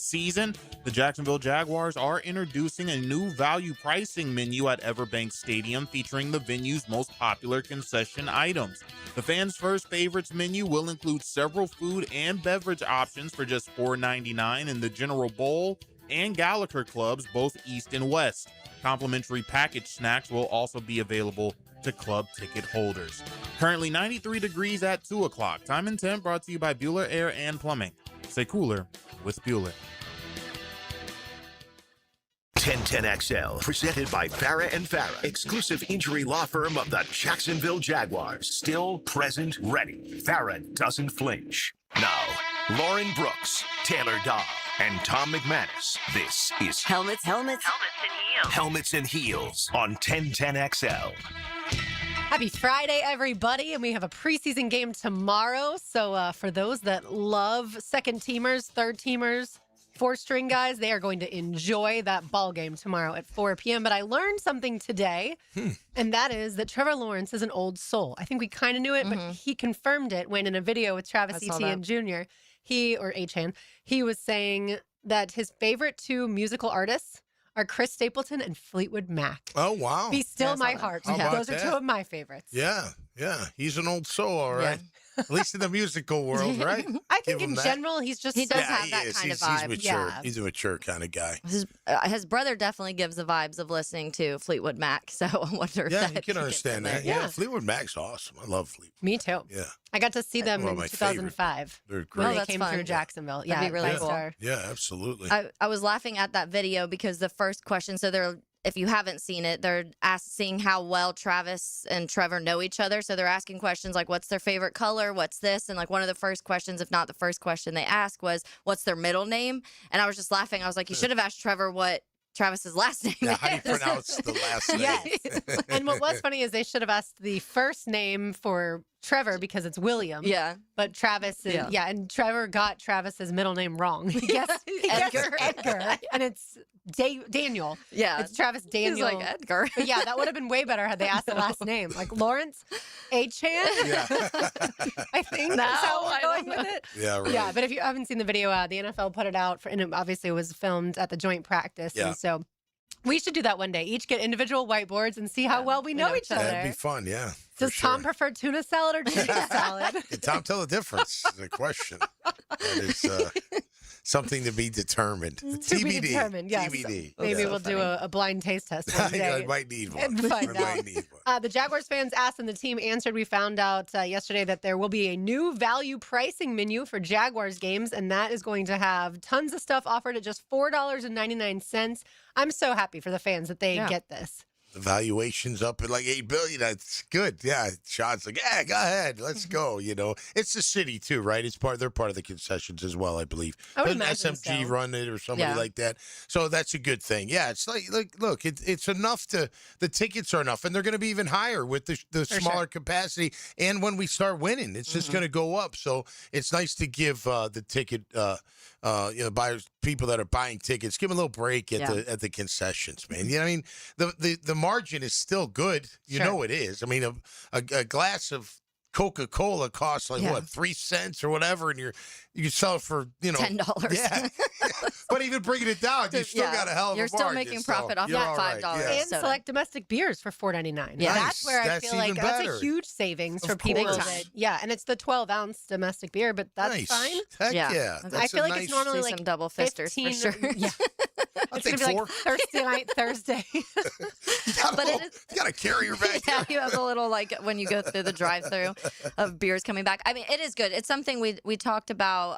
season, the Jacksonville Jaguars are introducing a new value pricing menu at Everbank Stadium featuring the venue's most popular concession items. The fans' first favorites menu will include several food and beverage options for just $4.99 in the General Bowl and Gallagher clubs, both East and West. Complimentary packaged snacks will also be available to club ticket holders. Currently 93 degrees at 2 o'clock. Time and temp brought to you by Bueller Air and Plumbing. Stay cooler with Bueller. 1010XL, presented by Farah and Farah, exclusive injury law firm of the Jacksonville Jaguars. Still, present, ready. Farah doesn't flinch. Now, Lauren Brooks, Taylor Dahl, and Tom McManus. This is Helmets and Heels. Helmets and Heels on 1010XL. Happy Friday, everybody, and we have a preseason game tomorrow. So for those that love second-teamers, third-teamers, four-string guys, they are going to enjoy that ball game tomorrow at 4 p.m. But I learned something today, and that is that Trevor Lawrence is an old soul. I think we kind of knew it, but he confirmed it when in a video with Travis Etienne Jr., he was saying that his favorite two musical artists are Chris Stapleton and Fleetwood Mac. Oh, wow. Be Still My Heart. Those are two of my favorites. Yeah. He's an old soul, all right. At least in the musical world, right? I think in general, he does have that kind of vibe. He's mature. Yeah. He's a mature kind of guy. His brother definitely gives the vibes of listening to Fleetwood Mac, so I wonder if that... Yeah, you can understand that. Yeah, Fleetwood Mac's awesome. I love Fleetwood. Me too. Yeah. I got to see them in 2005. They're great. When they came through Jacksonville. That'd be really cool. Yeah, absolutely. I was laughing at that video because the first question, if you haven't seen it, they're asking how well Travis and Trevor know each other. So they're asking questions like, what's their favorite color? What's this? And like one of the first questions, if not the first question they asked was, what's their middle name? And I was just laughing. I was like, you should have asked Trevor what Travis's last name is. How do you pronounce the last name? Yes. And what was funny is they should have asked the first name for Trevor because it's William. Yeah. But Travis, and Trevor got Travis's middle name wrong. He guessed Edgar, and it's Daniel. Yeah. It's Travis Daniel. He's like Edgar. But yeah, that would have been way better had they asked the last name. Like Lawrence Achan. Yeah. I think that's how we're going with it. Yeah, right. Yeah, but if you haven't seen the video, the NFL put it out, and it obviously was filmed at the joint practice. Yeah. And so we should do that one day. Each get individual whiteboards and see how well we know each other. That'd be fun, yeah. Does Tom prefer tuna salad or cheese salad? Can Tom tell the difference? Is the question. That is something to be determined. To be determined, yes. TBD. Maybe we'll do a blind taste test one day. I might need one. And find out. The Jaguars fans asked and the team answered. We found out yesterday that there will be a new value pricing menu for Jaguars games, and that is going to have tons of stuff offered at just $4.99. I'm so happy for the fans that they get this. The valuation's up at like $8 billion. That's good. Yeah, Sean's like, yeah, go ahead, let's go. You know, it's the city too, right? They're part of the concessions as well, I believe. I would Doesn't imagine SMG so. run it or somebody like that? So that's a good thing. Yeah, it's like look, it's enough to the tickets are enough, and they're going to be even higher with the smaller capacity. And when we start winning, it's just going to go up. So it's nice to give the ticket buyers, people that are buying tickets, give them a little break at the concessions, man. You know what I mean? The margin is still good. You know it is. I mean, a glass of Coca-Cola costs like what, 3 cents or whatever, and you can sell it for $10. Yeah, but even bringing it down, you still got a hell of a margin. You're still making profit off that $5. Yeah. And select domestic beers for $4.99. Yeah. That's where I feel like that's better. a huge savings for Of people. course. And it's the 12-ounce domestic beer, but that's fine. Heck yeah. I feel like it's normally like some double fisters 15, for sure. Yeah. I'll It's going take to be 4. like Thursday night, Thursday. But you got to carry your bag. Yeah, you have a little, like, when you go through the drive-through of beers coming back. I mean, it is good. It's something we talked about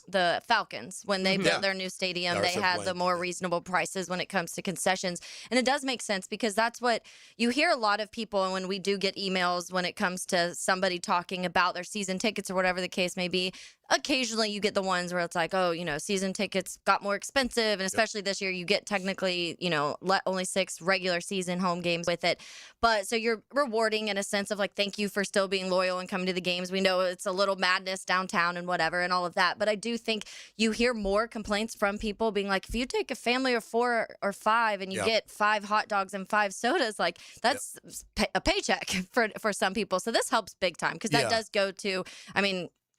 the Falcons. When they built their new stadium, they had the more reasonable prices when it comes to concessions. And it does make sense because that's what you hear a lot of people, and when we do get emails when it comes to somebody talking about their season tickets or whatever the case may be, occasionally you get the ones where it's like, oh, season tickets got more expensive. And especially this year, you get technically, only 6 regular season home games with it. But so you're rewarding in a sense of like, thank you for still being loyal and coming to the games. We know it's a little madness downtown and whatever and all of that. But I do think you hear more complaints from people being like, if you take a family of 4 or 5 and you get 5 hot dogs and 5 sodas, like that's a paycheck for some people. So this helps big time because that does go to,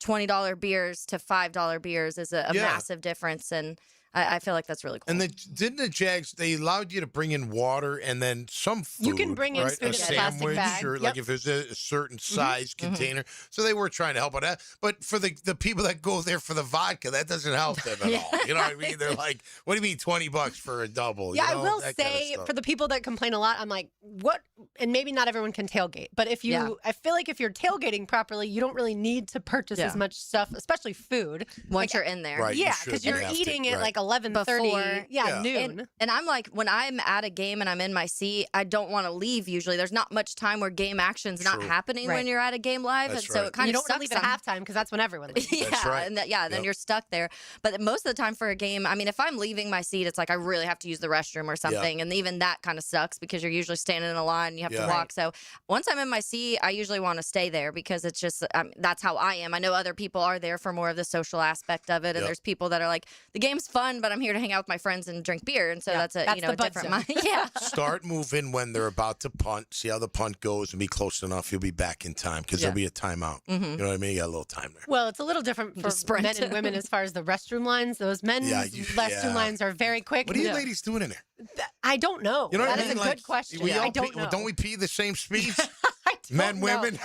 $20 beers to $5 beers is a massive difference. And I feel like that's really cool. And didn't the Jags, they allowed you to bring in water and then some food. You can bring in right? food a in a plastic sandwich bag. or like if there's a certain size container. So they were trying to help with that. But for the people that go there for the vodka, that doesn't help them at all. You know what I mean? They're like, what do you mean $20 for a double? Yeah, You know, I will that say kind of for the people that complain a lot, I'm like, what? And maybe not everyone can tailgate, but if you, I feel like if you're tailgating properly, you don't really need to purchase as much stuff, especially food. Once you're in there. Right, Yeah, because you're eating at like 11:30, noon. And I'm like, when I'm at a game and I'm in my seat, I don't want to leave usually. There's not much time where game action's not happening when you're at a game live. That's and so right. it kind You of don't want to leave at halftime because that's when everyone leaves. That's right. And then you're stuck there. But most of the time for a game, I mean, if I'm leaving my seat, it's like I really have to use the restroom or something. And even that kind of sucks because you're usually standing in a line and you have to walk. So once I'm in my seat, I usually want to stay there because it's just, that's how I am. I know other people are there for more of the social aspect of it. And there's people that are like, the game's fun, but I'm here to hang out with my friends and drink beer. And so that's a different mind. Start moving when they're about to punt. See how the punt goes and be close enough. You'll be back in time because there'll be a timeout. You know what I mean? You got a little time there. Well, it's a little different for men and women as far as the restroom lines. Those men's restroom lines are very quick. What are you ladies doing in there? I don't know. You know what That I mean? is a good question. I don't know. Don't we pee the same speeds? I don't Men, know. women?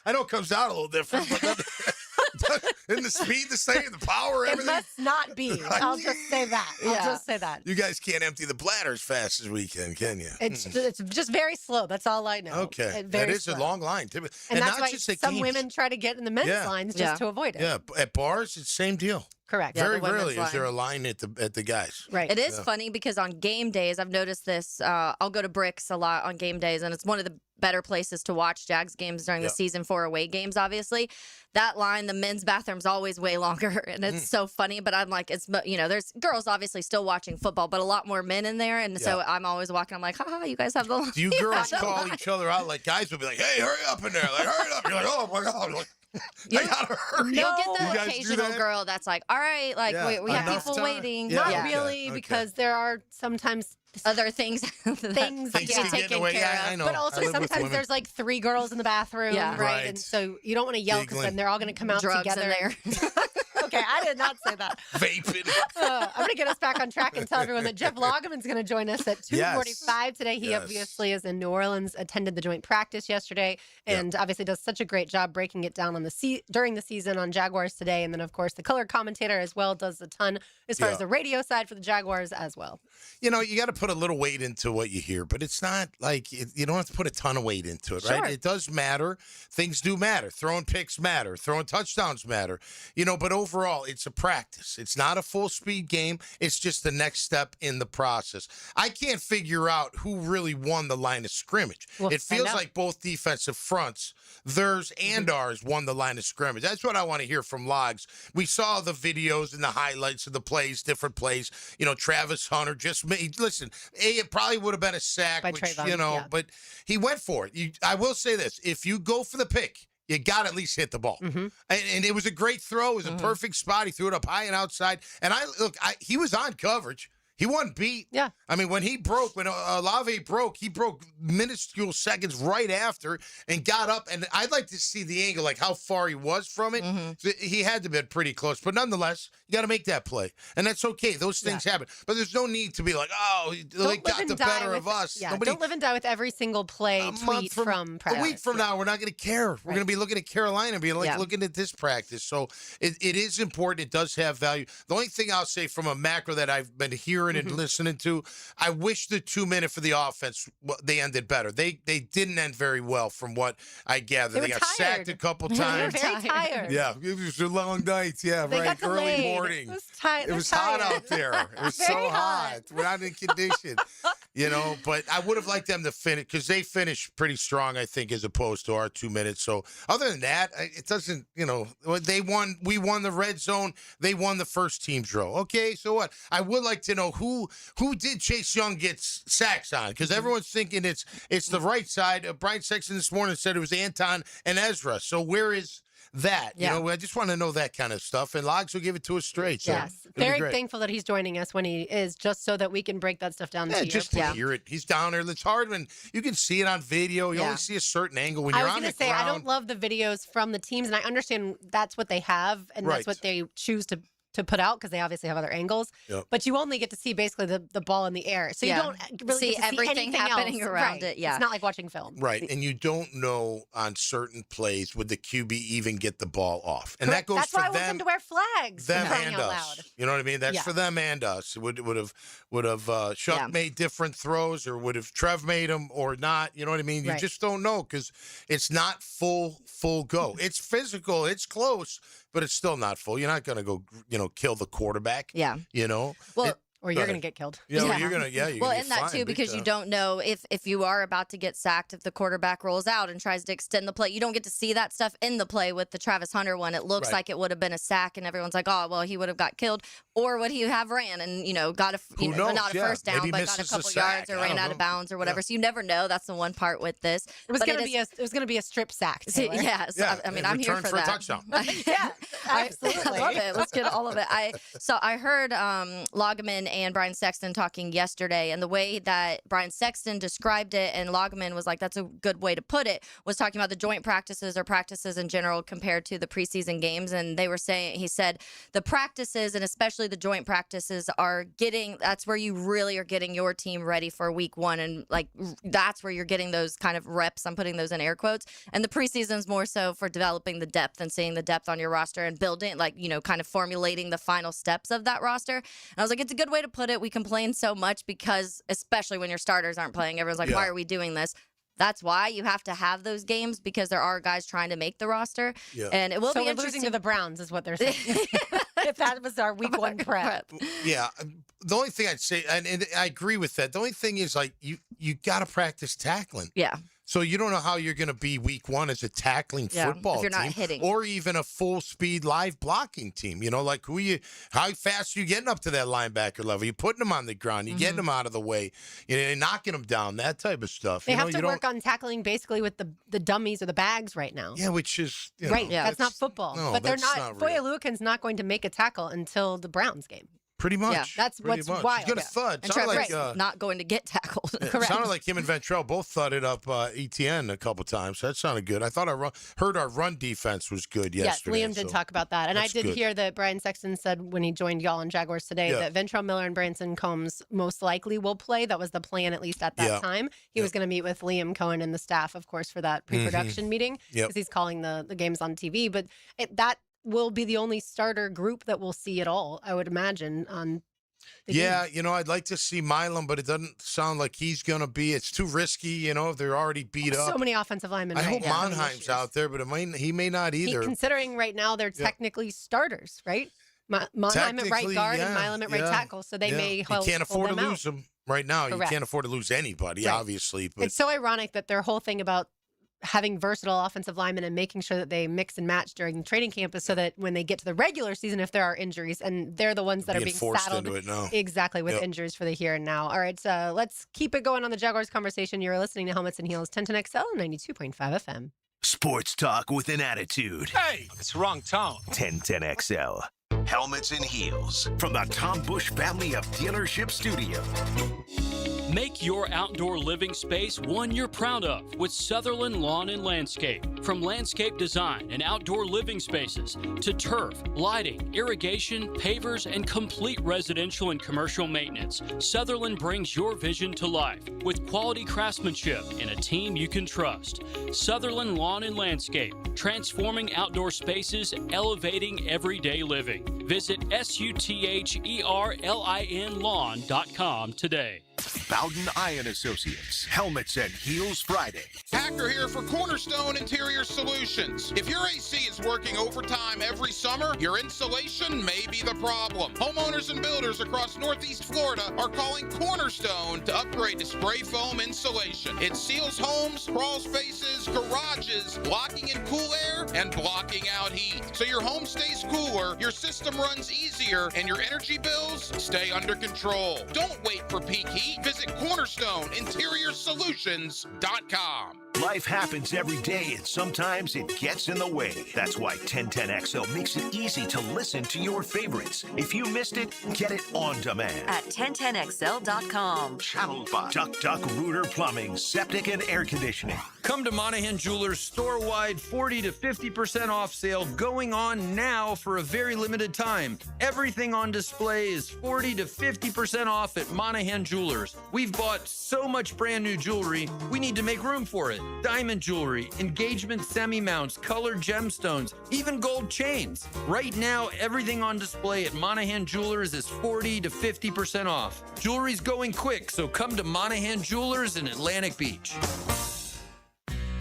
I know it comes out a little different, but isn't the speed the same? The power, It everything? must not be. I'll just say that. I'll just say that. You guys can't empty the bladder as fast as we can you? It's just very slow. That's all I know. Okay. Very That is slow. a long line. And not that's why just at some games. women try to get in the men's lines just to avoid it. Yeah, at bars, it's the same deal. Correct. Very the women's rarely is there a line. line at the guys. Right. It is funny because on game days, I've noticed this. I'll go to Bricks a lot on game days, and it's one of the better places to watch Jags games during the season for away games, obviously. That line, the men's bathroom's always way longer, and it's so funny. But I'm like, there's girls obviously still watching football, but a lot more men in there. And so I'm always walking, I'm like, haha, you guys have the line. Do you girls call each other out? Like, guys will be like, hey, hurry up in there. Like, hurry up. You're like, oh, my God. Like, I gotta hurry You'll up. get You the guys do occasional that? girl that's like, all right, like we have enough people time? waiting. Yeah. Not really, because there are sometimes Other things things Things that can get get in the way. Yeah, I know. But also I live with sometimes women. there's like 3 girls in the bathroom, Yeah. right? Right. And so you don't want to yell because Giggling. then they're all going to come out drugs together. in there. Okay, I did not say that. Vaping. I'm going to get us back on track and tell everyone that Jeff Lageman's going to join us at 2:45 today. He obviously is in New Orleans, attended the joint practice yesterday, and obviously does such a great job breaking it down on during the season on Jaguars Today. And then, of course, the color commentator as well does a ton as far as the radio side for the Jaguars as well. You know, you got to put a little weight into what you hear, but it's not like you don't have to put a ton of weight into it, right? Sure. It does matter. Things do matter. Throwing picks matter. Throwing touchdowns matter. You know, but overall, it's a practice. It's not a full speed game. It's just the next step in the process. I can't figure out who really won the line of scrimmage. We'll it find feels out. like both defensive fronts, theirs and ours, won the line of scrimmage. That's what I want to hear from Logs. We saw the videos and the highlights of the plays, different plays. You know, Travis Hunter just made, listen, it probably would have been a sack, By which, Trayvon, you know, yeah. but he went for it. I will say this. If you go for the pick, you got to at least hit the ball. Mm-hmm. And it was a great throw. It was a perfect spot. He threw it up high and outside. And he was on coverage. He wasn't beat. Yeah. I mean, when Olave broke, he broke minuscule seconds right after and got up. And I'd like to see the angle, like how far he was from it. So he had to be pretty close. But nonetheless, you got to make that play. And that's okay. Those things happen. But there's no need to be like, oh, they got the better of us. Yeah, don't live and die with every single play tweet from practice. A week from now, we're not going to care. We're going to be looking at Carolina and be like looking at this practice. So it is important. It does have value. The only thing I'll say from a macro that I've been hearing and listening to, I wish the 2-minute for the offense, they ended better. They didn't end very well from what I gather. They got sacked a couple They were times. very tired. Yeah, it was a long night. Yeah, They right. got Early delayed. morning. It was tired. It was hot out there. It was so Very hot. hot. We're not in condition, you know. But I would have liked them to finish because they finished pretty strong, I think, as opposed to our 2 minutes. So other than that, it doesn't, you know, they won. We won the red zone. They won the first team drill. Okay, so what? I would like to know who did Chase Young get sacks on, because everyone's thinking it's the right side. Brian Sexton this morning said it was Anton and Ezra. So where is that? Yeah. You know, I just want to know that kind of stuff, and Logs will give it to us straight. So Yes. it'll be Very great. thankful that he's joining us when he is, just so that we can break that stuff down to Yeah, you. just to hear it. He's down there. It's hard when you can see it on video. You only see a certain angle when I you're was on going the to say, ground. I don't love the videos from the teams, and I understand that's what they have, and that's what they choose to to put out because they obviously have other angles. Yep. But you only get to see basically the ball in the air. So you don't really see get to everything anything happening else. around Right. it. Yeah. It's not like watching film. Right. And you don't know on certain plays would the QB even get the ball off. And that goes That's for why I want them. them to wear flags. Them crying and out us. loud. You know what I mean? That's Yeah. for them and us. Would have Chuck made different throws, or would have Trev made them or not? You know what I mean? You Right. just don't know because it's not full go. It's physical. It's close, but it's still not full. You're not going to go, kill the quarterback. Yeah. Or Well, you're going to get killed. You're Yeah. gonna, you're well, gonna and that too, because you don't know if you are about to get sacked, if the quarterback rolls out and tries to extend the play. You don't get to see that stuff in the play with the Travis Hunter one. It looks like it would have been a sack, and everyone's like, oh, well, he would have got killed. Or would he have ran and, got not a first down, Maybe but got a misses a couple sack. yards or I ran don't out know. of bounds or whatever. So you never know. That's the one part with this. It was going to be a strip sack. See, Taylor. yeah, so, I mean, I'm here return for a that. touchdown. Yeah, I absolutely. love it. Let's get all of it. I heard Lageman and Brian Sexton talking yesterday, and the way that Brian Sexton described it, and Lageman was like, that's a good way to put it, was talking about the joint practices or practices in general compared to the preseason games. And they were saying, he said, the practices and especially the joint practices that's where you really are getting your team ready for week one. And like, that's where you're getting those kind of reps. I'm putting those in air quotes. And the preseason's more so for developing the depth and seeing the depth on your roster and building, like, kind of formulating the final steps of that roster. And I was like, it's a good way to put it. We complain so much because, especially when your starters aren't playing, everyone's like, why are we doing this? That's why you have to have those games, because there are guys trying to make the roster. Yeah. And it will be we're interesting. losing to the Browns is what they're saying. If that was our week one prep. Yeah. The only thing I'd say, and I agree with that, the only thing is, like, you got to practice tackling. Yeah. So you don't know how you're going to be week one as a tackling football if you're not team, hitting. or even a full speed live blocking team. Like how fast are you getting up to that linebacker level? You putting them on the ground, you getting them out of the way, you're knocking them down, that type of stuff. They have to work on tackling basically with the dummies or the bags right now. Yeah, which is right. Yeah, that's not football. No, but they're that's not. not Foye real. Luakin's not going to make a tackle until the Browns game. Pretty much. Yeah, that's what's wild. He's going to thud. And Sounded Trevor's like not going to get tackled. Correct. Sounded like him and Ventrell both thudded up ETN a couple times. So that sounded good. I thought heard our run defense was good yesterday. Yes, Liam did talk about that. And I did good. hear that Brian Sexton said when he joined y'all and Jaguars today that Ventrell Miller and Branson Combs most likely will play. That was the plan, at least at that time. He was going to meet with Liam Cohen and the staff, of course, for that pre-production meeting, because he's calling the games on TV. But that will be the only starter group that we'll see at all, I would imagine, on Yeah, I'd like to see Milam, but it doesn't sound like he's going to be. It's too risky, if they're already beat up. So many offensive linemen. I right hope now. Monheim's out there, but he may not either. Considering right now they're technically starters, right? Monheim at right guard and Milam at right tackle, so they may hold You can't afford to them lose them right now. Correct. You can't afford to lose anybody, obviously. But it's so ironic that their whole thing about having versatile offensive linemen and making sure that they mix and match during the training camp is so that when they get to the regular season, if there are injuries, and they're the ones that are being forced saddled into it now. Exactly, with injuries for the here and now. All right, so let's keep it going on the Jaguars conversation. You're listening to Helmets and Heels, 1010XL, 92.5 FM. Sports talk with an attitude. Hey, it's wrong tone. 1010XL. Helmets and Heels from the Tom Bush family of dealership studio. Make your outdoor living space one you're proud of with Sutherland Lawn and Landscape. From landscape design and outdoor living spaces to turf, lighting, irrigation, pavers, and complete residential and commercial maintenance, Sutherland brings your vision to life with quality craftsmanship and a team you can trust. Sutherland Lawn and Landscape, transforming outdoor spaces, elevating everyday living. Visit SUTHERLIN lawn.com today. Bowden Iron Associates. Helmets and Heels Friday. Hacker here for Cornerstone Interior Solutions. If your AC is working overtime every summer, your insulation may be the problem. Homeowners and builders across Northeast Florida are calling Cornerstone to upgrade to spray foam insulation. It seals homes, crawl spaces, garages, blocking in cool air and blocking out heat. So your home stays cooler, your system runs easier, and your energy bills stay under control. Don't wait for peak heat. Visit CornerstoneInteriorSolutions.com. Life happens every day, and sometimes it gets in the way. That's why 1010XL makes it easy to listen to your favorites. If you missed it, get it on demand. At 1010XL.com. Channeled by Duck Rooter Plumbing, Septic and Air Conditioning. Come to Monahan Jewelers store-wide 40 to 50% off sale going on now for a very limited time. Everything on display is 40 to 50% off at Monahan Jewelers. We've bought so much brand new jewelry, we need to make room for it. Diamond jewelry, engagement semi-mounts, colored gemstones, even gold chains. Right now, everything on display at Monahan Jewelers is 40 to 50% off. Jewelry's going quick, so come to Monahan Jewelers in Atlantic Beach.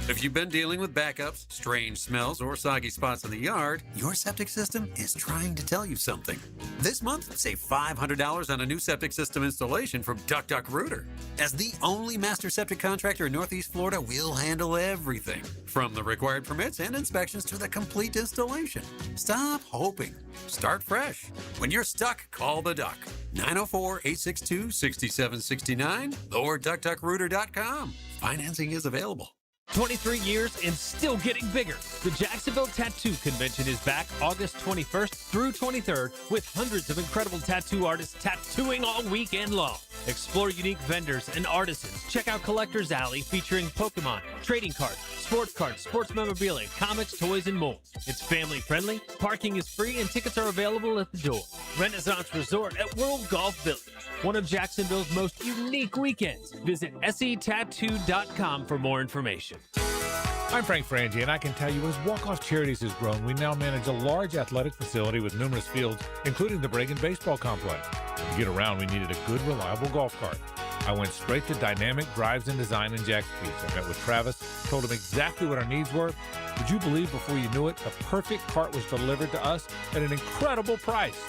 If you've been dealing with backups, strange smells, or soggy spots in the yard, your septic system is trying to tell you something. This month, save $500 on a new septic system installation from Duck Rooter. As the only master septic contractor in Northeast Florida, we'll handle everything, from the required permits and inspections to the complete installation. Stop hoping. Start fresh. When you're stuck, call the Duck. 904-862-6769 or duckrooter.com. Financing is available. 23 years and still getting bigger. The Jacksonville Tattoo Convention is back August 21st through 23rd with hundreds of incredible tattoo artists tattooing all weekend long. Explore unique vendors and artisans. Check out Collector's Alley featuring Pokemon, trading cards, sports memorabilia, comics, toys, and more. It's family friendly, parking is free, and tickets are available at the door. Renaissance Resort at World Golf Village, one of Jacksonville's most unique weekends. Visit setattoo.com for more information. I'm Frank Frangie, and I can tell you as Walk-Off Charities has grown, we now manage a large athletic facility with numerous fields, including the Bregan Baseball Complex. To get around, we needed a good, reliable golf cart. I went straight to Dynamic Drives and Design in Jack's Peak. I met with Travis, told him exactly what our needs were. Would you believe before you knew it, the perfect cart was delivered to us at an incredible price?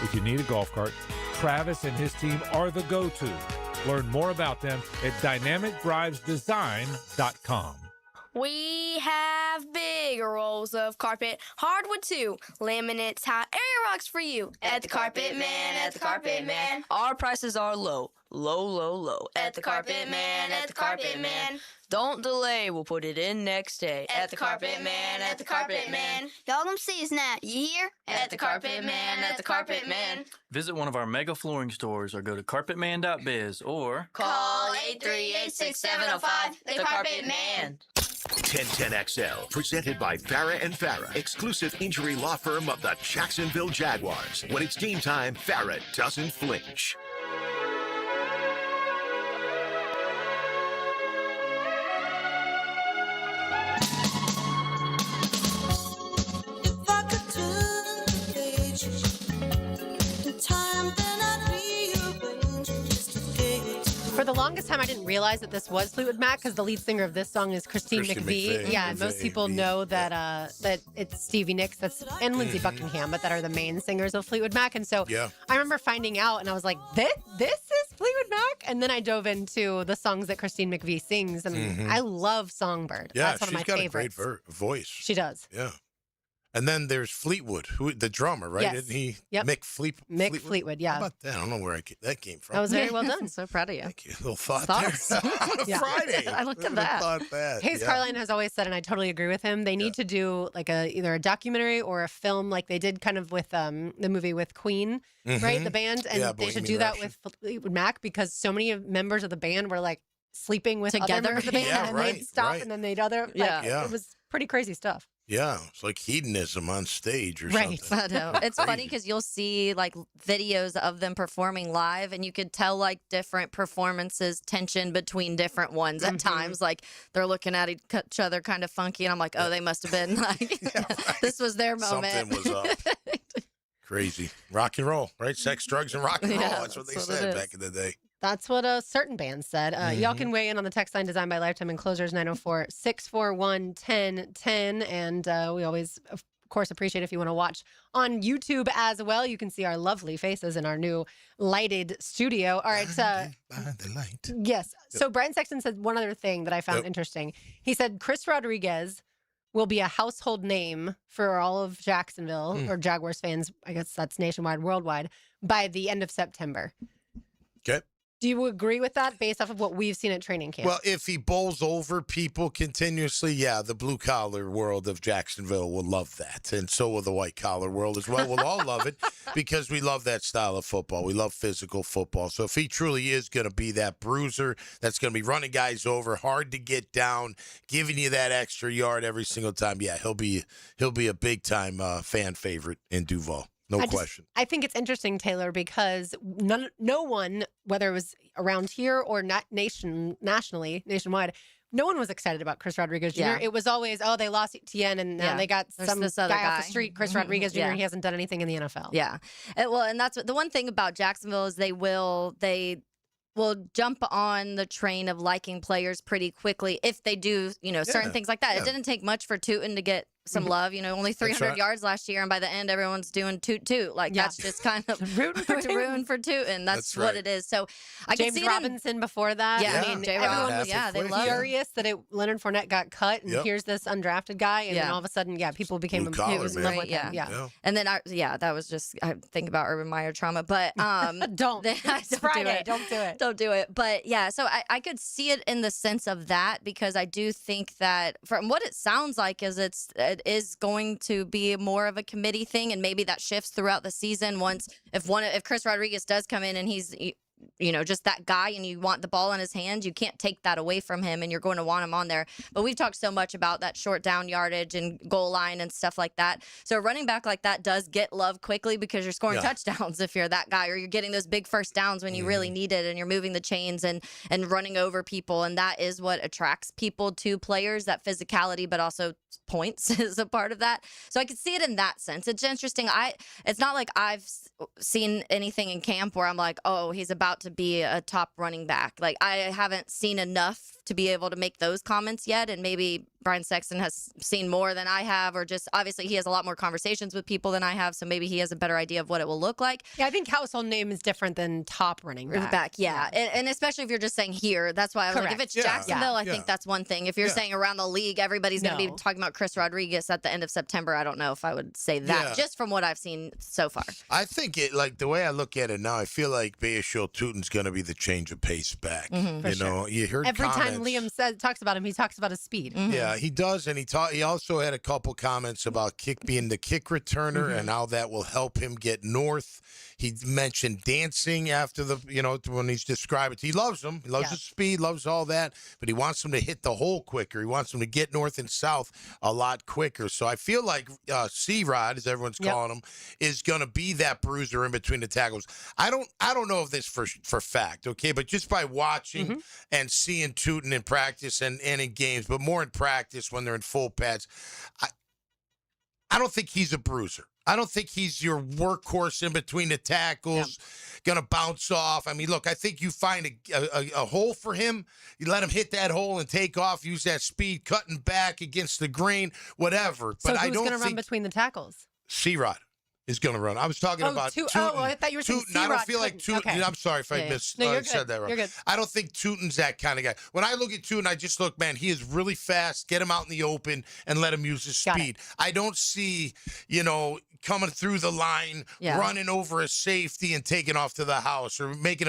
If you need a golf cart, Travis and his team are the go-to. Learn more about them at dynamicdrivesdesign.com. We have big rolls of carpet, hardwood too, laminates, hot area rocks for you. At the Carpet Man, at the Carpet Man. Our prices are low, low. At the Carpet Man, at the Carpet Man. Don't delay, we'll put it in next day. At the Carpet Man, at the Carpet Man. Y'all don't see us now, you hear? At the Carpet Man, at the Carpet Man. Visit one of our mega flooring stores or go to carpetman.biz or call 838-6705, the Carpet Man. 1010XL, presented by Farrah and Farrah, exclusive injury law firm of the Jacksonville Jaguars. When it's game time, Farrah doesn't flinch. For the longest time, I didn't realize that this was Fleetwood Mac because the lead singer of this song is Christine McVie. Yeah, and most people know that that it's Stevie Nicks and Lindsey Buckingham, but that are the main singers of Fleetwood Mac. And so I remember finding out, and I was like, this is Fleetwood Mac? And then I dove into the songs that Christine McVie sings, and I love Songbird. Yeah, that's one of my favorites. She's got a great voice. She does. Yeah. And then there's Fleetwood, the drummer, right? Yes. Isn't he? Yep. Mick Fleetwood, yeah. How about that? I don't know where that came from. That was very well done. So proud of you. Thank you. A little thought Thoughts. there. On a Friday. I looked at that. Hayes Carline has always said, and I totally agree with him, they need to do like either a documentary or a film like they did kind of with the movie with Queen, right? The band. And they should do that with Fleetwood Mac because so many members of the band were like sleeping with other members of the band and they'd stop and then they'd it was pretty crazy stuff. Yeah, it's like hedonism on stage or something. I know. It's funny because you'll see like videos of them performing live and you could tell like different performances, tension between different ones at times. Like they're looking at each other kind of funky and I'm like, oh, they must have been like, this was their moment. Something was up. Crazy. Rock and roll, right? Sex, drugs, and rock and roll. That's what they said back in the day. That's what a certain band said. Y'all can weigh in on the text line designed by Lifetime Enclosures 904-641-1010. And we always, of course, appreciate if you want to watch on YouTube as well. You can see our lovely faces in our new lighted studio. All right. Behind the light. Yes. So Brian Sexton said one other thing that I found interesting. He said Chris Rodriguez will be a household name for all of Jacksonville or Jaguars fans. I guess that's nationwide, worldwide, by the end of September. Okay. Do you agree with that based off of what we've seen at training camp? Well, if he bowls over people continuously, yeah, the blue-collar world of Jacksonville will love that. And so will the white-collar world as well. We'll all love it because we love that style of football. We love physical football. So if he truly is going to be that bruiser that's going to be running guys over, hard to get down, giving you that extra yard every single time, yeah, he'll be a big-time fan favorite in Duval. No question. I think it's interesting, Taylor, because no one, whether it was around here or nationwide, no one was excited about Chris Rodriguez Jr. Yeah. It was always, they lost Etienne, and now they got There's some this guy other off the guy. street, Chris Rodriguez Jr. Yeah. He hasn't done anything in the NFL. Yeah. And that's the one thing about Jacksonville is they will jump on the train of liking players pretty quickly if they do, certain things like that. Yeah. It didn't take much for Tootin to get some love, only 300 right. yards last year, and by the end everyone's doing toot. Like that's just kind of rooting for Tootin. That's right. what it is. So I can James see Robinson before that. Yeah, I mean, J-Rob. everyone was They love him. furious that Leonard Fournette got cut, and Yep. here's this undrafted guy, and then Yeah. all of a sudden, people became Blue collar, in love man. with him. Yeah. Yeah. And then that was just I think about Urban Meyer trauma, but Don't. It's It's Friday. Don't do it. Don't do it. But yeah, so I could see it in the sense of that because I do think that from what it sounds like is it is going to be more of a committee thing, and maybe that shifts throughout the season. If Chris Rodriguez does come in and he's just that guy and you want the ball in his hands, you can't take that away from him and you're going to want him on there. But we've talked so much about that short down yardage and goal line and stuff like that. So a running back like that does get love quickly because you're scoring touchdowns if you're that guy, or you're getting those big first downs when you really need it, and you're moving the chains and running over people. And that is what attracts people to players, that physicality, but also points is a part of that. So I could see it in that sense. It's interesting. It's not like I've seen anything in camp where I'm like, oh, he's about to be a top running back. Like I haven't seen enough to be able to make those comments yet. And maybe Brian Sexton has seen more than I have, or just obviously he has a lot more conversations with people than I have. So maybe he has a better idea of what it will look like. Yeah, I think household name is different than top running back. Yeah. And especially if you're just saying here, that's why I was like, if it's Jacksonville, I think that's one thing. If you're saying around the league, everybody's going to be talking about Chris Rodriguez at the end of September. I don't know if I would say that just from what I've seen so far. I think the way I look at it now, I feel like Bayashil Tootin's going to be the change of pace back. You heard Every comments. time Liam talks about him, he talks about his speed. Yeah, he does, and he also had a couple comments about being the kick returner and how that will help him get north. He mentioned dancing after when he's described it. He loves him. He loves his speed, loves all that, but he wants him to hit the hole quicker. He wants him to get north and south a lot quicker. So I feel like C-Rod, as everyone's calling him, is going to be that bruiser in between the tackles. I don't know if this for fact, okay, but just by watching and seeing Tootin in practice and in games, but more in practice when they're in full pads, I don't think he's a bruiser. I don't think he's your workhorse in between the tackles, going to bounce off. I mean, look, I think you find a hole for him. You let him hit that hole and take off, use that speed, cutting back against the grain, whatever. So Oh, But I who's don't going to run think between the tackles? C-Rod is going to run. I was talking about Tootin. Oh, I thought you were saying Tootin. I don't feel like couldn't. Tootin. Okay. I'm sorry if I said that wrong. You're good. I don't think Tootin's that kind of guy. When I look at Tootin, I just look, man, he is really fast. Get him out in the open and let him use his speed. I don't see, coming through the line, running over a safety and taking off to the house, or making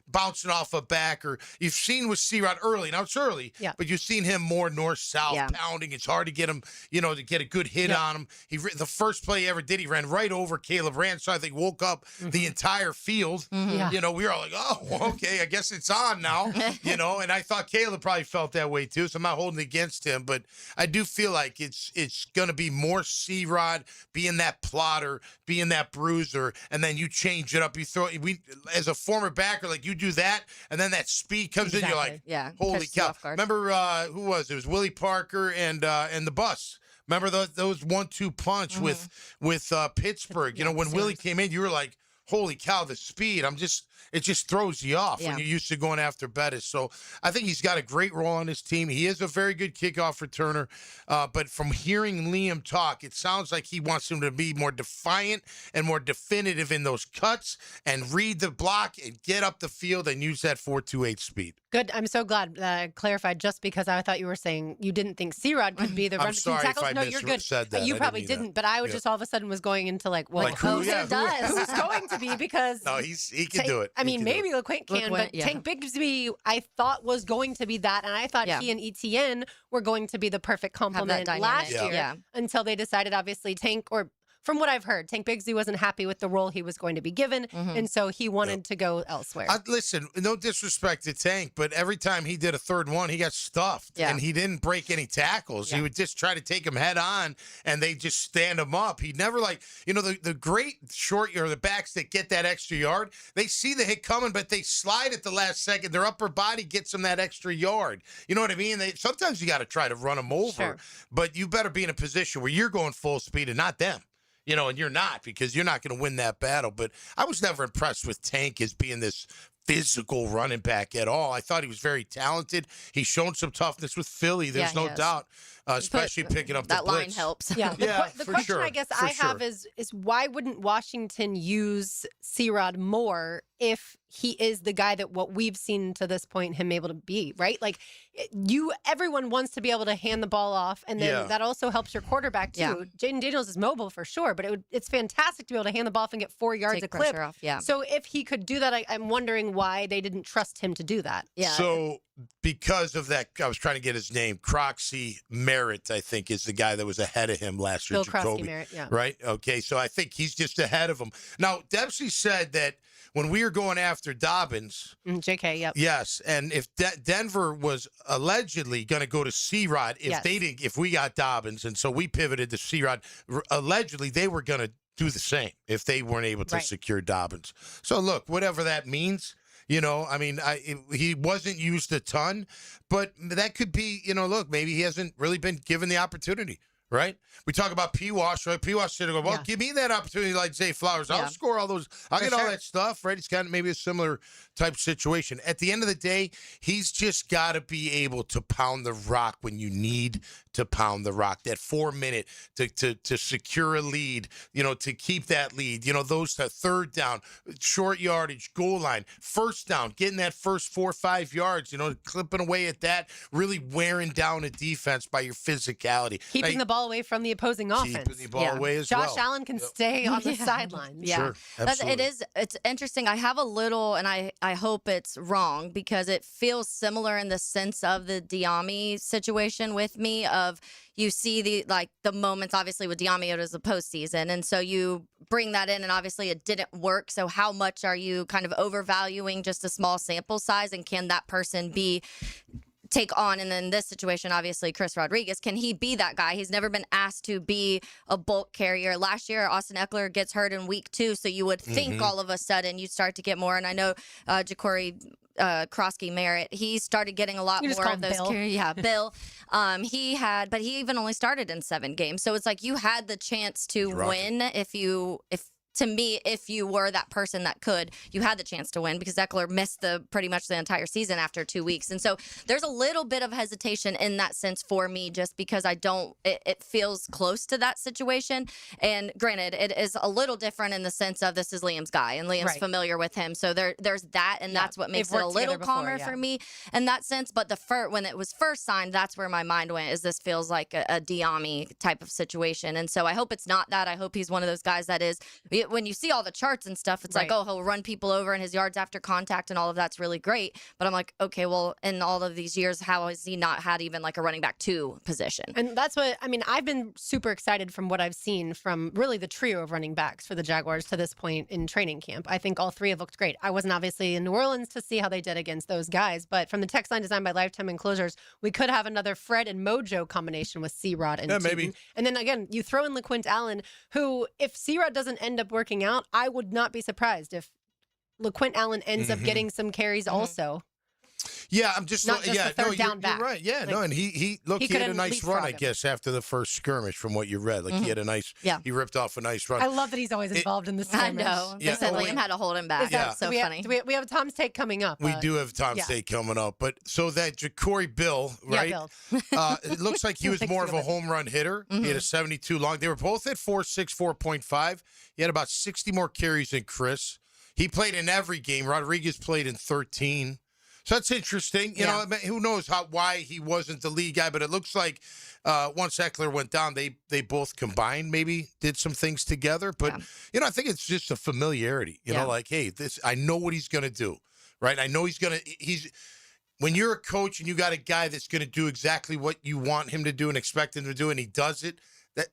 bouncing off a back. Or you've seen with C-Rod early. Now it's early, but you've seen him more north-south pounding. It's hard to get him, to get a good hit on him. The first play he ever did, he ran right over Caleb Ransall. I think woke up the entire field. We were all like, oh, okay, I guess it's on now. And I thought Caleb probably felt that way too. So I'm not holding it against him, but I do feel like it's going to be more C-Rod being that plotter, being that bruiser, and then you change it up. You throw as a former backer, like you do that, and then that speed comes in. You're like, holy cow! Remember who was it? It was Willie Parker and the bus. Remember those 1-2 punch with Pittsburgh. When Willie came in, you were like, holy cow, the speed. It just throws you off when you're used to going after Bettis. So I think he's got a great role on his team. He is a very good kickoff returner. But from hearing Liam talk, it sounds like he wants him to be more defiant and more definitive in those cuts and read the block and get up the field and use that 4.28 speed. Good. I'm so glad that I clarified, just because I thought you were saying you didn't think C-Rod could be the run between tackles. No, you're good. Said that. You probably didn't, but I was just all of a sudden was going into who does? Who's going to Bigsby because No, he can do it. I mean, maybe LeQuint can, but yeah. Tank Bigsby, I thought was going to be that, and I thought he and Etienne were going to be the perfect complement last year until they decided, obviously, from what I've heard, Tank Bigsby wasn't happy with the role he was going to be given, and so he wanted to go elsewhere. Listen, no disrespect to Tank, but every time he did a third one, he got stuffed, and he didn't break any tackles. He would just try to take him head on, and they just stand him up. He never the great short or the backs that get that extra yard, they see the hit coming, but they slide at the last second. Their upper body gets them that extra yard. You know what I mean? Sometimes you got to try to run them over, but you better be in a position where you're going full speed and not them. And you're not, because you're not going to win that battle. But I was never impressed with Tank as being this physical running back at all. I thought he was very talented. He's shown some toughness with Philly. There's no doubt, especially picking up that the blitz. line helps. Yeah, the question I guess I have is why wouldn't Washington use C-Rod more if he is the guy that what we've seen to this point him able to be, right? Like everyone wants to be able to hand the ball off, and then that also helps your quarterback too. Yeah. Jaden Daniels is mobile for sure, but it's fantastic to be able to hand the ball off and get 4 yards a clip. Off, yeah. So if he could do that, I'm wondering why they didn't trust him to do that. Yeah. So because of that, I was trying to get his name. Croxy Merritt, I think, is the guy that was ahead of him last year. Bill Jacoby, Croxy Merritt, yeah. Right? Okay, so I think he's just ahead of him. Now, Dempsey said that when we were going after Dobbins. JK, yep. Yes, and if Denver was allegedly going to go to C-Rod, if we got Dobbins, and so we pivoted to C-Rod, allegedly they were going to do the same if they weren't able to secure Dobbins. So look, whatever that means. He wasn't used a ton, but that could be, look, maybe he hasn't really been given the opportunity, right? We talk about P-Wash, right? P-Wash said, well, give me that opportunity like Zay Flowers. I'll score all those. I'll get all that stuff, right? It's kind of maybe a similar type situation. At the end of the day, he's just got to be able to pound the rock when you need to pound the rock. That 4 minute to secure a lead, to keep that lead, those third down, short yardage, goal line, first down, getting that first 4 or 5 yards, clipping away at that, really wearing down a defense by your physicality. Keeping the ball away from the opposing offense. Keeping the ball away as well. Josh Allen can stay on the sidelines. Yeah, sure, absolutely. It's interesting. I have a little, and I hope it's wrong, because it feels similar in the sense of the Diami situation with me. Of you see the moments, obviously with Diami, it was the postseason, and so you bring that in, and obviously it didn't work. So how much are you kind of overvaluing just a small sample size, and can that person take on, and in this situation, obviously, Chris Rodriguez, can he be that guy? He's never been asked to be a bulk carrier. Last year, Austin Eckler gets hurt in week 2, so you would think all of a sudden you'd start to get more. And I know Jacory Krosky Merritt, he started getting a lot more of those carries. Yeah, Bill. He even only started in 7 games. So it's like you had the chance to win to me, if you were that person that could, you had the chance to win, because Eckler missed pretty much the entire season after 2 weeks. And so there's a little bit of hesitation in that sense for me, just because it feels close to that situation. And granted, it is a little different in the sense of this is Liam's guy, and Liam's familiar with him. So there's that, and that's what makes it a little calmer for me in that sense. But when it was first signed, that's where my mind went, is this feels like a Diami type of situation. And so I hope it's not that. I hope he's one of those guys that is, when you see all the charts and stuff, it's like, oh, he'll run people over and his yards after contact and all of that's really great. But I'm like, okay, well, in all of these years, how has he not had even like a running back 2 position? And that's what, I've been super excited from what I've seen from really the trio of running backs for the Jaguars to this point in training camp. I think all 3 have looked great. I wasn't obviously in New Orleans to see how they did against those guys, but from the text line designed by Lifetime Enclosures, we could have another Fred and Mojo combination with C-Rod and Teaton. Maybe. And then again, you throw in LeQuint Allen, who, if C-Rod doesn't end up working out, I would not be surprised if LeQuint Allen ends up getting some carries also. Yeah, I'm just not just yeah, the third no, down back. You're right. Yeah, like, no, and he had a nice run, I guess, after the first skirmish. From what you read, he had a nice. Yeah. He ripped off a nice run. I love that he's always involved in the skirmish. I know. They said Liam had to hold him back. Yeah. That's so funny. We have Tom's take coming up. We do have Tom's take coming up, but so that Jacory Bill, right? Yeah, Bill. It looks like he was more of a home run hitter. He had a 72 long. They were both at 4.6, 4.5. He had about 60 more carries than Chris. He played in every game. Rodriguez played in 13. So that's interesting. You know, I mean, who knows why he wasn't the lead guy, but it looks like once Eckler went down, they both combined, maybe did some things together. But, you know, I think it's just a familiarity. You know, like, hey, I know what he's going to do, right? I know when you're a coach and you got a guy that's going to do exactly what you want him to do and expect him to do, and he does it,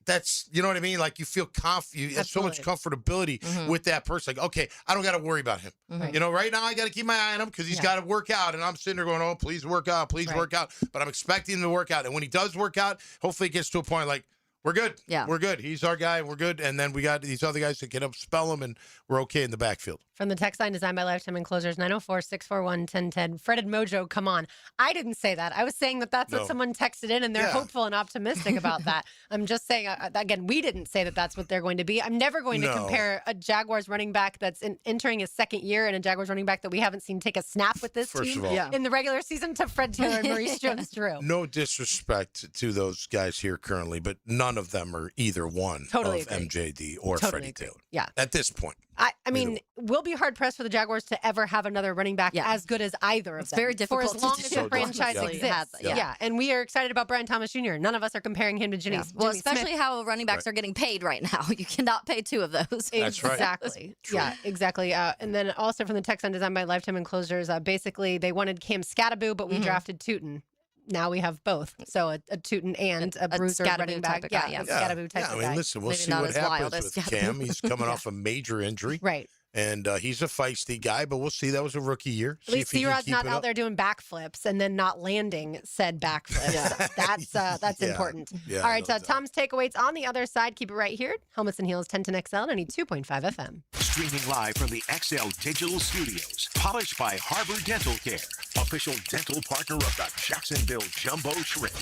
that's, you know what I mean? Like, you feel confident. You have so much comfortability with that person. Like, okay, I don't got to worry about him. You know, right now I got to keep my eye on him because he's got to work out. And I'm sitting there going, oh, please work out. Please work out. But I'm expecting him to work out. And when he does work out, hopefully it gets to a point like, we're good. Yeah. We're good. He's our guy. We're good. And then we got these other guys that can help spell him, and we're okay in the backfield. From the text line designed by Lifetime Enclosures, 904-641-1010. Fred and Mojo, come on. I didn't say that. I was saying that's what someone texted in, and they're hopeful and optimistic about that. I'm just saying, again, we didn't say that's what they're going to be. I'm never going to compare a Jaguars running back that's entering his second year and a Jaguars running back that we haven't seen take a snap with this team in the regular season to Fred Taylor and Maurice Jones-Drew. No disrespect to those guys here currently, but none of them are either one of MJD or Freddie Taylor. Yeah. At this point. I mean, we'll be hard-pressed for the Jaguars to ever have another running back as good as either of them. It's very difficult for as long as the franchise exists. And we are excited about Brian Thomas Jr. None of us are comparing him to Jimmy Well, Jimmy especially Smith. how running backs are getting paid right now. You cannot pay two of those. That's right. Exactly. Yeah, exactly. And then also from the text on designed by Lifetime Enclosures, basically they wanted Cam Scattaboo, but we drafted Tootin. Now we have both. So a Tootin and a bruiser running back. A Scattaboo type of guy. I mean, listen, we'll see what happens with Cam. He's coming off a major injury. Right. And he's a feisty guy, but we'll see. That was a rookie year. At least C-Rod's not out there doing backflips and then not landing said backflips. That's important. Yeah, all right, Tom's takeaways on the other side. Keep it right here. Helmets and Heels 1010 XL 92.5 FM. Streaming live from the XL Digital Studios. Polished by Harbor Dental Care. Official dental partner of the Jacksonville Jumbo Shrimp.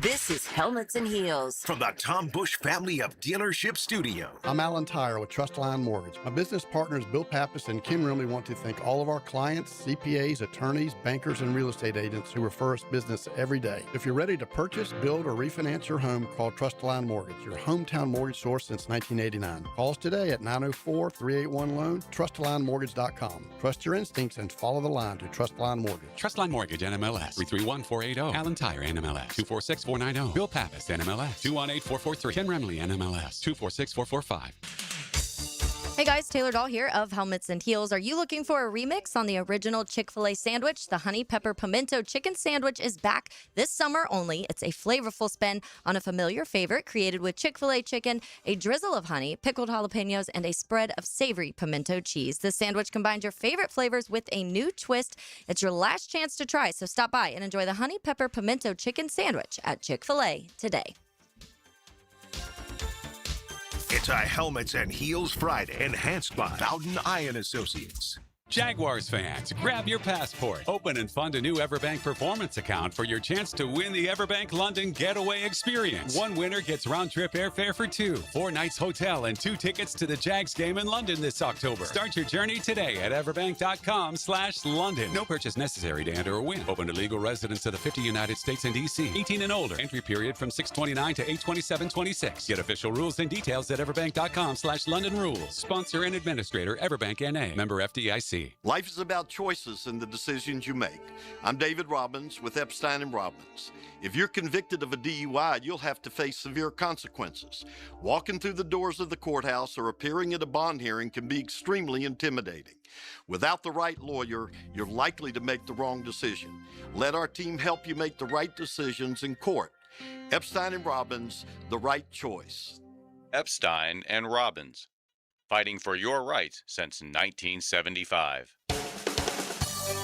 This is Helmets and Heels. From the Tom Bush family of dealership studio. I'm Alan Tyre with Trustline Mortgage. My business partners Bill Pappas and Ken Rimley want to thank all of our clients, CPAs, attorneys, bankers, and real estate agents who refer us business every day. If you're ready to purchase, build, or refinance your home, call Trustline Mortgage, your hometown mortgage source since 1989. Call us today at 904-381-LOAN, trustlinemortgage.com. Trust your instincts and follow the line to Trustline Mortgage. Trustline Mortgage, NMLS, 331480. Alan Tyre, NMLS, 246490. Bill Pappas, NMLS, 218443. Ken Remley, NMLS, 246445. Hey guys, Taylor Dahl here of Helmets and Heels. Are you looking for a remix on the original Chick-fil-A sandwich? The Honey Pepper Pimento Chicken Sandwich is back this summer only. It's a flavorful spin on a familiar favorite created with Chick-fil-A chicken, a drizzle of honey, pickled jalapenos, and a spread of savory pimento cheese. This sandwich combines your favorite flavors with a new twist. It's your last chance to try, so stop by and enjoy the Honey Pepper Pimento Chicken Sandwich at Chick-fil-A today. It's a Helmets and Heels Friday, enhanced by Bowden Iron Associates. Jaguars fans, grab your passport. Open and fund a new Everbank Performance account for your chance to win the Everbank London Getaway Experience. One winner gets round-trip airfare for two, 4 nights hotel, and 2 tickets to the Jags game in London this October. Start your journey today at everbank.com/London. No purchase necessary to enter or win. Open to legal residents of the 50 United States and D.C. 18 and older. Entry period from 6/29 to 8/27/26. Get official rules and details at everbank.com/London Rules. Sponsor and administrator, Everbank N.A. Member FDIC. Life is about choices and the decisions you make. I'm David Robbins with Epstein & Robbins. If you're convicted of a DUI, you'll have to face severe consequences. Walking through the doors of the courthouse or appearing at a bond hearing can be extremely intimidating. Without the right lawyer, you're likely to make the wrong decision. Let our team help you make the right decisions in court. Epstein & Robbins, the right choice. Epstein & Robbins. Fighting for your rights since 1975.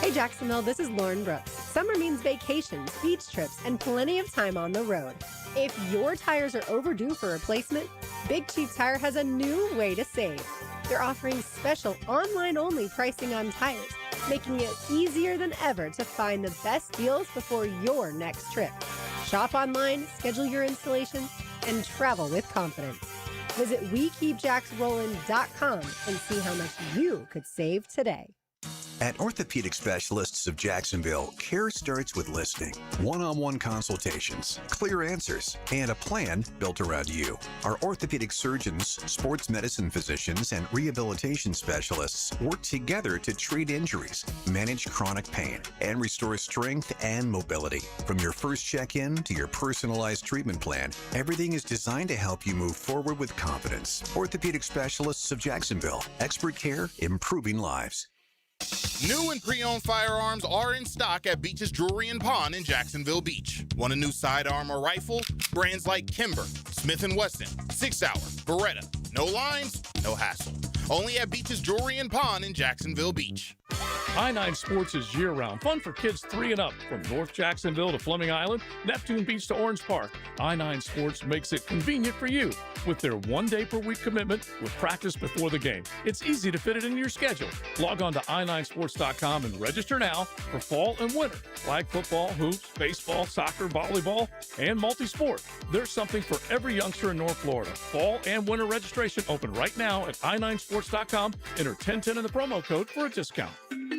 Hey Jacksonville, this is Lauren Brooks. Summer means vacations, beach trips, and plenty of time on the road. If your tires are overdue for replacement, Big Chief Tire has a new way to save. They're offering special online-only pricing on tires, making it easier than ever to find the best deals before your next trip. Shop online, schedule your installation, and travel with confidence. Visit WeKeepJacksRollin.com and see how much you could save today. At Orthopedic Specialists of Jacksonville, care starts with listening, one-on-one consultations, clear answers, and a plan built around you. Our orthopedic surgeons, sports medicine physicians, and rehabilitation specialists work together to treat injuries, manage chronic pain, and restore strength and mobility. From your first check-in to your personalized treatment plan, everything is designed to help you move forward with confidence. Orthopedic Specialists of Jacksonville, expert care, improving lives. New and pre-owned firearms are in stock at Beach's Jewelry and Pawn in Jacksonville Beach. Want a new sidearm or rifle? Brands like Kimber, Smith & Wesson, 6 Hour, Beretta. No lines, no hassle. Only at Beach's Jewelry and Pawn in Jacksonville Beach. I-9 Sports is year-round. Fun for kids 3 and up. From North Jacksonville to Fleming Island, Neptune Beach to Orange Park. I-9 Sports makes it convenient for you with their 1-day-per-week commitment with practice before the game. It's easy to fit it into your schedule. Log on to i9sports.com and register now for fall and winter. Flag football, hoops, baseball, soccer, volleyball, and multi-sport. There's something for every youngster in North Florida. Fall and winter registration open right now at i9sports.com. Enter 1010 in the promo code for a discount.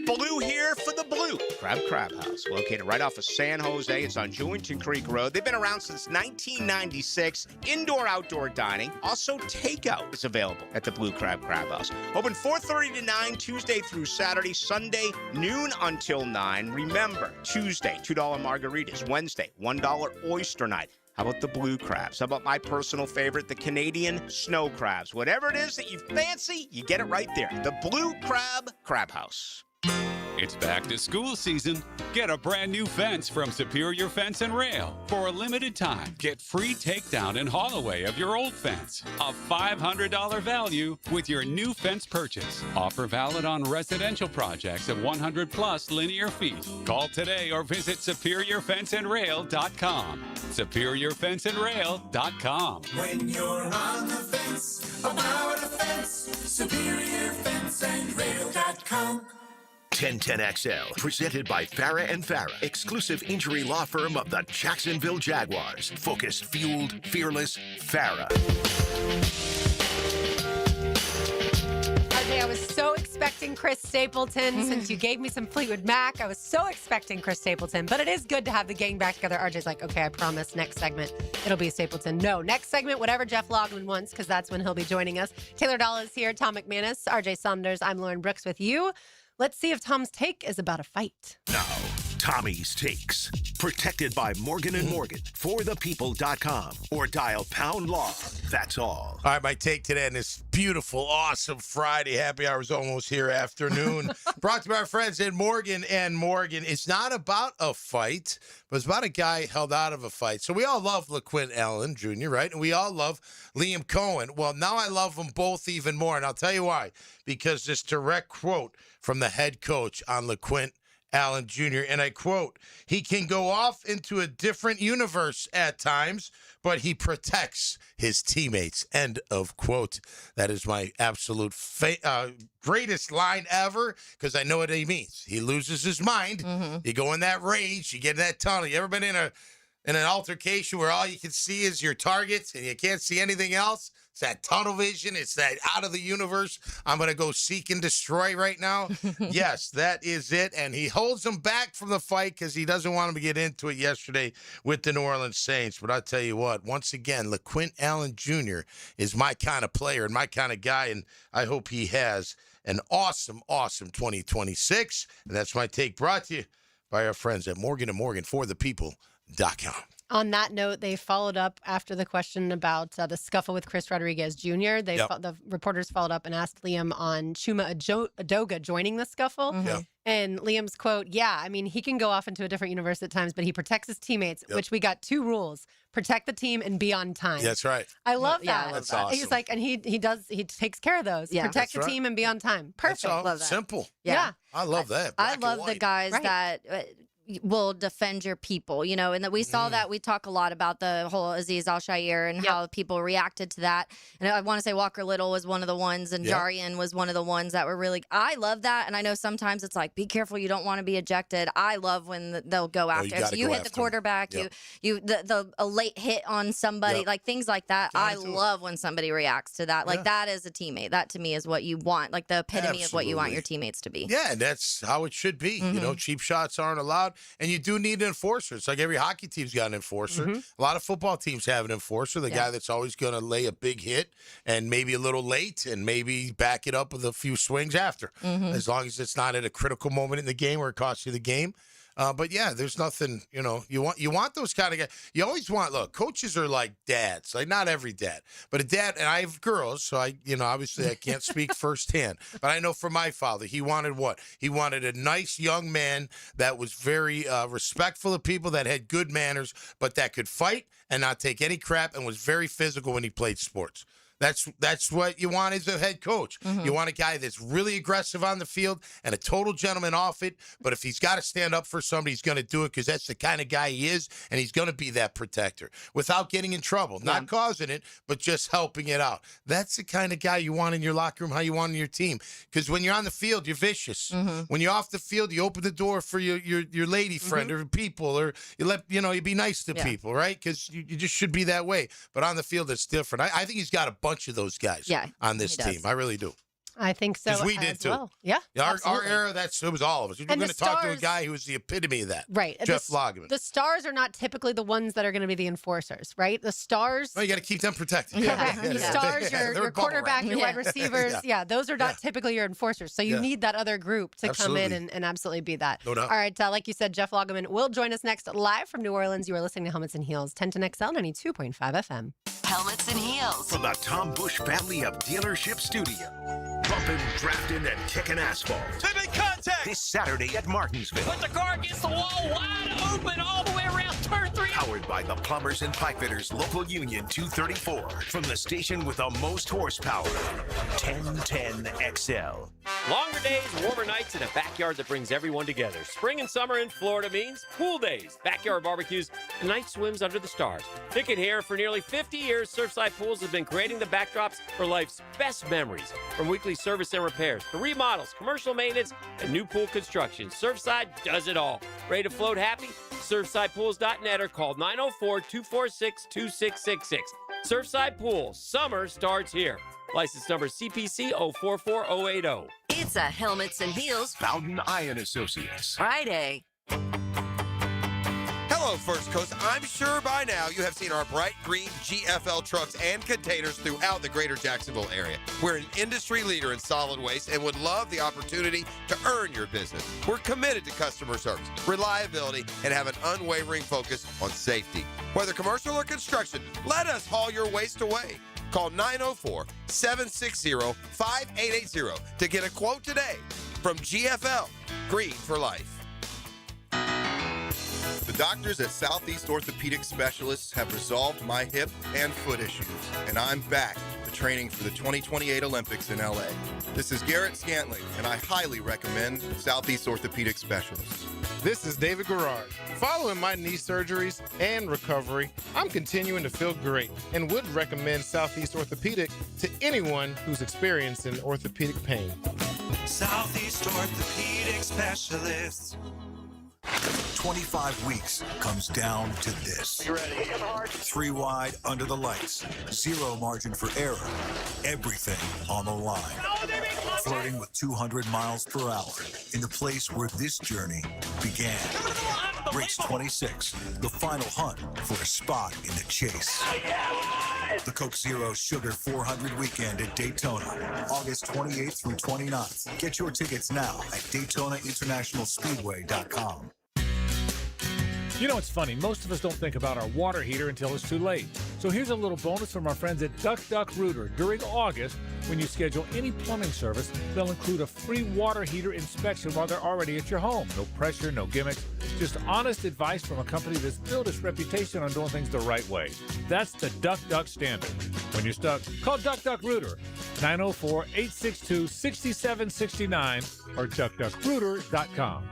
Blue here for the Blue Crab House, located right off of San Jose. It's on Jewington Creek Road. They've been around since 1996. Indoor-outdoor dining. Also, takeout is available at the Blue Crab House. Open 4:30 to 9, Tuesday through Saturday. Sunday, noon until 9. Remember, Tuesday, $2 margaritas. Wednesday, $1 oyster night. How about the blue crabs? How about my personal favorite, the Canadian snow crabs? Whatever it is that you fancy, you get it right there. The Blue Crab House. It's back to school season. Get a brand new fence from Superior Fence and Rail. For a limited time, get free takedown and haul away of your old fence. A $500 value with your new fence purchase. Offer valid on residential projects of 100 plus linear feet. Call today or visit SuperiorFenceandRail.com. SuperiorFenceandRail.com. When you're on the fence, about a fence, SuperiorFenceandRail.com. 1010XL, presented by Farah and Farah, exclusive injury law firm of the Jacksonville Jaguars. Focused, fueled, fearless, Farah. RJ, I was so expecting Chris Stapleton since you gave me some Fleetwood Mac. I was so expecting Chris Stapleton, but it is good to have the gang back together. RJ's like, okay, I promise next segment it'll be Stapleton. No, next segment, whatever Jeff Lageman wants, because that's when he'll be joining us. Taylor Dahl is here, Tom McManus, RJ Saunders. I'm Lauren Brooks with you. Let's see if Tom's take is about a fight. Now, Tommy's Takes. Protected by Morgan & Morgan, forthepeople.com, or dial #law. That's all. All right, my take today on this beautiful, awesome Friday. Happy hour's almost here afternoon. Brought to you by our friends at Morgan & Morgan. It's not about a fight, but it's about a guy held out of a fight. So we all love LaQuint Allen Jr., right? And we all love Liam Cohen. Well, now I love them both even more, and I'll tell you why. Because this direct quote from the head coach on LaQuint Allen Jr., and I quote, "He can go off into a different universe at times, but he protects his teammates." End of quote. That is my absolute greatest line ever, because I know what he means. He loses his mind. You go in that rage. You get in that tunnel. You ever been in an altercation where all you can see is your target and you can't see anything else? It's that tunnel vision. It's that out of the universe. I'm going to go seek and destroy right now. Yes, that is it. And he holds him back from the fight because he doesn't want him to get into it yesterday with the New Orleans Saints. But I'll tell you what, once again, LaQuint Allen Jr. is my kind of player and my kind of guy, and I hope he has an awesome, awesome 2026. And that's my take, brought to you by our friends at Morgan & Morgan, forthepeople.com. On that note, they followed up after the question about the scuffle with Chris Rodriguez Jr. The reporters followed up and asked Liam on Chuma Adoga joining the scuffle. And Liam's quote, "Yeah, I mean, he can go off into a different universe at times, but he protects his teammates, which we got 2 rules: protect the team and be on time." That's right. I love that. That's awesome. He's like, and he takes care of those. Yeah. Protect the team and be on time. Perfect. That's all. Love that. Simple. Yeah. I love that. I love the guys that will defend your people, you know, and that we saw that. We talk a lot about the whole Aziz Al-Shaair and how people reacted to that. And I want to say Walker Little was one of the ones, and Jarian was one of the ones that were really, I love that. And I know sometimes it's like, be careful, you don't want to be ejected. I love when they'll go after. So you hit the quarterback, a late hit on somebody, like things like that. I love when somebody reacts to that. Like that is a teammate. That to me is what you want, like the epitome of what you want your teammates to be. Yeah, and that's how it should be. You know, cheap shots aren't allowed. And you do need an enforcer. It's like every hockey team's got an enforcer. A lot of football teams have an enforcer, the guy that's always going to lay a big hit and maybe a little late and maybe back it up with a few swings after, as long as it's not at a critical moment in the game where it costs you the game. But yeah, there's nothing, you know, you want those kind of guys. You always want, look, coaches are like dads, like not every dad, but a dad, and I have girls, so obviously I can't speak firsthand, but I know for my father, he wanted what? He wanted a nice young man that was very respectful of people, that had good manners, but that could fight and not take any crap and was very physical when he played sports. That's what you want as a head coach. You want a guy that's really aggressive on the field and a total gentleman off it. But if he's got to stand up for somebody, he's going to do it because that's the kind of guy he is, and he's going to be that protector without getting in trouble, not causing it, but just helping it out. That's the kind of guy you want in your locker room, how you want in your team. Because when you're on the field, you're vicious. When you're off the field, you open the door for your lady friend or people, or you be nice to people, right? Because you just should be that way. But on the field, it's different. I think he's got a bunch of those guys on this team. I really do. I think so. Because we did too. Well. Yeah. Our era, it was all of us. You're going to talk to a guy who was the epitome of that. Right. Jeff Lageman. The stars are not typically the ones that are going to be the enforcers, right? The stars. No, you got to keep them protected. The stars, your quarterback, your wide receivers. Those are not typically your enforcers. So you need that other group to come in and absolutely be that. No doubt. All right. Like you said, Jeff Lageman will join us next live from New Orleans. You are listening to Helmets and Heels, 1010XL 92.5 FM. Helmets and Heels. From the Tom Bush family of dealership studio. Bumping, drafting, and kicking asphalt. Tipping contact! This Saturday at Martinsville. Put the car against the wall, wide open, all the way around turn 3. Powered by the Plumbers and Pipefitters Local Union 234. From the station with the most horsepower. 1010XL. Longer days, warmer nights, and a backyard that brings everyone together. Spring and summer in Florida means pool days, backyard barbecues, and night swims under the stars. Pickett here. For nearly 50 years, Surfside Pools has been creating the backdrops for life's best memories. From weekly service and repairs to remodels, commercial maintenance, and new pool construction, Surfside does it all. Ready to float happy? SurfsidePools.net or call 904-246-2666. Surfside Pools. Summer starts here. License number CPC 044080. It's a Helmets and Heels Fountain Iron Associates. Friday. Hello, First Coast. I'm sure by now you have seen our bright green GFL trucks and containers throughout the greater Jacksonville area. We're an industry leader in solid waste and would love the opportunity to earn your business. We're committed to customer service, reliability, and have an unwavering focus on safety. Whether commercial or construction, let us haul your waste away. Call 904-760-5880 to get a quote today from GFL, Green for Life. The doctors at Southeast Orthopedic Specialists have resolved my hip and foot issues, and I'm back to training for the 2028 Olympics in LA. This is Garrett Scantling, and I highly recommend Southeast Orthopedic Specialists. This is David Garrard. Following my knee surgeries and recovery, I'm continuing to feel great and would recommend Southeast Orthopedic to anyone who's experiencing orthopedic pain. Southeast Orthopedic Specialists. 25 weeks comes down to this. You ready? 3 wide under the lights. 0 margin for error. Everything on the line. Flirting with 200 miles per hour in the place where this journey began. Race 26, the final hunt for a spot in the chase. The Coke Zero Sugar 400 weekend at Daytona, August 28th through 29th. Get your tickets now at DaytonaInternationalSpeedway.com. You know, it's funny. Most of us don't think about our water heater until it's too late. So here's a little bonus from our friends at Duck Duck Rooter. During August, when you schedule any plumbing service, they'll include a free water heater inspection while they're already at your home. No pressure, no gimmicks. Just honest advice from a company that's built its reputation on doing things the right way. That's the Duck Duck standard. When you're stuck, call Duck Duck Rooter, 904-862-6769 or duckduckrooter.com.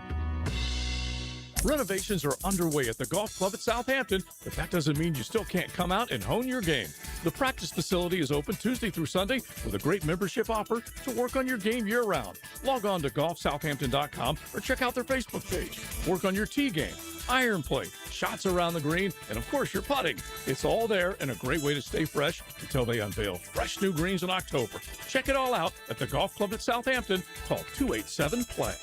Renovations are underway at the golf club at Southampton, but that doesn't mean you still can't come out and hone your game. The practice facility is open Tuesday through Sunday with a great membership offer to work on your game year-round. Log on to golfsouthampton.com or check out their Facebook page. Work on your tee game, iron play, shots around the green, and of course your putting. It's all there and a great way to stay fresh until they unveil fresh new greens in October. Check it all out at the golf club at Southampton. Call 287-PLAY.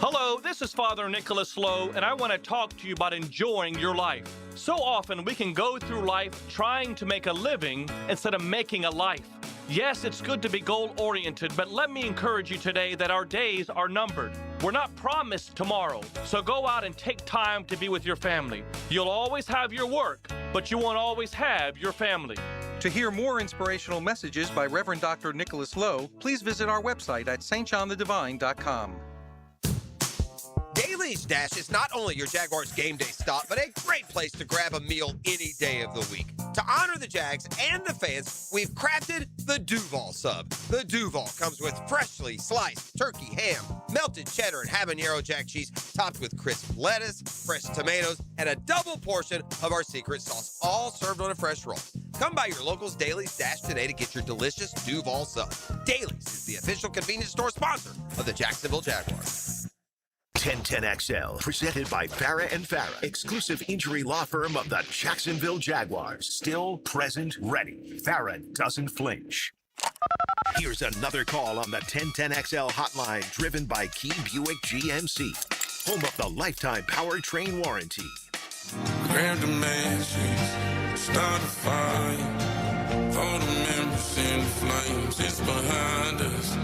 Hello, this is Father Nicholas Lowe, and I want to talk to you about enjoying your life. So often we can go through life trying to make a living instead of making a life. Yes, it's good to be goal-oriented, but let me encourage you today that our days are numbered. We're not promised tomorrow, so go out and take time to be with your family. You'll always have your work, but you won't always have your family. To hear more inspirational messages by Reverend Dr. Nicholas Lowe, please visit our website at stjohnthedivine.com. Daly's Dash is not only your Jaguars game day stop, but a great place to grab a meal any day of the week. To honor the Jags and the fans, we've crafted the Duval Sub. The Duval comes with freshly sliced turkey ham, melted cheddar and habanero jack cheese, topped with crisp lettuce, fresh tomatoes, and a double portion of our secret sauce, all served on a fresh roll. Come by your local's Daly's Dash today to get your delicious Duval Sub. Daly's is the official convenience store sponsor of the Jacksonville Jaguars. 1010XL, presented by Farah and Farah, exclusive injury law firm of the Jacksonville Jaguars. Still, present, ready. Farah doesn't flinch. Here's another call on the 1010XL hotline, driven by Key Buick GMC, home of the lifetime powertrain warranty. Grab the matches, start a fire. All the members in the flames, it's behind us.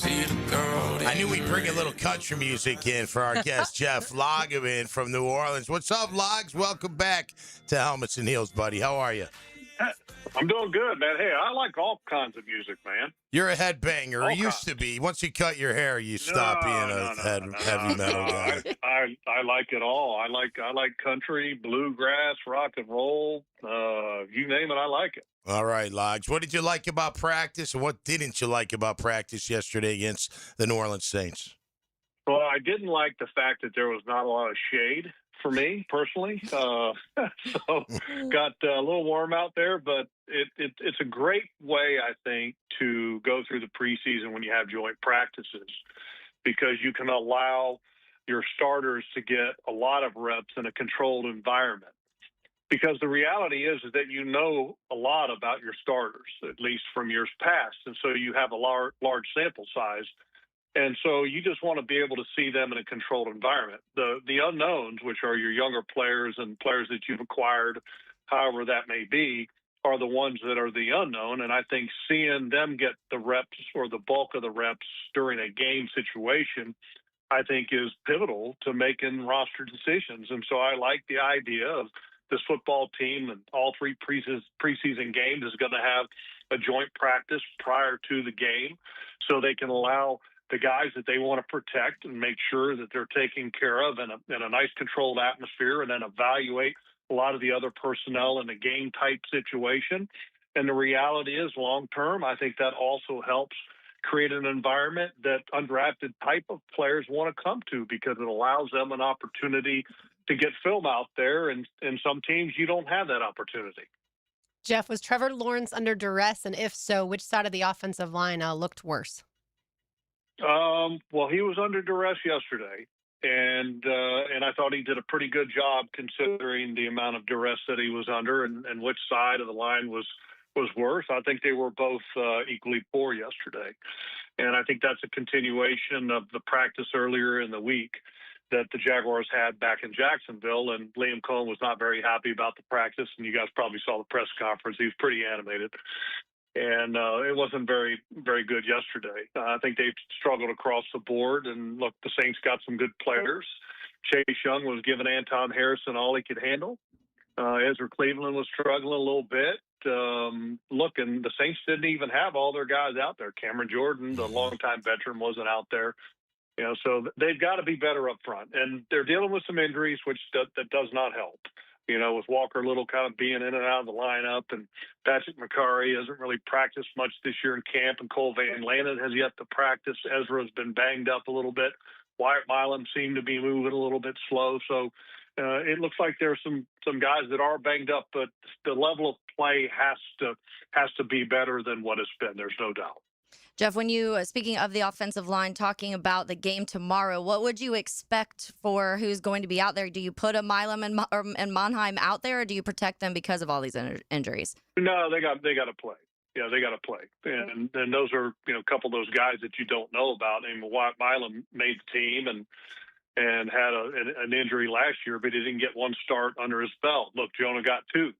I knew we'd bring a little country music in for our guest, Jeff Lageman from New Orleans. What's up, Logs? Welcome back to Helmets and Heels, buddy. How are you? I'm doing good, man. Hey, I like all kinds of music, man. You're a headbanger, or used to be. Once you cut your hair, you stop being a heavy metal guy. I like it all. I like country, bluegrass, rock and roll. You name it, I like it. All right, Logs. What did you like about practice, and what didn't you like about practice yesterday against the New Orleans Saints? Well, I didn't like the fact that there was not a lot of shade for me personally. So got a little warm out there, but it's a great way, I think, to go through the preseason when you have joint practices, because you can allow your starters to get a lot of reps in a controlled environment. Because the reality is that you know a lot about your starters, at least from years past. And so you have a large sample size. And so you just want to be able to see them in a controlled environment. The unknowns, which are your younger players and players that you've acquired, however that may be, are the ones that are the unknown. And I think seeing them get the reps or the bulk of the reps during a game situation, I think is pivotal to making roster decisions. And so I like the idea of this football team and all three preseason games is going to have a joint practice prior to the game, so they can allow the guys that they want to protect and make sure that they're taken care of in a nice controlled atmosphere, and then evaluate a lot of the other personnel in a game type situation. And the reality is, long term, I think that also helps create an environment that undrafted type of players want to come to, because it allows them an opportunity to get film out there, and some teams you don't have that opportunity. Jeff, was Trevor Lawrence under duress? And if so, which side of the offensive line looked worse? Well, he was under duress yesterday, and I thought he did a pretty good job considering the amount of duress that he was under, and which side of the line was worse. I think they were both equally poor yesterday, and I think that's a continuation of the practice earlier in the week that the Jaguars had back in Jacksonville, and Liam Cohen was not very happy about the practice, and you guys probably saw the press conference. He was pretty animated, and it wasn't very, very good yesterday. I think they struggled across the board, and look, the Saints got some good players. Chase Young was giving Anton Harrison all he could handle. Ezra Cleveland was struggling a little bit. Look, and the Saints didn't even have all their guys out there. Cameron Jordan, the longtime veteran, wasn't out there. You know, so they've got to be better up front. And they're dealing with some injuries, which that does not help. You know, with Walker Little kind of being in and out of the lineup, and Patrick McCarry hasn't really practiced much this year in camp, and Cole Van Lannon has yet to practice. Ezra's been banged up a little bit. Wyatt Milam seemed to be moving a little bit slow. So it looks like there's some guys that are banged up, but the level of play has to be better than what it's been. There's no doubt. Jeff, when you, speaking of the offensive line, talking about the game tomorrow, what would you expect for who's going to be out there? Do you put a Milam and Monheim out there, or do you protect them because of all these injuries? No, they got to play. Yeah, they got to play. And those are, a couple of those guys that you don't know about. I mean, Wyatt Milam made the team and had an injury last year, but he didn't get one start under his belt. Look, Jonah got two.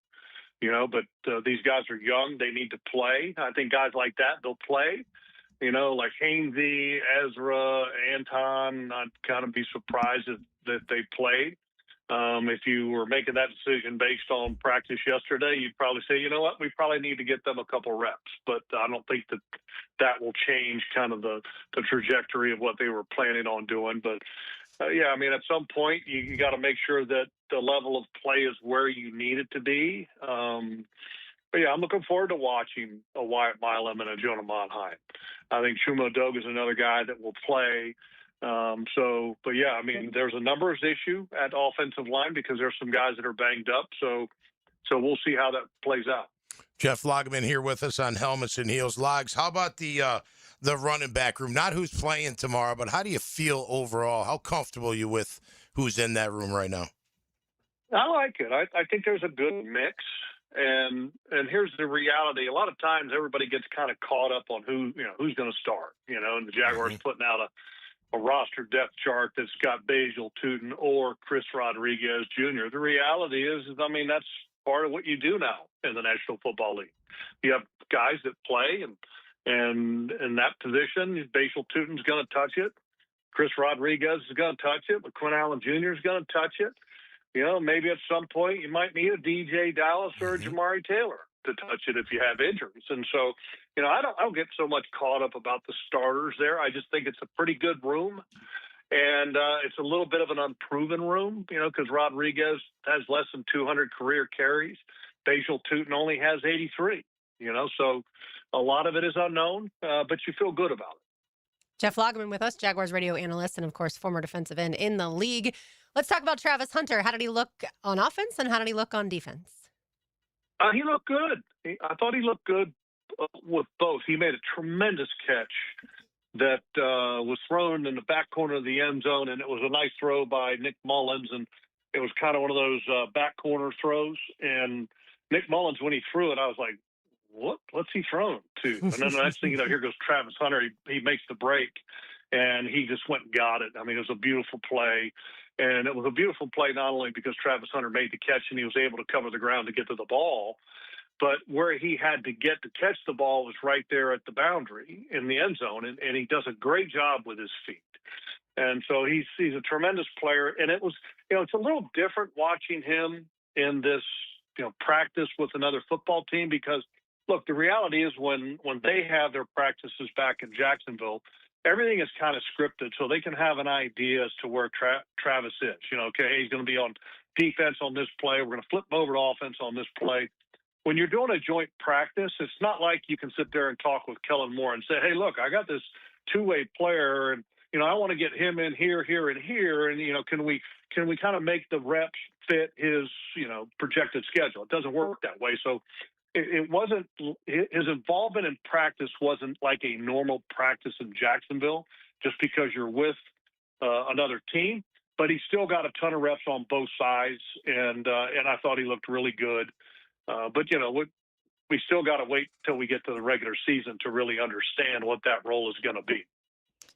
But these guys are young. They need to play. I think guys like that, they'll play. Like Hainsey, Ezra, Anton, I'd kind of be surprised that they played. If you were making that decision based on practice yesterday, you'd probably say, you know what, we probably need to get them a couple reps. But I don't think that will change kind of the trajectory of what they were planning on doing. But, yeah, I mean, at some point, you got to make sure that the level of play is where you need it to be. But, yeah, I'm looking forward to watching a Wyatt Milam and a Jonah Monheim. I think Chuma Dogue is another guy that will play. But yeah, I mean, there's a numbers issue at offensive line because there's some guys that are banged up. So we'll see how that plays out. Jeff Lageman here with us on Helmets and Heels. Logs, how about the running back room? Not who's playing tomorrow, but how do you feel overall? How comfortable are you with who's in that room right now? I like it. I think there's a good mix. And here's the reality. A lot of times everybody gets kind of caught up on who's going to start, and the Jaguars putting out a roster depth chart that's got Basil Tootin or Chris Rodriguez Jr. The reality is, I mean, that's part of what you do now in the National Football League. You have guys that play, and in that position, Basil Tootin's going to touch it. Chris Rodriguez is going to touch it, but Quinn Allen Jr. is going to touch it. Maybe at some point you might need a DJ Dallas or a Jamari Taylor to touch it if you have injuries. And so, I don't get so much caught up about the starters there. I just think it's a pretty good room. And it's a little bit of an unproven room, because Rodriguez has less than 200 career carries. Basil Tootin only has 83, so a lot of it is unknown, but you feel good about it. Jeff Lageman with us, Jaguars radio analyst, and of course, former defensive end in the league. Let's talk about Travis Hunter. How did he look on offense and how did he look on defense? He looked good. I thought he looked good with both. He made a tremendous catch that was thrown in the back corner of the end zone, and it was a nice throw by Nick Mullins, and it was kind of one of those back corner throws. And Nick Mullins, when he threw it, I was like, what's he thrown to? And then the next thing you know, here goes Travis Hunter. He makes the break, and he just went and got it. I mean, it was a beautiful play. And it was a beautiful play not only because Travis Hunter made the catch and he was able to cover the ground to get to the ball, but where he had to get to catch the ball was right there at the boundary in the end zone. And he does a great job with his feet. And so he's a tremendous player. And it was, it's a little different watching him in this, practice with another football team because, look, the reality is when they have their practices back in Jacksonville, everything is kind of scripted so they can have an idea as to where Travis is. Okay, he's going to be on defense on this play. We're going to flip him over to offense on this play. When you're doing a joint practice, it's not like you can sit there and talk with Kellen Moore and say, hey, look, I got this two-way player, and, I want to get him in here, here, and here, and, can we kind of make the reps fit his, projected schedule? It doesn't work that way. So it wasn't his involvement in practice wasn't like a normal practice in Jacksonville just because you're with another team, but he still got a ton of reps on both sides. And I thought he looked really good. But we still got to wait till we get to the regular season to really understand what that role is going to be.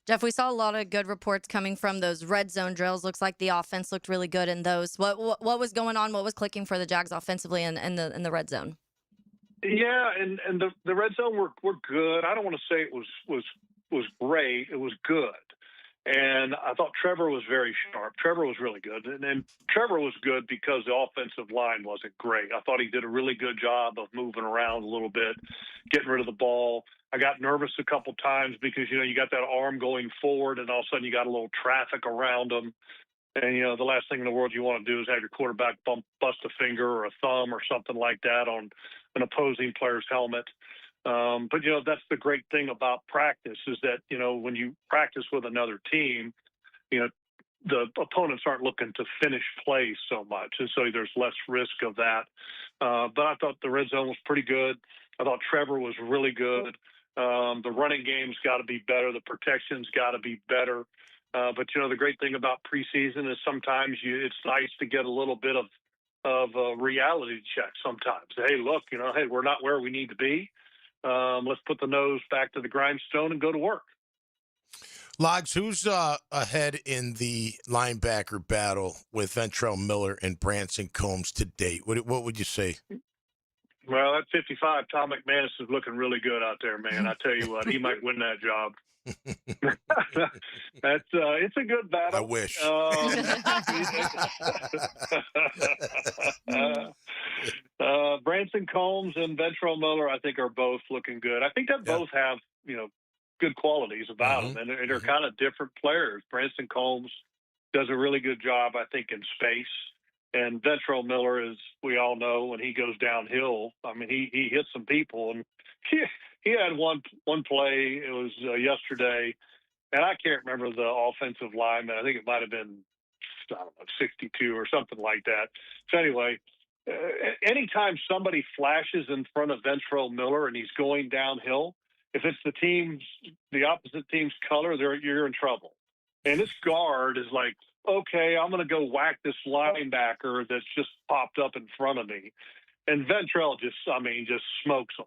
Jeff, we saw a lot of good reports coming from those red zone drills. Looks like the offense looked really good in those. What was going on? What was clicking for the Jags offensively in the red zone? Yeah, and the red zone were good. I don't want to say it was great. It was good. And I thought Trevor was very sharp. Trevor was really good. And then Trevor was good because the offensive line wasn't great. I thought he did a really good job of moving around a little bit, getting rid of the ball. I got nervous a couple times because, you got that arm going forward and all of a sudden you got a little traffic around him. And, the last thing in the world you want to do is have your quarterback bust a finger or a thumb or something like that on an opposing player's helmet. But, that's the great thing about practice is that, when you practice with another team, the opponents aren't looking to finish plays so much, and so there's less risk of that. But I thought the red zone was pretty good. I thought Trevor was really good. The running game's got to be better. The protection's got to be better. But the great thing about preseason is sometimes it's nice to get a little bit of a reality check. Sometimes, hey, look, hey, we're not where we need to be. Let's put the nose back to the grindstone and go to work. Logs, who's ahead in the linebacker battle with Ventrell Miller and Branson Combs to date? What would you say? Well, at 55, Tom McManus is looking really good out there, man. I tell you what, he might win that job. It's a good battle. I wish. Branson Combs and Ventrell Miller, I think, are both looking good. I think that both have, good qualities about them, and they're kind of different players. Branson Combs does a really good job, I think, in space. And Ventrell Miller, as we all know, when he goes downhill, I mean, he hits some people. And he had one play, it was yesterday, and I can't remember the offensive lineman. I think it might have been, 62 or something like that. So anyway, anytime somebody flashes in front of Ventrell Miller and he's going downhill, if it's the opposite team's color, you're in trouble. And this guard is like, okay, I'm going to go whack this linebacker that's just popped up in front of me. And Ventrell just smokes him.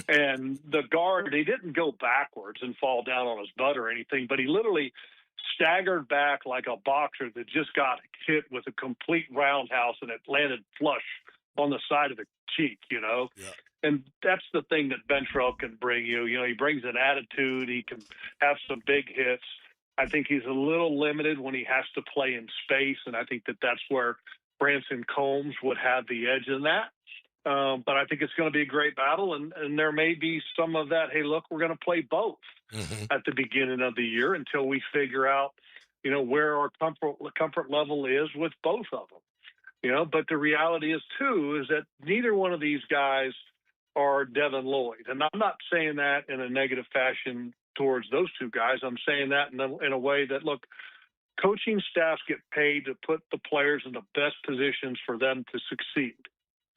And the guard, he didn't go backwards and fall down on his butt or anything, but he literally staggered back like a boxer that just got hit with a complete roundhouse and it landed flush on the side of the cheek, Yeah. And that's the thing that Ventrell can bring you. He brings an attitude. He can have some big hits. I think he's a little limited when he has to play in space, and I think that's where Branson Combs would have the edge in that. But I think it's going to be a great battle, and there may be some of that, hey, look, we're going to play both at the beginning of the year until we figure out, where our comfort level is with both of them. But the reality is, too, is that neither one of these guys are Devin Lloyd. And I'm not saying that in a negative fashion towards those two guys. I'm saying that in a way that, look, coaching staffs get paid to put the players in the best positions for them to succeed.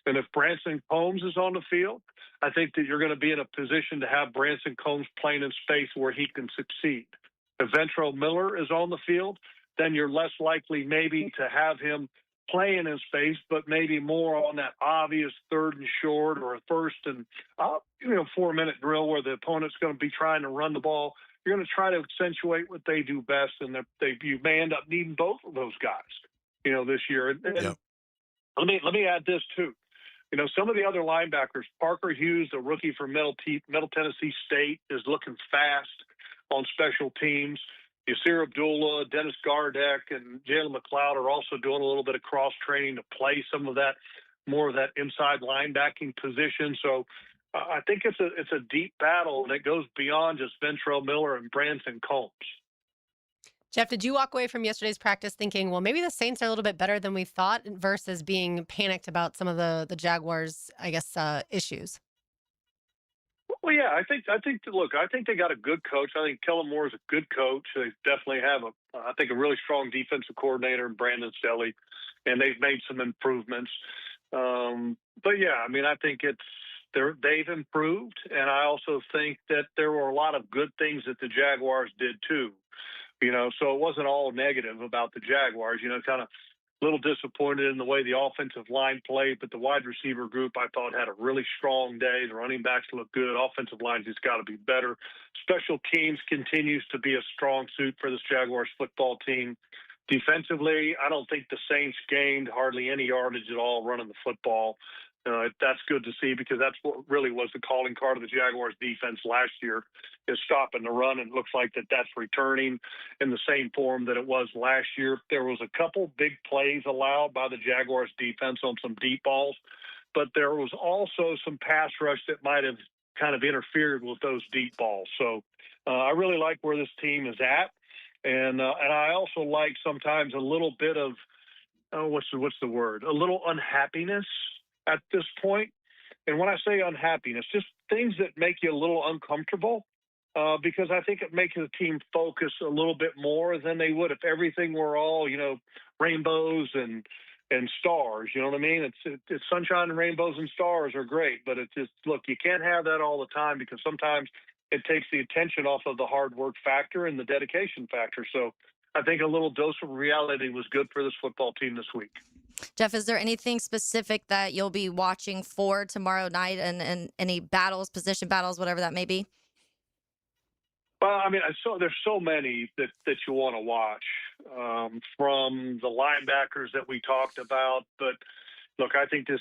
And if Branson Combs is on the field, I think that you're going to be in a position to have Branson Combs playing in space where he can succeed. If Ventrell Miller is on the field, then you're less likely maybe to have him playing in space, but maybe more on that obvious 3rd and short or a 1st and 4-minute drill where the opponent's going to be trying to run the ball. You're going to try to accentuate what they do best, and you may end up needing both of those guys, this year. And let me add this too. Some of the other linebackers, Parker Hughes, the rookie from Middle Tennessee State, is looking fast on special teams. Yasir Abdullah, Dennis Gardeck, and Jalen McLeod are also doing a little bit of cross training to play some of that, more of that inside linebacking position. So I think it's a deep battle, and it goes beyond just Ventrell Miller and Branson Combs. Jeff, did you walk away from yesterday's practice thinking, well, maybe the Saints are a little bit better than we thought, versus being panicked about some of the Jaguars, issues? Well, yeah, I think they got a good coach. I think Kellen Moore is a good coach. They definitely have a really strong defensive coordinator in Brandon Staley, and they've made some improvements. But yeah, I think they've improved, and I also think that there were a lot of good things that the Jaguars did too. So it wasn't all negative about the Jaguars. Kind of a little disappointed in the way the offensive line played, but the wide receiver group I thought had a really strong day. The running backs look good. Offensive line just got to be better. Special teams continues to be a strong suit for this Jaguars football team. Defensively, I don't think the Saints gained hardly any yardage at all running the football. That's good to see, because that's what really was the calling card of the Jaguars defense last year, is stopping the run. And it looks like that's returning in the same form that it was last year. There was a couple big plays allowed by the Jaguars defense on some deep balls, but there was also some pass rush that might have kind of interfered with those deep balls. So I really like where this team is at. And I also like sometimes a little bit of, what's the word? A little unhappiness at this point. And when I say unhappiness, just things that make you a little uncomfortable. because I think it makes the team focus a little bit more than they would if everything were all, rainbows and stars. You know what I mean? It's sunshine and rainbows and stars are great, but it's just, look, you can't have that all the time because sometimes it takes the attention off of the hard work factor and the dedication factor. So I think a little dose of reality was good for this football team this week. Jeff, is there anything specific that you'll be watching for tomorrow night and any battles, position battles, whatever that may be? Well, I mean, there's so many that you want to watch, from the linebackers that we talked about. But look, I think this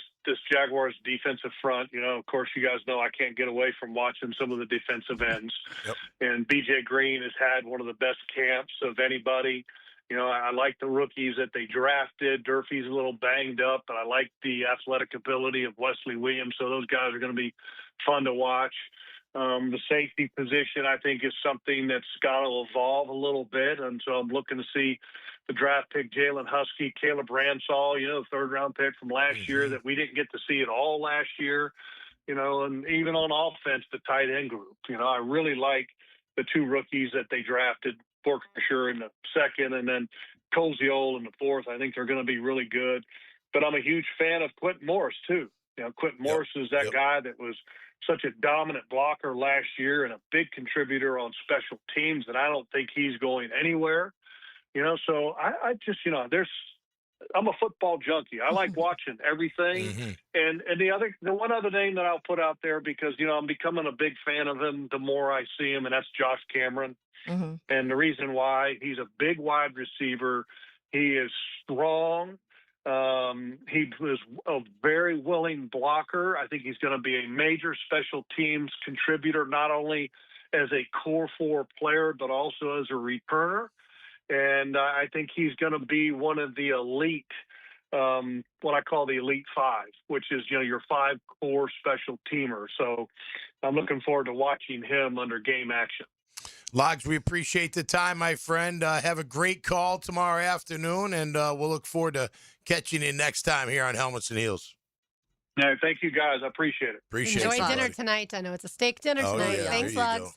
Jaguars defensive front, of course, you guys know I can't get away from watching some of the defensive ends. Yep. And BJ Green has had one of the best camps of anybody. I like the rookies that they drafted. Durfee's a little banged up, but I like the athletic ability of Wesley Williams. So those guys are going to be fun to watch. The safety position, I think, is something that's got to evolve a little bit. And so I'm looking to see the draft pick, Jalen Husky, Caleb Ransall, the third-round pick from last year that we didn't get to see at all last year, and even on offense, the tight end group. I really like the two rookies that they drafted, Borkshire in the second and then Koziol in the fourth. I think they're going to be really good. But I'm a huge fan of Quentin Morris, too. Quentin Morris is that guy that was such a dominant blocker last year and a big contributor on special teams, and I don't think he's going anywhere. So I just, I'm a football junkie. I like watching everything. And the one other name that I'll put out there, because, I'm becoming a big fan of him the more I see him, and that's Josh Cameron. And the reason why, he's a big wide receiver. He is strong. He was a very willing blocker. I think he's going to be a major special teams contributor, not only as a core four player, but also as a returner. And I think he's going to be one of the elite, what I call the elite five, which is, your five core special teamers. So I'm looking forward to watching him under game action. Logs, we appreciate the time, my friend. Have a great call tomorrow afternoon, and we'll look forward to catching you next time here on Helmets and Heels. No, thank you, guys. I appreciate it. Enjoy dinner tonight. I know it's a steak dinner tonight. Yeah. Thanks, Logs.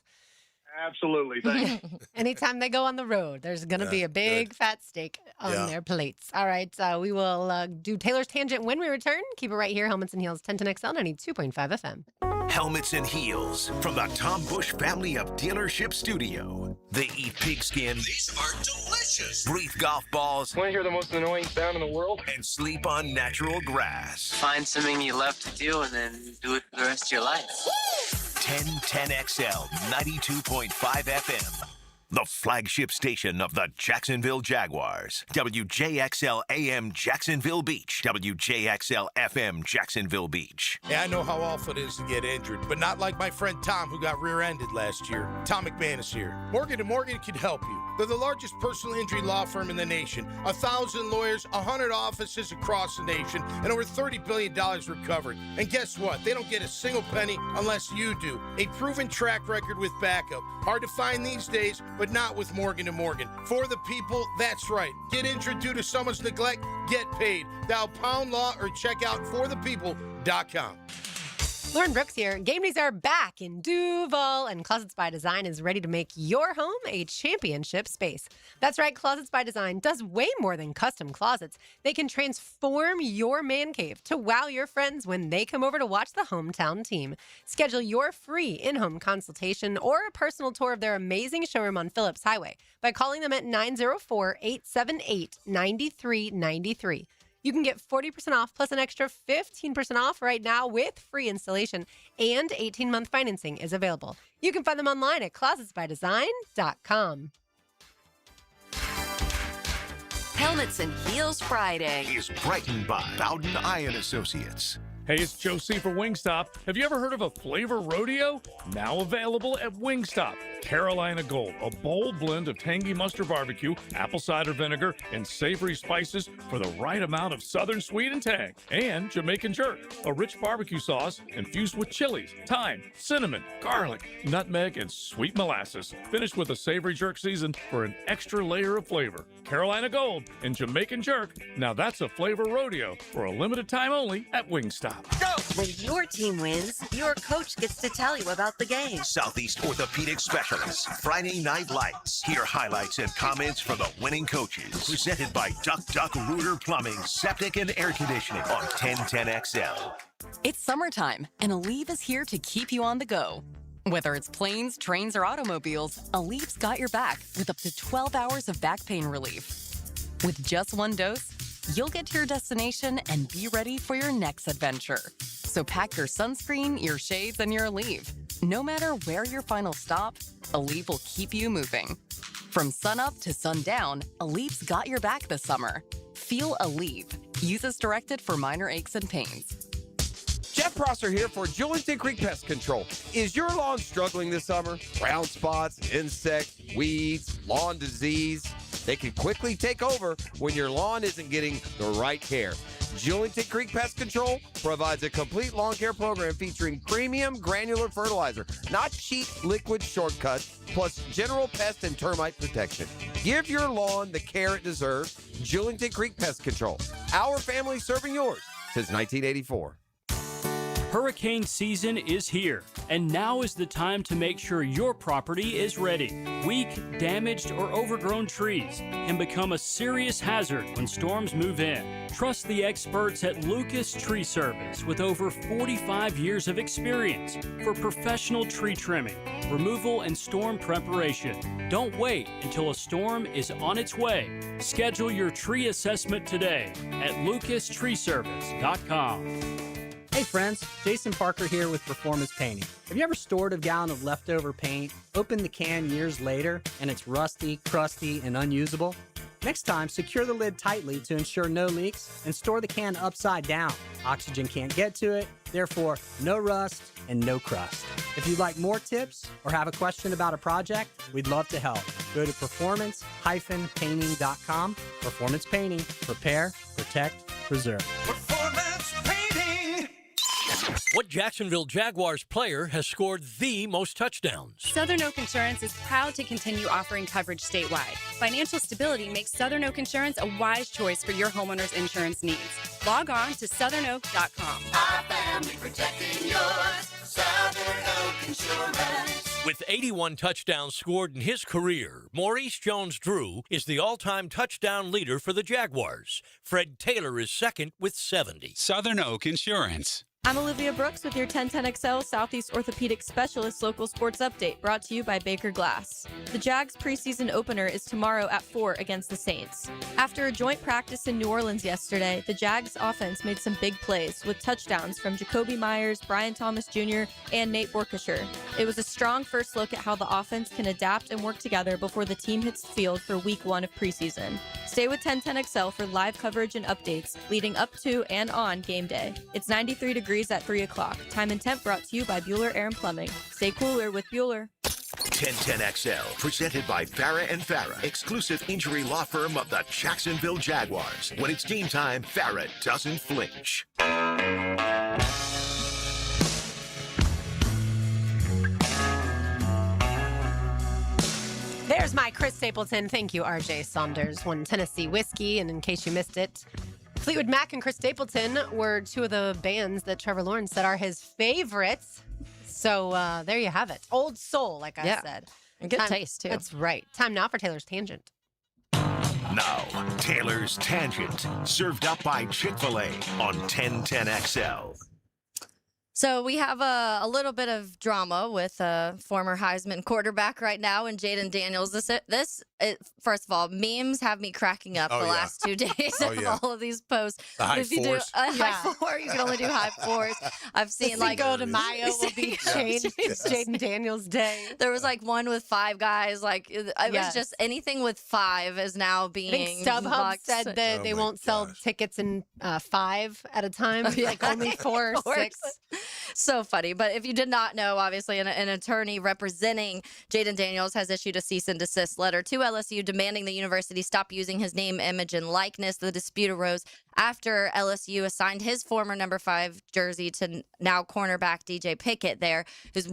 Absolutely. Thanks. Anytime they go on the road, there's going to be a big fat steak on their plates. All right. We will do Taylor's Tangent when we return. Keep it right here. Helmets and Heels, 1010XL, 92.5 FM. Helmets and Heels from the Tom Bush family of dealership studio. They eat pigskin. These are delicious. Breathe golf balls. Want to hear the most annoying sound in the world? And sleep on natural grass. Find something you love to do and then do it for the rest of your life. 1010XL 92.5 FM. The flagship station of the Jacksonville Jaguars. WJXL AM Jacksonville Beach. WJXL FM Jacksonville Beach. Yeah, I know how awful it is to get injured, but not like my friend Tom, who got rear-ended last year. Tom McManus here. Morgan & Morgan can help you. They're the largest personal injury law firm in the nation. 1,000 lawyers, 100 offices across the nation, and over $30 billion recovered. And guess what? They don't get a single penny unless you do. A proven track record with backup. Hard to find these days, but not with Morgan & Morgan. For the people, that's right. Get injured due to someone's neglect, get paid. Dial Pound Law or check out forthepeople.com. Lauren Brooks here. Game days are back in Duval, and Closets by Design is ready to make your home a championship space. That's right, Closets by Design does way more than custom closets. They can transform your man cave to wow your friends when they come over to watch the hometown team. Schedule your free in-home consultation or a personal tour of their amazing showroom on Phillips Highway by calling them at 904-878-9393. You can get 40% off plus an extra 15% off right now with free installation, and 18-month financing is available. You can find them online at closetsbydesign.com. Helmets and Heels Friday is brightened by Bowden Iron Associates. Hey, it's Joe C. for Wingstop. Have you ever heard of a flavor rodeo? Now available at Wingstop. Carolina Gold, a bold blend of tangy mustard barbecue, apple cider vinegar, and savory spices for the right amount of southern sweet and tang. And Jamaican Jerk, a rich barbecue sauce infused with chilies, thyme, cinnamon, garlic, nutmeg, and sweet molasses. Finished with a savory jerk season for an extra layer of flavor. Carolina Gold and Jamaican Jerk. Now that's a flavor rodeo for a limited time only at Wingstop. job. When your team wins, your coach gets to tell you about the game. Southeast Orthopedic Specialists, Friday Night Lights. Hear highlights and comments from the winning coaches. Presented by Duck Duck Rooter Plumbing, Septic and Air Conditioning on 1010XL. It's summertime, and Aleve is here to keep you on the go. Whether it's planes, trains, or automobiles, Aleve's got your back with up to 12 hours of back pain relief. With just one dose, you'll get to your destination and be ready for your next adventure. So pack your sunscreen, your shades, and your Aleve. No matter where your final stop, Aleve will keep you moving. From sunup to sundown, Aleve's got your back this summer. Feel Aleve. Use as directed for minor aches and pains. Jeff Prosser here for Julington Creek Pest Control. Is your lawn struggling this summer? Brown spots, insects, weeds, lawn disease. They can quickly take over when your lawn isn't getting the right care. Julington Creek Pest Control provides a complete lawn care program featuring premium granular fertilizer, not cheap liquid shortcuts, plus general pest and termite protection. Give your lawn the care it deserves. Julington Creek Pest Control. Our family serving yours since 1984. Hurricane season is here, and now is the time to make sure your property is ready. Weak, damaged, or overgrown trees can become a serious hazard when storms move in. Trust the experts at Lucas Tree Service with over 45 years of experience for professional tree trimming, removal, and storm preparation. Don't wait until a storm is on its way. Schedule your tree assessment today at lucastreeservice.com. Hey friends, Jason Parker here with Performance Painting. Have you ever stored a gallon of leftover paint, opened the can years later, and it's rusty, crusty, and unusable? Next time, secure the lid tightly to ensure no leaks and store the can upside down. Oxygen can't get to it, therefore no rust and no crust. If you'd like more tips or have a question about a project, we'd love to help. Go to performance-painting.com. Performance Painting. Prepare, protect, preserve. Performance Painting. What Jacksonville Jaguars player has scored the most touchdowns? Southern Oak Insurance is proud to continue offering coverage statewide. Financial stability makes Southern Oak Insurance a wise choice for your homeowner's insurance needs. Log on to southernoak.com. Our family protecting yours. Southern Oak Insurance. With 81 touchdowns scored in his career, Maurice Jones-Drew is the all-time touchdown leader for the Jaguars. Fred Taylor is second with 70. Southern Oak Insurance. I'm Olivia Brooks with your 1010XL Southeast Orthopedic Specialist Local Sports Update, brought to you by Baker Glass. The Jags preseason opener is tomorrow at 4 against the Saints. After a joint practice in New Orleans yesterday, the Jags offense made some big plays with touchdowns from Jacoby Myers, Brian Thomas Jr., and Nate Borkesher. It was a strong first look at how the offense can adapt and work together before the team hits the field for week 1 of preseason. Stay with 1010XL for live coverage and updates leading up to and on game day. It's 93 degrees at 3 o'clock. Time and temp brought to you by Bueller Air and Plumbing. Stay cooler with Bueller. 1010XL, presented by Farah and Farah, exclusive injury law firm of the Jacksonville Jaguars. When it's game time, Farah doesn't flinch. There's my Chris Stapleton. Thank you, RJ Saunders. One Tennessee whiskey, and in case you missed it, Fleetwood Mac and Chris Stapleton were two of the bands that Trevor Lawrence said are his favorites. So there you have it. Old soul, like I said. And good taste, too. That's right. Time now for Taylor's Tangent. Now, Taylor's Tangent, served up by Chick-fil-A on 1010XL. So we have a little bit of drama with a former Heisman quarterback right now and Jaden Daniels. First of all, memes have me cracking up the last 2 days of all of these posts. The high if you fours. do a high four, you can only do high fours. I've seen Cinco de Mayo will be changed. It's Jaden Daniels Day. There was like one with 5 guys. Like it was just anything with 5 is now being. I think StubHub mocked. said that they won't sell tickets in 5 at a time, like only 4 or 6. So funny. But if you did not know, obviously, an attorney representing Jaden Daniels has issued a cease and desist letter to LSU demanding the university stop using his name, image, and likeness. The dispute arose after LSU assigned his former number 5 jersey to now cornerback DJ Pickett there, who's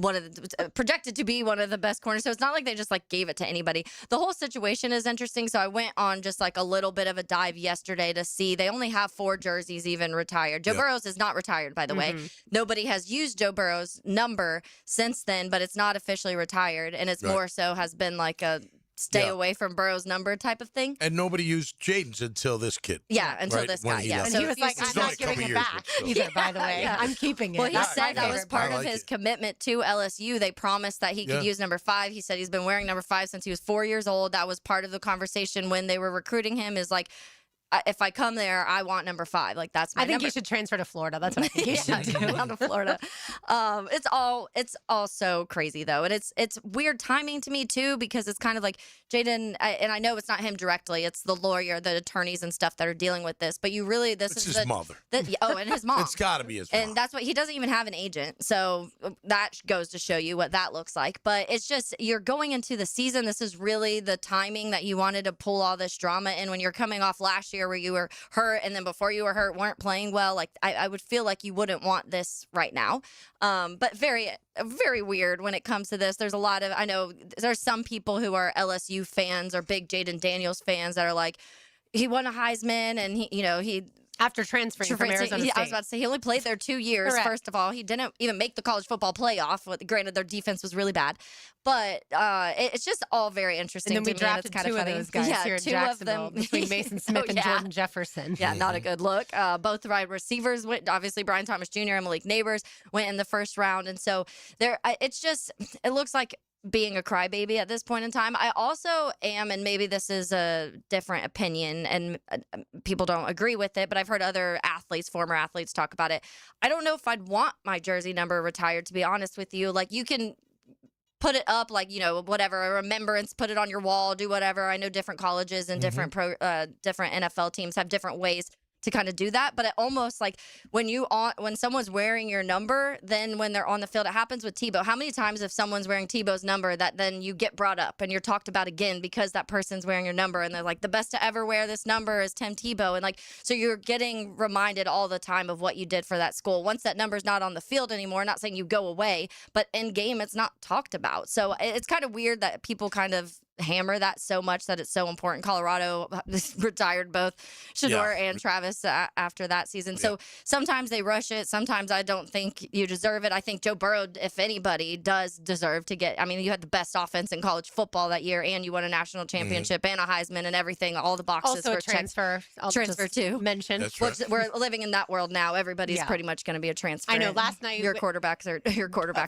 projected to be one of the best corners. So it's not like they just gave it to anybody. The whole situation is interesting. So I went on just a little bit of a dive yesterday to see they only have 4 jerseys even retired. Joe Burrows is not retired, by the way. Nobody has used Joe Burrow's number since then, but it's not officially retired. And it's more so has been a stay away from Burrow's number type of thing. And nobody used Jaden's until this kid. Yeah, until this guy. Yeah. And he was like, I'm not giving it back either, by the way. I'm keeping it. Well, he said that was part of his commitment to LSU. They promised that he could use number 5. He said he's been wearing number 5 since he was 4 years old. That was part of the conversation when they were recruiting him, is if I come there, I want number 5. That's my I think number. you should transfer to Florida. That's what I think you should do. Down to Florida. It's all so crazy though, and it's weird timing to me too, because it's kind of Jaden, and I know it's not him directly. It's the lawyer, the attorneys, and stuff that are dealing with this. But It's his mother. And his mom. It's got to be his mom. And that's what he doesn't even have an agent, so that goes to show you what that looks like. But it's just you're going into the season. This is really the timing that you wanted to pull all this drama in when you're coming off last year where you were hurt, and then before you were hurt weren't playing well. I would feel like you wouldn't want this right now. But very, very weird when it comes to this. There's a lot of, I know there's some people who are LSU fans or big Jaden Daniels fans that are he won a Heisman and he after transferring from Arizona State. I was about to say, he only played there 2 years. Correct. First of all, he didn't even make the college football playoff. Granted, their defense was really bad. But it's just all very interesting. And then we to me, and drafted it's kind 2 of funny. of those guys here in 2 Jacksonville of them. between Mason Smith and Jordan Jefferson. Yeah, not a good look. Both wide receivers went. Obviously, Brian Thomas Jr. and Malik Neighbors went in the first round. And so it looks like being a crybaby at this point in time. I also am, and maybe this is a different opinion and people don't agree with it, but I've heard other athletes, former athletes, talk about it. I don't know if I'd want my jersey number retired, to be honest with you. You can put it up, whatever, a remembrance, put it on your wall, do whatever. I know different colleges and different different NFL teams have different ways to kind of do that, but it almost when someone's wearing your number, then when they're on the field, it happens with Tebow. How many times if someone's wearing Tebow's number that then you get brought up and you're talked about again because that person's wearing your number and they're the best to ever wear this number is Tim Tebow, and so you're getting reminded all the time of what you did for that school. Once that number's not on the field anymore, not saying you go away, but in game it's not talked about. So it's kind of weird that people kind of hammer that so much that it's so important. Colorado retired both Shador and Travis after that season. So sometimes they rush it. Sometimes I don't think you deserve it. I think Joe Burrow, if anybody, does deserve to get. I mean, you had the best offense in college football that year, and you won a national championship and a Heisman and everything. All the boxes also were a transfer. Transfer too. Mention. That's right. We're living in that world now. Everybody's pretty much going to be a transfer. I know. Last night your quarterbacks are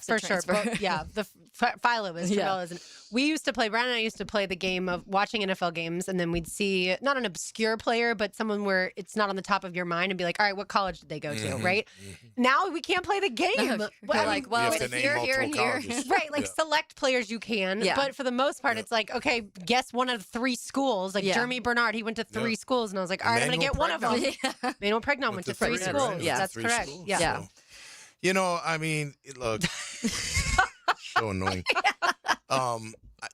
for sure. But yeah, the Philo is. Travell isn't. We used to play. Brian and I used to play the game of watching NFL games, and then we'd see not an obscure player, but someone where it's not on the top of your mind, and be like, all right, what college did they go to, right? Now we can't play the game. It's here, and here. Right, select players you can, but for the most part, it's okay, guess one of 3 schools. Jeremy Bernard, he went to 3 schools, and I was like, all right, I'm going to get one of them. Manuel Pregnon went to 3 schools. Right? Yeah, that's correct. Schools, yeah. So, I mean, look, so annoying.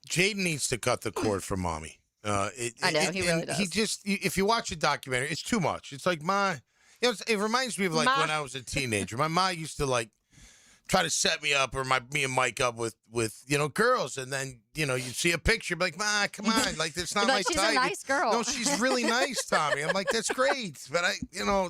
Jaden needs to cut the cord from mommy. I know, he really does. He just, if you watch a documentary, it's too much. It's it reminds me of when I was a teenager. My mom used to try to set me up or me and Mike up with girls, and then you'd see a picture, be like, Ma, come on, it's not my type. She's a nice girl. No, she's really nice, Tommy. I'm like, that's great, but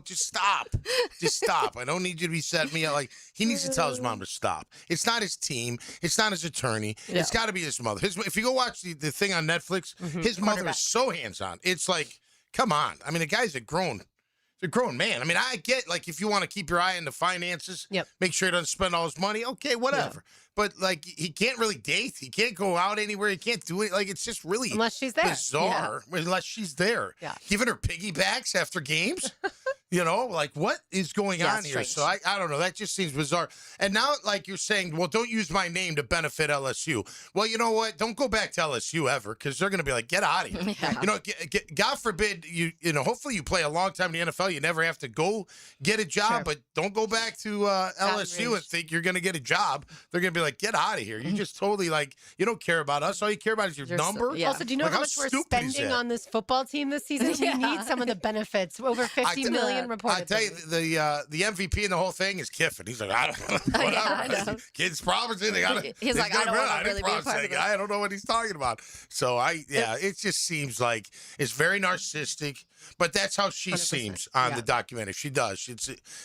just stop. I don't need you to be setting me up. He needs to tell his mom to stop. It's not his team. It's not his attorney. Yeah. It's got to be his mother. If you go watch the thing on Netflix, his mother is so hands-on. It's come on. I mean, the guy's a grown man. I mean, I get, if you want to keep your eye on the finances, make sure he doesn't spend all his money, okay, whatever. Yeah. But, he can't really date. He can't go out anywhere. He can't do it. It's just really unless she's there. Bizarre. Yeah. Unless she's there. Yeah. Giving her piggybacks after games. You know, like, what is going on here? strange. So I don't know. That just seems bizarre. And now, like you're saying, well, don't use my name to benefit LSU. Well, you know what? Don't go back to LSU ever, because they're going to be like, get out of here. Yeah. You know, God forbid, you know, hopefully you play a long time in the NFL. You never have to go get a job, but don't go back to LSU and think you're going to get a job. They're going to be like, get out of here. You just totally, like, you don't care about us. All you care about is your number. Also, do you know Like, how much we're stupid is spending that? on this football team this season? We need some of the benefits. Over $50 million reported. I tell you, the MVP in the whole thing is Kiffin. He's like, I don't know. I know. Kids problems in. He's like, I don't want to really be a part of it. I don't know what he's talking about. So it just seems like it's very narcissistic. But that's how she 100%. seems on the documentary. She does.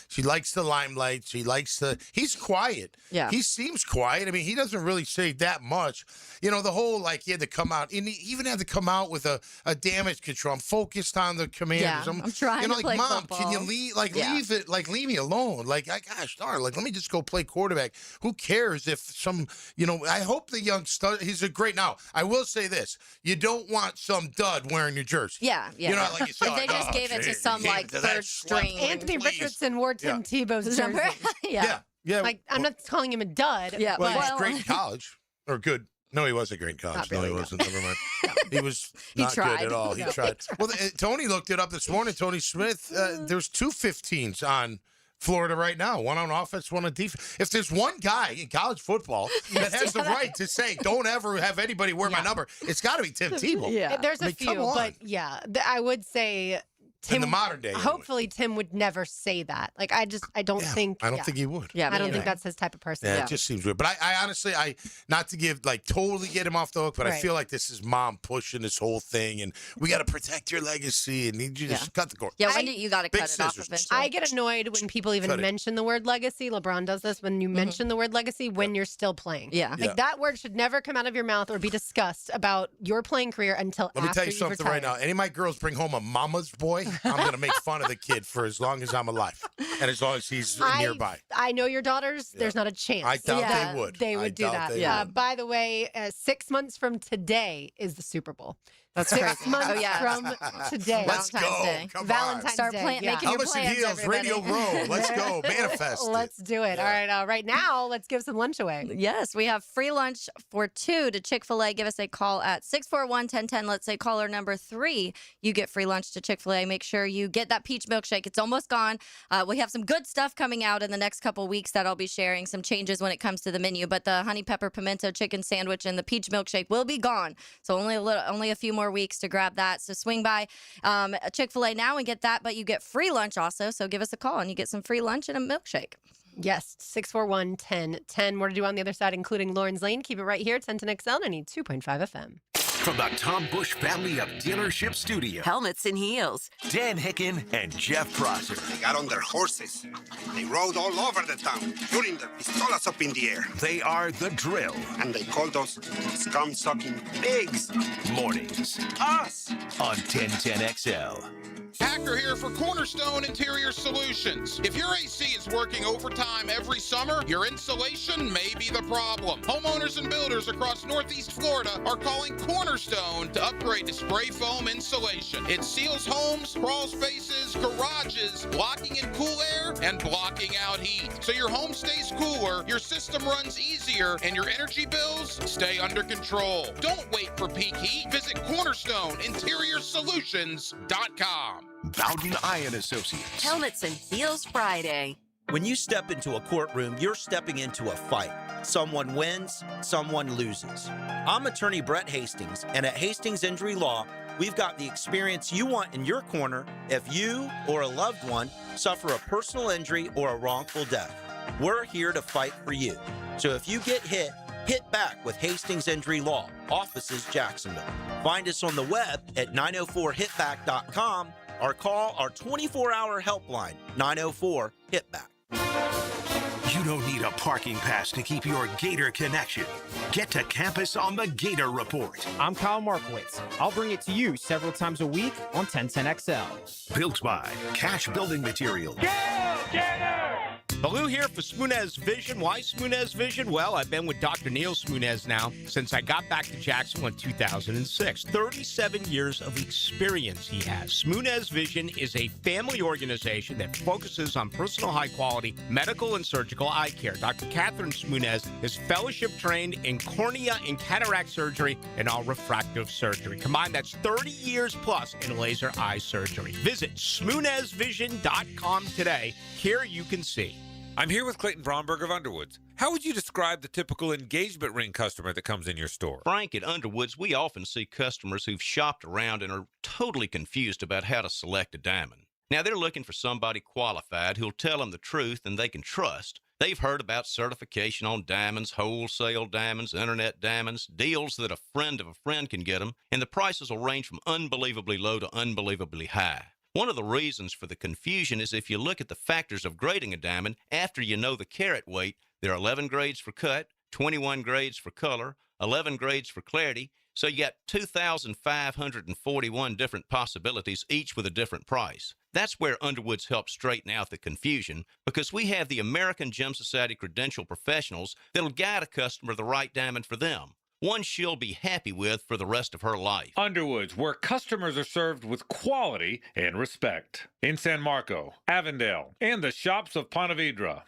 She likes the limelight. She likes the. He's quiet. Yeah. He seems quiet. I mean, he doesn't really say that much. You know, the whole, like, he had to come out, and he even had to come out with a damage control. I'm focused on the Commanders. Yeah, I'm trying you know, to like, play Mom, football. can you leave? Like, leave it. Like, leave me alone. Like, gosh darn. Like, let me just go play quarterback. Who cares if some? You know, I hope the young stud. He's a great. Now, I will say this: you don't want some dud wearing your jersey. Yeah. You know, like you say, If they just gave it to some like third string. Anthony Richardson wore Tim Tebow's jersey. Yeah. Yeah. Like, I'm not calling him a dud. Yeah. Well, he but- was great in college, or good. No, he wasn't great in college. No, he wasn't. Never mind. He was not tried. good at all. He No, tried. Well, Tony looked it up this morning. Tony Smith. There's 2 15s on Florida right now. One on offense, one on defense. If there's one guy in college football that has the right to say, "Don't ever have anybody wear my number," it's got to be Tim Tebow. There's I a mean, few, come on. but I would say Tim, in the modern day. anyway. hopefully Tim would never say that. Like, I don't think. I don't think he would. Yeah, I don't think that's his type of person. Yeah, it just seems weird. But I honestly, not to give, like, totally get him off the hook, but I Right. feel like this is Mom pushing this whole thing, and we got to protect your legacy, and you just cut the cord. Yeah, Wendy, you got to Big cut it off scissors. eventually. I get annoyed when people even Cut it. mention the word legacy. LeBron does this when you mention the word legacy when you're still playing. Yeah. Like, Yeah. that word should never come out of your mouth or be discussed about your playing career until Let me after tell you you've something right retired. now. Any of my girls bring home a mama's boy, I'm going to make fun of the kid for as long as I'm alive, and as long as he's nearby. I know your daughters. There's not a chance. I doubt that they would. They I would do doubt that. they would. By the way, 6 months from today is the Super Bowl. That's 6 crazy. months Oh, yeah. from today. Let's go. Valentine's Day. Come Valentine's on. Start Day. making your Thomas and plans, Heels, everybody. Radio Row. Let's go. Manifest it. Let's do it. All right. Right now, let's give some lunch away. Yes, we have free lunch for 2 to Chick-fil-A. Give us a call at 641-1010. Let's say caller number 3, you get free lunch to Chick-fil-A. Make sure you get that peach milkshake. It's almost gone. We have some good stuff coming out in the next couple weeks that I'll be sharing, some changes when it comes to the menu. But the honey pepper pimento chicken sandwich and the peach milkshake will be gone. So only a few more weeks to grab that. So swing by Chick-fil-A now and get that. But you get free lunch also. So give us a call and you get some free lunch and a milkshake. Yes, 641-1010. More to do on the other side, including Lawrence Lane. Keep it right here, 1010XL 92.5 FM. From the Tom Bush family of dealership studios, Helmets and heels. Dan Hicken and Jeff Prosser. They got on their horses. They rode all over the town, shooting their pistolas up in the air. They are the drill. And they called us scum-sucking pigs. Mornings Us! on 1010XL. Hacker here for Cornerstone Interior Solutions. If your AC is working overtime every summer, your insulation may be the problem. Homeowners and builders across Northeast Florida are calling Cornerstone to upgrade to spray foam insulation. It seals homes, crawl spaces, garages, blocking in cool air and blocking out heat. So your home stays cooler, your system runs easier, and your energy bills stay under control. Don't wait for peak heat. Visit CornerstoneInteriorSolutions.com. Bowden Iron Associates. Helmets and Heels Friday. When you step into a courtroom, you're stepping into a fight. Someone wins, someone loses. I'm attorney Brett Hastings, and at Hastings Injury Law, we've got the experience you want in your corner if you or a loved one suffer a personal injury or a wrongful death. We're here to fight for you. So if you get hit, hit back with Hastings Injury Law, offices Jacksonville. Find us on the web at 904hitback.com or call our 24-hour helpline, 904-HITBACK. You don't need a parking pass to keep your Gator connection. Get to campus on the Gator Report. I'm Kyle Markowitz. I'll bring it to you several times a week on 1010XL. Built by Cash Building Materials. Go, Gator! Baloo here for Smunez Vision. Why Smunez Vision? Well, I've been with Dr. Neil Smunez now since I got back to Jacksonville in 2006. 37 years of experience he has. Smunez Vision is a family organization that focuses on personal high-quality medical and surgical eye care. Dr. Catherine Smunez is fellowship-trained in cornea and cataract surgery and all refractive surgery. Combined, that's 30 years plus in laser eye surgery. Visit SmunezVision.com today. Here you can see. I'm here with Clayton Bromberg of Underwoods. How would you describe the typical engagement ring customer that comes in your store? Frank, at Underwoods, we often see customers who've shopped around and are totally confused about how to select a diamond. Now, they're looking for somebody qualified who'll tell them the truth and they can trust. They've heard about certification on diamonds, wholesale diamonds, internet diamonds, deals that a friend of a friend can get them, and the prices will range from unbelievably low to unbelievably high. One of the reasons for the confusion is if you look at the factors of grading a diamond, after you know the carat weight, there are 11 grades for cut, 21 grades for color, 11 grades for clarity, so you got 2,541 different possibilities, each with a different price. That's where Underwoods helps straighten out the confusion, because we have the American Gem Society credentialed professionals that'll guide a customer the right diamond for them. One she'll be happy with for the rest of her life. Underwoods, where customers are served with quality and respect. In San Marco, Avondale, and the shops of Ponte Vedra.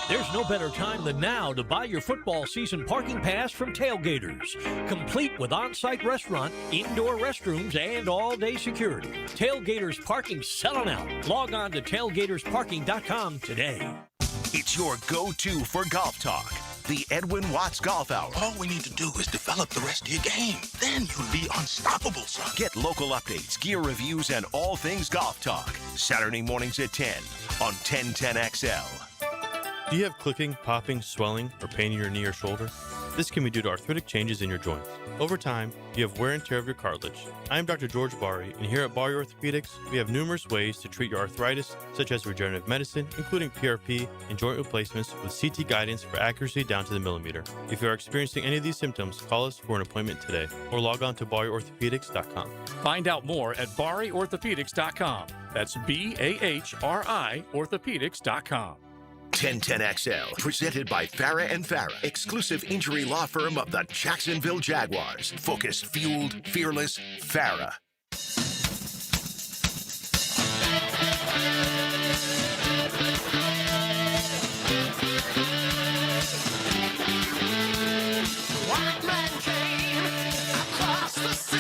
There's no better time than now to buy your football season parking pass from Tailgaters. Complete with on-site restaurant, indoor restrooms, and all-day security. Tailgaters parking's selling out. Log on to tailgatersparking.com today. It's your go-to for golf talk. The Edwin Watts Golf Hour. All we need to do is develop the rest of your game. Then you'll be unstoppable, son. Get local updates, gear reviews, and all things golf talk. Saturday mornings at 10 on 1010XL. Do you have clicking, popping, swelling, or pain in your knee or shoulder? This can be due to arthritic changes in your joints. Over time, you have wear and tear of your cartilage. I am Dr. George Bari, and here at Bari Orthopedics, we have numerous ways to treat your arthritis, such as regenerative medicine, including PRP and joint replacements with CT guidance for accuracy down to the millimeter. If you are experiencing any of these symptoms, call us for an appointment today, or log on to BariOrthopedics.com. Find out more at BariOrthopedics.com. That's BAHRI Orthopedics.com. 1010XL, presented by Farah and Farah, exclusive injury law firm of the Jacksonville Jaguars. Focused, fueled, fearless, Farah. White man came across the sea.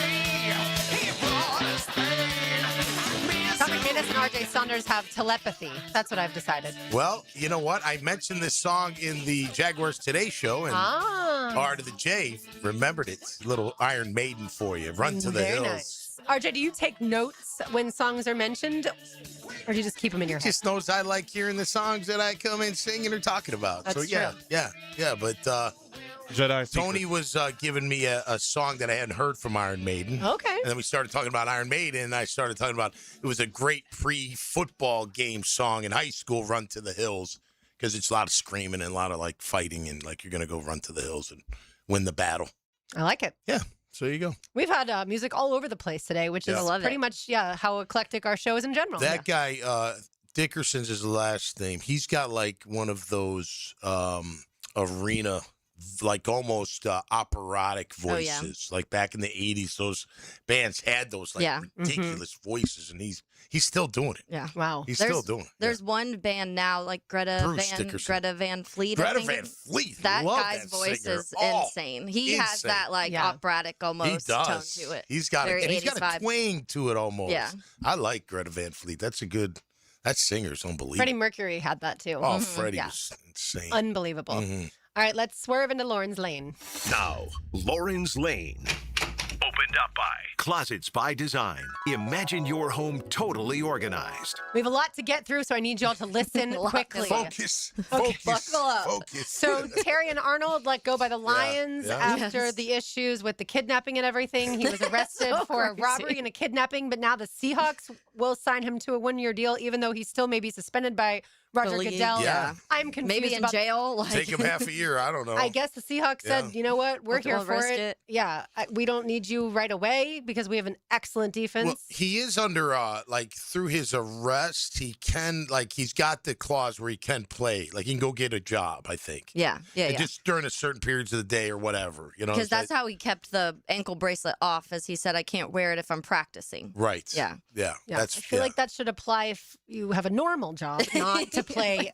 He brought us pain. Tom McManus and RJ Saunders have telepathy. That's what I've decided. Well, you know what? I mentioned this song in the Jaguars Today show, and Art of the J remembered it. Little Iron Maiden for you. Run to the Very hills. nice. RJ, do you take notes when songs are mentioned, or do you just keep them in your head? Just knows I like hearing the songs that I come in singing or talking about. That's so yeah, true. yeah. But Jedi Tony was giving me a song that I hadn't heard from Iron Maiden. Okay. And then we started talking about Iron Maiden, and I started talking about it was a great pre-football game song in high school, Run to the Hills, because it's a lot of screaming and a lot of like fighting, and like you're going to go run to the hills and win the battle. I like it. Yeah. So there you go. We've had music all over the place today, which is pretty much how eclectic our show is in general. That guy, Dickerson's his last name. He's got like one of those arena, like almost operatic voices. Like back in the 80s, those bands had those like ridiculous voices, and he's still doing it. Yeah. Wow. He's still doing it. There's one band now, like Greta Van Fleet. Greta Van Fleet. That Love guy's that voice singer. is Oh, insane. He has that like operatic almost He does. tone to it. He's got Very it. And he's 80s got a vibe. twang to it almost. Yeah. I like Greta Van Fleet. That singer's unbelievable. Freddie Mercury had that too. Oh, Freddie was insane. Unbelievable. Mhm. All right, let's swerve into Lauren's lane. Now, Lauren's Lane. Opened up by Closets by Design. Imagine your home totally organized. We have a lot to get through, so I need y'all to listen quickly. Focus. Okay, Focus. buckle up. Focus. So Terry and Arnold let go by the Lions yeah. after Yes. the issues with the kidnapping and everything. He was arrested So for a crazy. robbery and a kidnapping, but now the Seahawks will sign him to a one-year deal, even though he still may be suspended by Roger the league. Goodell. Yeah. I'm confused Maybe in about jail. Like, Take him half a year. I don't know. I guess the Seahawks said, you know what, we're here We'll for risk it. it. Yeah, we don't need you right away because we have an excellent defense. Well, he is under through his arrest, he can he's got the clause where he can play, like he can go get a job. I think. Yeah. Just during a certain periods of the day or whatever, Because that's how he kept the ankle bracelet off, as he said, I can't wear it if I'm practicing. Right. Yeah. Yeah. I feel like that should apply if you have a normal job, not to play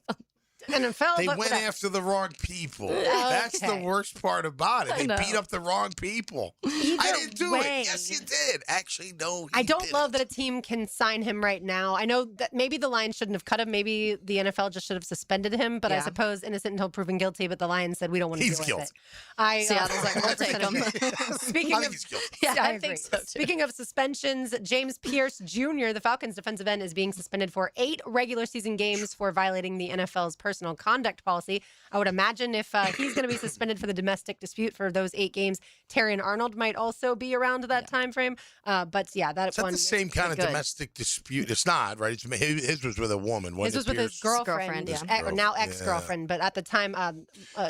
NFL. They but went whatever. after the wrong people. That's the worst part about it. They beat up the wrong people. I didn't do it. Yes, you did. Actually, no. I don't love that a team can sign him right now. I know that maybe the Lions shouldn't have cut him. Maybe the NFL just should have suspended him. But I suppose innocent until proven guilty. But the Lions said we don't want to deal with it. Seattle's like, we'll take him. Speaking of, he's guilty. Yeah, I I think agree. so too. Speaking of suspensions, James Pierce Jr., the Falcons' defensive end, is being suspended for 8 regular season games for violating the NFL's personal conduct policy. I would imagine if he's going to be suspended for the domestic dispute for those 8 games, Terrion Arnold might also be around that time frame. But yeah, It's not the same kind of domestic dispute. It's not, right? His was with a woman. His was with his girlfriend, or now ex-girlfriend. But at the time,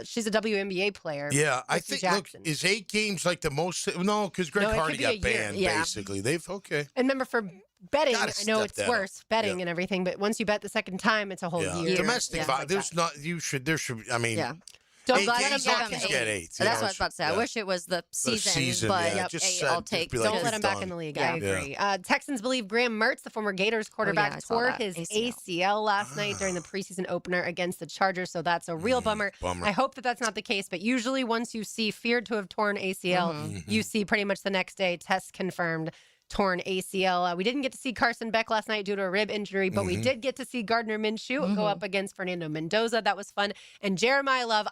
she's a WNBA player. Yeah, I think, look, is 8 games like the most? No, because Greg Hardy got banned, basically. And remember, for betting, I know step it's that worse, up. betting and everything, but once you bet the second time, it's a whole year. Domestic violence, there's not, there should, I mean, Don't 8 let games, him Hawkins back in get the 8. That's what I was about to say. I wish it was the season, but just 8 I'll take. Don't let him back in the league. I agree. Texans believe Graham Mertz, the former Gators quarterback, tore his ACL last night during the preseason opener against the Chargers, so that's a real bummer. I hope that that's not the case, but usually once you see feared to have torn ACL, you see pretty much the next day, test confirmed. Torn ACL. We didn't get to see Carson Beck last night due to a rib injury, but we did get to see Gardner Minshew go up against Fernando Mendoza. That was fun. And Jeremiah Love,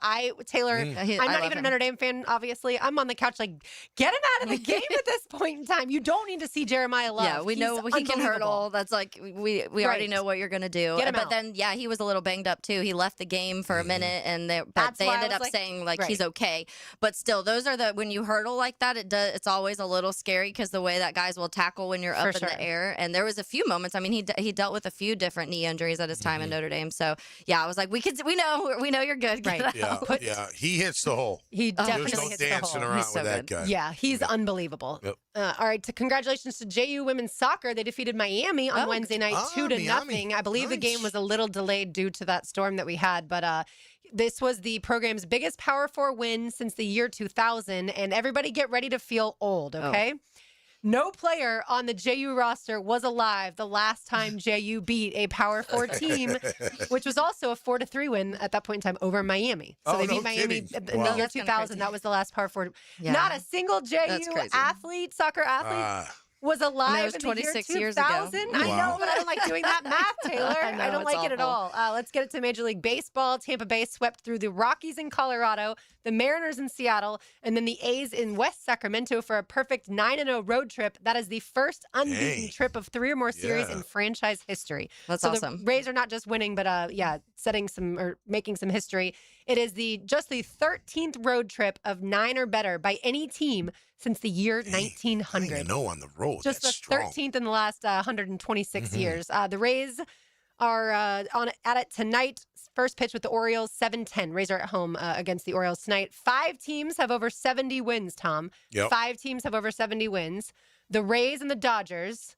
Taylor, I'm not even a Notre Dame fan, obviously. I'm on the couch like, get him out of the game at this point in time. You don't need to see Jeremiah Love. Yeah, we know he can hurdle. That's like, we already know what you're going to do. Get him but out. then, he was a little banged up too. He left the game for a minute, and they ended up saying he's okay. But still, those are when you hurdle like that, it's always a little scary because the way that guys will tackle when you're up in the air. And there was a few moments. I mean, he dealt with a few different knee injuries at his time in Notre Dame. So I was like, we know you're good. Get out. Yeah, he hits the hole. He definitely There's no hits the dancing hole. around He's with that guy. Yeah, he's unbelievable. Yep. All right, congratulations to JU women's soccer. They defeated Miami on Wednesday night 2-0. I believe the game was a little delayed due to that storm that we had, but this was the program's biggest Power 4 win since the year 2000, and everybody get ready to feel old, okay? No player on the JU roster was alive the last time JU beat a Power 4 team, which was also a 4-3 win at that point in time over Miami. So they beat Miami in the year 2000. That was the last Power 4. Yeah. Not a single JU soccer athlete was alive was in the year 26 years ago. 2000. I know, but I don't like doing that math, Taylor. I don't like it at all. Let's get it to Major League Baseball. Tampa Bay swept through the Rockies in Colorado, the Mariners in Seattle, and then the A's in West Sacramento for a perfect 9-0 road trip. That is the first unbeaten trip of 3 or more series in franchise history. That's so awesome. The Rays are not just winning, but making some history. It is just the 13th road trip of 9 or better by any team since the year 1900. I know on the road. Just That's the strong. 13th in the last 126 years. The Rays are at it tonight. First pitch with the Orioles, 7:10. Rays are at home against the Orioles tonight. 5 teams have over 70 wins, Tom. Yep. 5 teams have over 70 wins. The Rays and the Dodgers,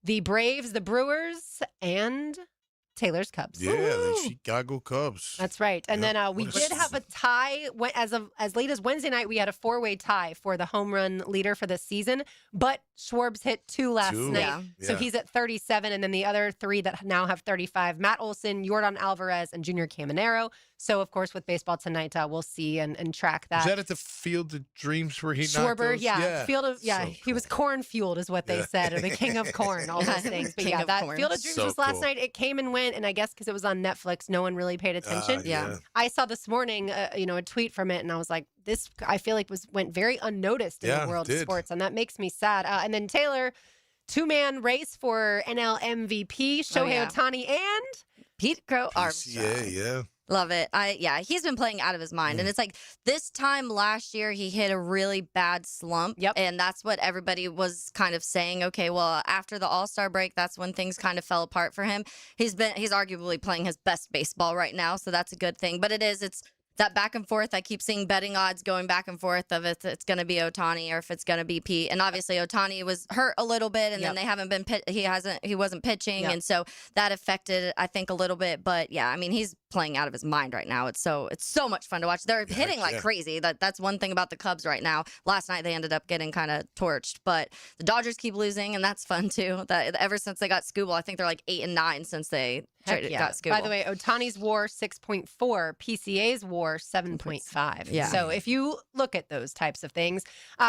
the Braves, the Brewers, and Taylor's Cubs. Yeah, the Chicago Cubs. That's right. And then we did have a tie as late as Wednesday night. We had a 4-way tie for the home run leader for this season, but Schwarb's hit 2 last night. So he's at 37, and then the other 3 that now have 35, Matt Olson, Yordan Alvarez, and Junior Caminero. So, of course, with baseball tonight, we'll see and track that. Was that at the Field of Dreams where he knocked Schwarber, those? Field of, he was corn-fueled is what they said, or the king of corn, all those things. But that corn. Field of Dreams was last night. It came and went, and I guess because it was on Netflix, no one really paid attention. I saw this morning, a tweet from it, and I was like, this, I feel like went very unnoticed in the world of sports, and that makes me sad. And then Taylor, 2-man race for NL MVP, Shohei Ohtani and Pete Crow. Yeah. Love it. He's been playing out of his mind. And it's like this time last year, he hit a really bad slump. Yep. And that's what everybody was kind of saying. Okay, well, after the All-Star break, that's when things kind of fell apart for him. He's arguably playing his best baseball right now. So that's a good thing. But it's that back and forth. I keep seeing betting odds going back and forth of if it's going to be Ohtani or if it's going to be Pete. And obviously Ohtani was hurt a little bit, and then they haven't been he wasn't pitching, and so that affected I think a little bit. But yeah, I mean he's playing out of his mind right now. It's so much fun to watch. They're hitting like crazy. That's one thing about the Cubs right now. Last night they ended up getting kind of torched, but the Dodgers keep losing, and that's fun too. That ever since they got Skubal, I think they're like 8-9 since they got Skubal. By the way, Ohtani's WAR 6.4, PCA's WAR 7.5. Yeah. So if you look at those types of things,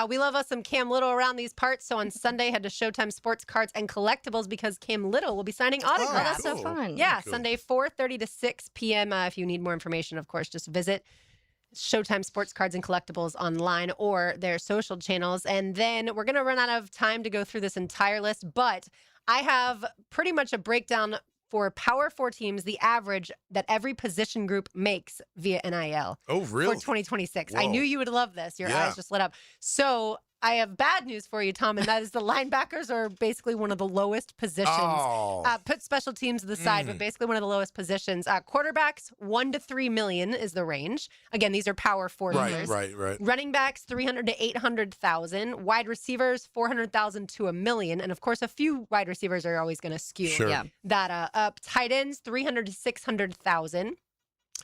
we love us some Cam Little around these parts. So on Sunday, head to Showtime Sports Cards and Collectibles because Cam Little will be signing autographs. Oh, that's so fun. Yeah, Cool. Sunday 4:30 to 6 p.m. If you need more information, of course, just visit Showtime Sports Cards and Collectibles online or their social channels. And then we're going to run out of time to go through this entire list, but I have pretty much a breakdown for Power 4 teams, the average that every position group makes via NIL. Oh, really? For 2026. Whoa. I knew you would love this. Your eyes just lit up. So I have bad news for you, Tom, and that is the linebackers are basically one of the lowest positions. Oh. Put special teams to the side, but basically one of the lowest positions. Quarterbacks, $1 to $3 million is the range. Again, these are Power 4 numbers. Right. Running backs, 300 to 800,000. Wide receivers, 400,000 to $1 million. And of course, a few wide receivers are always going to skew that up. Tight ends, 300 to 600,000.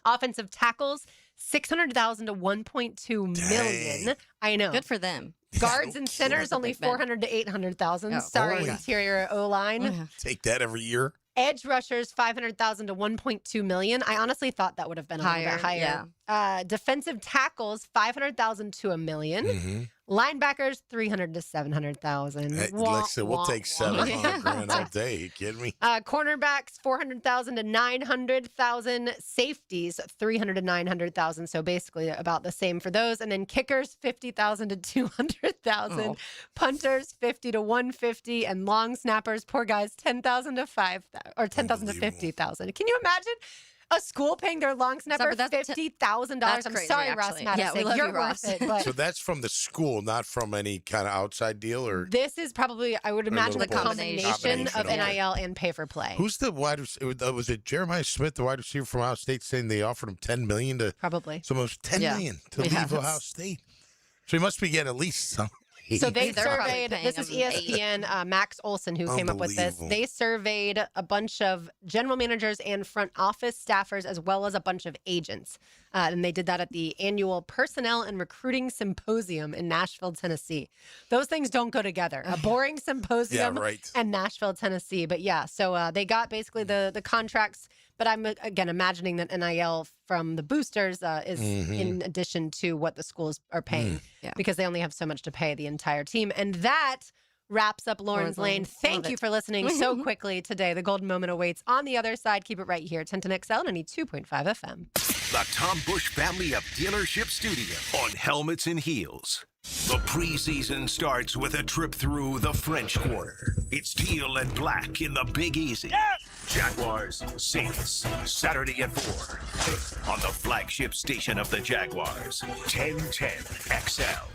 Offensive tackles, 600,000 to 1.2 million. I know. Good for them. Guards and centers, only 400 to 800,000. Oh, Sorry, boy. interior O-line. Take that every year. Edge rushers, 500,000 to 1.2 million. I honestly thought that would have been a little bit higher. Defensive tackles, 500,000 to $1 million. Linebackers, 300 to 700,000. Hey, listen, we'll take 700 grand all day. You kidding me? Cornerbacks, 400,000 to 900,000. Safeties, 300 to 900,000. So basically about the same for those. And then kickers, 50,000 to 200,000. Oh. Punters, 50 to 150. And long snappers, poor guys, 10,000 to 5,000 or 10,000 to 50,000. Can you imagine? A school paying their long snapper $50,000. I'm crazy, sorry, actually. Ross Yeah, Madison. we love You're you, Ross. worth it. But So that's from the school, not from any kind of outside deal, or this is probably, I would imagine, the little both. combination of Okay. NIL and pay for play. Who's the wide receiver? Was it Jeremiah Smith, the wide receiver from Ohio State, saying they offered him $10 million to Probably. So almost $10 million to leave Ohio State. So he must be getting at least some. So they They're probably surveyed, paying this is them ESPN, Max Olson, who came up with this. Unbelievable. They surveyed a bunch of general managers and front office staffers, as well as a bunch of agents. And they did that at the annual Personnel and Recruiting Symposium in Nashville, Tennessee. Those things don't go together. A boring symposium and Nashville, Tennessee. But yeah, so they got basically the contracts. But I'm, again, imagining that NIL from the boosters is in addition to what the schools are paying because they only have so much to pay the entire team. And that wraps up Lauren's Lane. Thank you for listening so quickly today. The golden moment awaits on the other side. Keep it right here. 1010XL 92.5 FM. The Tom Bush family of dealership studio on Helmets and Heels. The preseason starts with a trip through the French Quarter. It's teal and black in the Big Easy. Jaguars, Saints, Saturday at 4 on the flagship station of the Jaguars, 1010XL.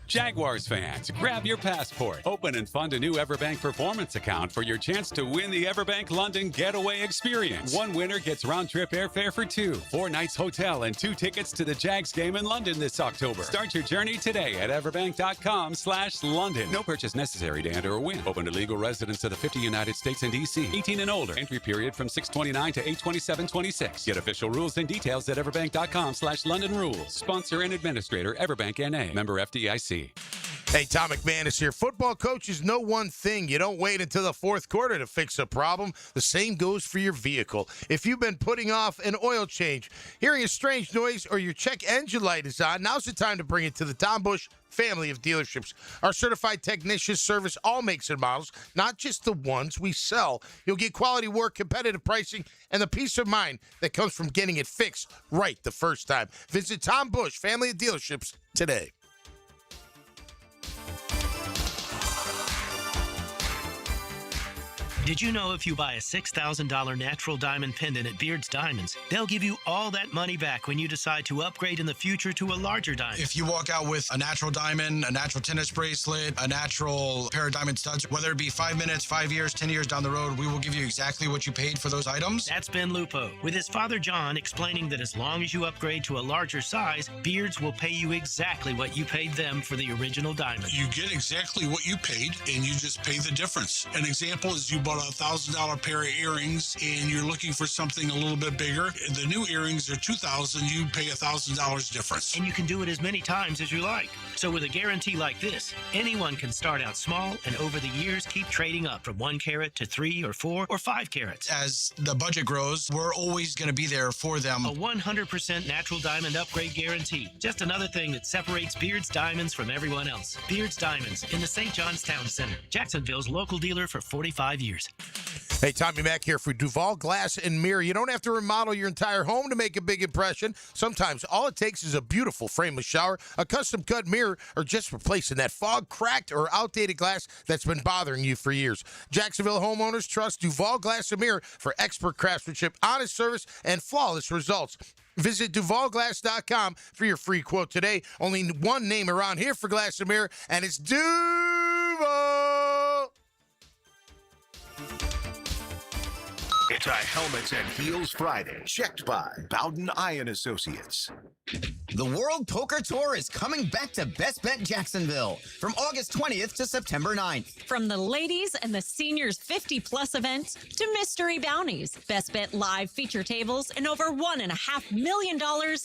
Jaguars fans, grab your passport. Open and fund a new Everbank Performance account for your chance to win the Everbank London Getaway Experience. One winner gets round-trip airfare for 2, 4 nights hotel, and 2 tickets to the Jags game in London this October. Start your journey today at everbank.com/London. No purchase necessary to enter or win. Open to legal residents of the 50 United States and D.C. 18 and older. Entry period from 6/29 to 8/27/26. Get official rules and details at everbank.com/London Rules. Sponsor and administrator, Everbank N.A. Member FDIC. Hey, Tom McManus here. Football coaches know one thing. You don't wait until the fourth quarter to fix a problem. The same goes for your vehicle. If you've been putting off an oil change, hearing a strange noise, or your check engine light is on, now's the time to bring it to the Tom Bush family of dealerships. Our certified technicians service all makes and models, not just the ones we sell. You'll get quality work, competitive pricing, and the peace of mind that comes from getting it fixed right the first time. Visit Tom Bush family of dealerships today. Did you know if you buy a $6,000 natural diamond pendant at Beard's Diamonds, they'll give you all that money back when you decide to upgrade in the future to a larger diamond? If you walk out with a natural diamond, a natural tennis bracelet, a natural pair of diamond studs, whether it be 5 minutes, 5 years, 10 years down the road, we will give you exactly what you paid for those items. That's Ben Lupo, with his father John explaining that as long as you upgrade to a larger size, Beards will pay you exactly what you paid them for the original diamond. You get exactly what you paid, and you just pay the difference. An example is you bought a $1,000 pair of earrings, and you're looking for something a little bit bigger. The new earrings are $2,000. You pay $1,000 difference. And you can do it as many times as you like. So with a guarantee like this, anyone can start out small and over the years keep trading up from 1 carat to 3 or 4 or 5 carats. As the budget grows, we're always going to be there for them. A 100% natural diamond upgrade guarantee. Just another thing that separates Beard's Diamonds from everyone else. Beard's Diamonds in the St. John's Town Center. Jacksonville's local dealer for 45 years. Hey, Tommy Mack here for Duval Glass and Mirror. You don't have to remodel your entire home to make a big impression. Sometimes all it takes is a beautiful frameless shower, a custom-cut mirror, or just replacing that fog, cracked, or outdated glass that's been bothering you for years. Jacksonville homeowners trust Duval Glass and Mirror for expert craftsmanship, honest service, and flawless results. Visit DuvalGlass.com for your free quote today. Only one name around here for Glass and Mirror, and it's Duval. It's a Helmets and Heels Friday, checked by Bowden Iron Associates. The World Poker Tour is coming back to Best Bet Jacksonville from August 20th to September 9th. From the ladies and the seniors 50-plus events to mystery bounties, Best Bet live feature tables, and over $1.5 million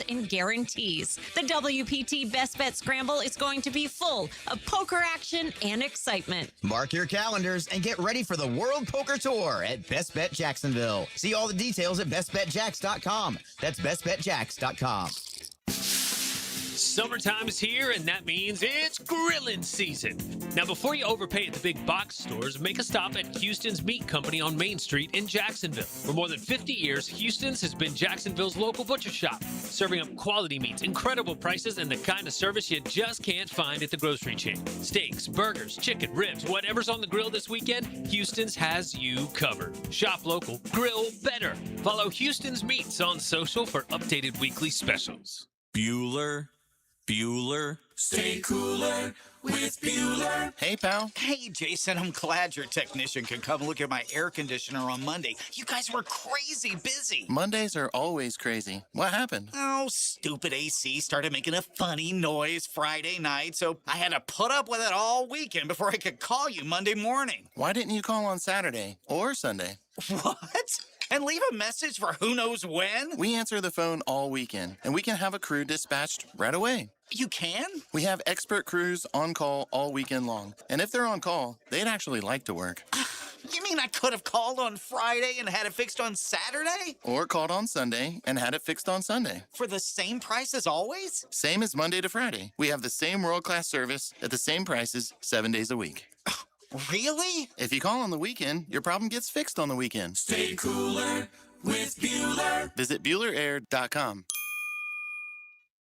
in guarantees. The WPT Best Bet Scramble is going to be full of poker action and excitement. Mark your calendars and get ready for the World Poker Tour at Best Bet Jacksonville. See all the details at bestbetjacks.com. That's bestbetjacks.com. Summertime is here, and that means it's grilling season. Now, before you overpay at the big box stores, make a stop at Houston's Meat Company on Main Street in Jacksonville. For more than 50 years, Houston's has been Jacksonville's local butcher shop, serving up quality meats, incredible prices, and the kind of service you just can't find at the grocery chain. Steaks, burgers, chicken, ribs, whatever's on the grill this weekend, Houston's has you covered. Shop local, grill better. Follow Houston's Meats on social for updated weekly specials. Bueller. Stay cooler with Bueller. Hey, pal. Hey, Jason. I'm glad your technician could come look at my air conditioner on Monday. You guys were crazy busy. Mondays are always crazy. What happened? Oh, stupid AC started making a funny noise Friday night, so I had to put up with it all weekend before I could call you Monday morning. Why didn't you call on Saturday or Sunday? What? And leave a message for who knows when? We answer the phone all weekend, and we can have a crew dispatched right away. You can? We have expert crews on call all weekend long. And if they're on call, they'd actually like to work. You mean I could have called on Friday and had it fixed on Saturday? Or called on Sunday and had it fixed on Sunday. For the same price as always? Same as Monday to Friday. We have the same world-class service at the same prices 7 days a week. Really? If you call on the weekend, your problem gets fixed on the weekend. Stay cooler with Bueller. Visit BuellerAir.com.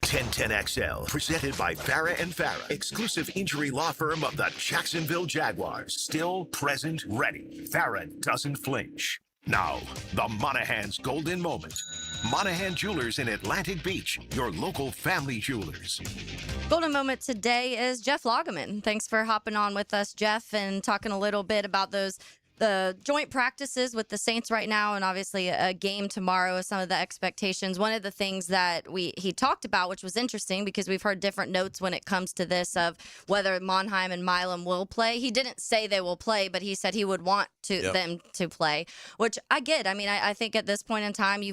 1010XL, presented by Farah and Farah, exclusive injury law firm of the Jacksonville Jaguars. Still, present, ready. Farah doesn't flinch. Now, the Monahan's golden moment. Monahan Jewelers in Atlantic Beach, your local family jewelers. Golden moment today is Jeff Lageman. Thanks for hopping on with us, Jeff, and talking a little bit about the joint practices with the Saints right now, and obviously a game tomorrow is some of the expectations. One of the things that he talked about, which was interesting because we've heard different notes when it comes to this of whether Monheim and Milam will play. He didn't say they will play, but he said he would want them to play, which I get. I mean, I think at this point in time,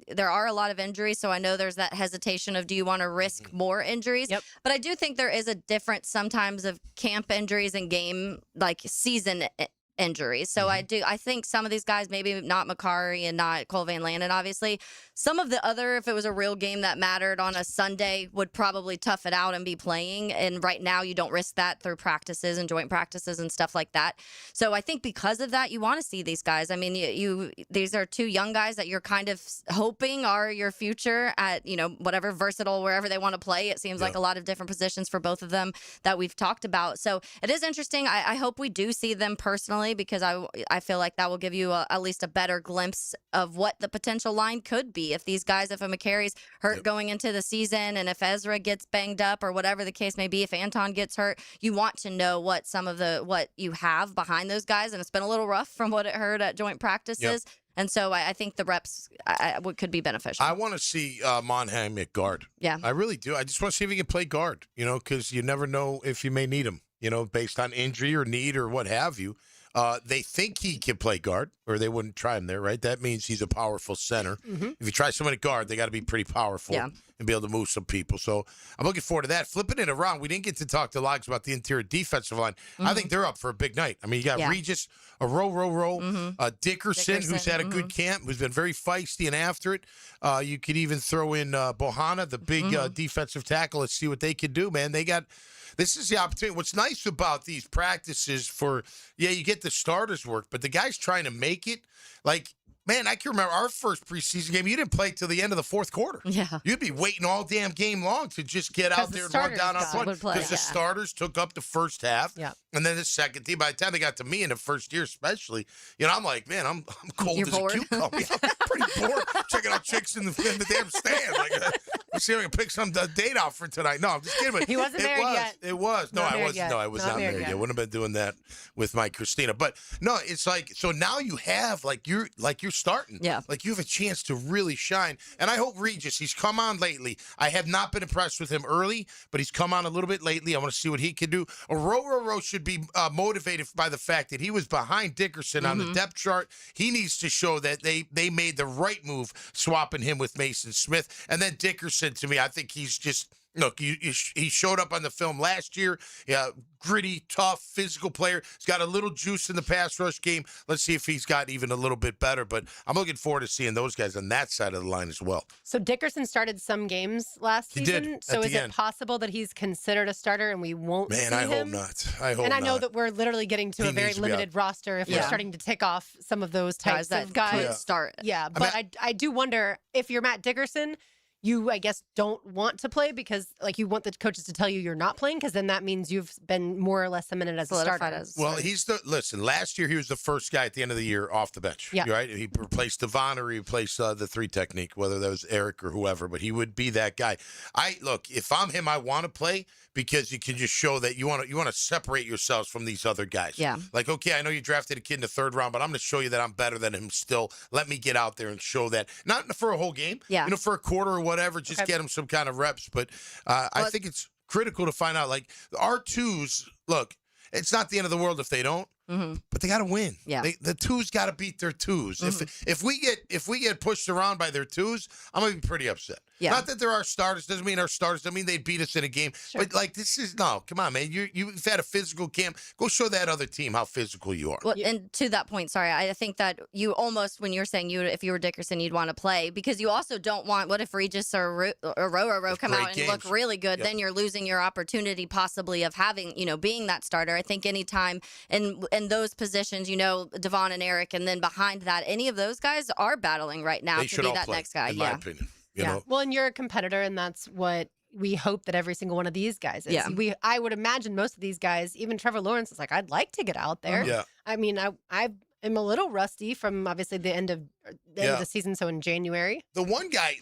there are a lot of injuries, so I know there's that hesitation of do you want to risk more injuries? Yep. But I do think there is a difference sometimes of camp injuries and game, like season injuries. So I think some of these guys, maybe not Makari and not Cole Van Landen, obviously. Some of the other, if it was a real game that mattered on a Sunday, would probably tough it out and be playing. And right now you don't risk that through practices and joint practices and stuff like that. So I think because of that, you want to see these guys. I mean, these are two young guys that you're kind of hoping are your future at, whatever versatile, wherever they want to play. It seems like a lot of different positions for both of them that we've talked about. So it is interesting. I hope we do see them personally. personally, because I feel like that will give you at least a better glimpse of what the potential line could be. If these guys, if a McCary's hurt going into the season, and if Ezra gets banged up or whatever the case may be, if Anton gets hurt, you want to know what what you have behind those guys. And it's been a little rough from what it heard at joint practices. Yep. And so I think the reps could be beneficial. I want to see Monheim at guard. Yeah. I really do. I just want to see if he can play guard, because you never know if you may need him, based on injury or need or what have you. They think he can play guard, or they wouldn't try him there, right? That means he's a powerful center. Mm-hmm. If you try someone at guard, they got to be pretty powerful and be able to move some people. So I'm looking forward to that. Flipping it around, we didn't get to talk to Logs about the interior defensive line. I think they're up for a big night. I mean, you got Regis, Dickerson, who's had a good camp, who's been very feisty and after it. You could even throw in Bohanna, the big defensive tackle. Let's see what they can do, man. This is the opportunity. What's nice about these practices you get the starters work, but the guys trying to make it, man, I can remember our first preseason game. You didn't play till the end of the fourth quarter. Yeah. You'd be waiting all damn game long to just get out there and run down on front. Because the starters took up the first half. Yeah. And then the second team, by the time they got to me in the first year especially, I'm like, man, I'm cold as a cucumber. I'm pretty bored checking out chicks in the damn stand. Let's see if I can pick some date out for tonight. No, I'm just kidding. He wasn't married yet. It was. No, I wasn't. Yet. No, I was not married yet. I wouldn't have been doing that with my Christina. But no, it's like, so now you have, you're starting. Yeah. You have a chance to really shine. And I hope Regis, he's come on lately. I have not been impressed with him early, but he's come on a little bit lately. I want to see what he can do. Rowe should be motivated by the fact that he was behind Dickerson on the depth chart. He needs to show that they made the right move swapping him with Mason Smith. And then Dickerson, to me, I think he's just... Look, he showed up on the film last year. Yeah, gritty, tough, physical player. He's got a little juice in the pass rush game. Let's see if he's got even a little bit better. But I'm looking forward to seeing those guys on that side of the line as well. So Dickerson started some games last season. He did. So is it possible that he's considered a starter and we won't see him? Man, I hope not. I know that we're literally getting to a very limited roster if we're starting to tick off some of those types of guys. Start. Yeah, but I do wonder if you're Matt Dickerson, you, I guess, don't want to play because, you want the coaches to tell you you're not playing because then that means you've been more or less cemented as a starter. Well, last year he was the first guy at the end of the year off the bench. Yeah. Right? He replaced Devon or he replaced the 3 technique, whether that was Eric or whoever, but he would be that guy. If I'm him, I want to play because you can just show that you want to separate yourselves from these other guys. Yeah. Okay, I know you drafted a kid in the 3rd round, but I'm going to show you that I'm better than him still. Let me get out there and show that. Not for a whole game. Yeah. For a quarter or whatever, just get him some kind of reps. But I think it's critical to find out, our 2s, look, it's not the end of the world if they don't. But they got to win. Yeah. The 2s got to beat their 2s. If we get pushed around by their 2s, I'm gonna be pretty upset. Yeah. Not that there are starters doesn't mean our starters doesn't mean they beat us in a game. Sure. But this is come on, man. You've had a physical camp. Go show that other team how physical you are. Well, and to that point, sorry, I think that you almost, when you're saying if you were Dickerson, you'd want to play because you also don't want, what if Regis or Rowe come out and look really good? Then you're losing your opportunity possibly of having, being that starter. I think anytime in those positions, Devon and Eric, and then behind that, any of those guys are battling right now to be that next guy. In my opinion. Well, and you're a competitor, and that's what we hope that every single one of these guys is. Yeah. I would imagine most of these guys, even Trevor Lawrence, is I'd like to get out there. Yeah. I mean, I am a little rusty from obviously the end of the season, so in January. The one guy,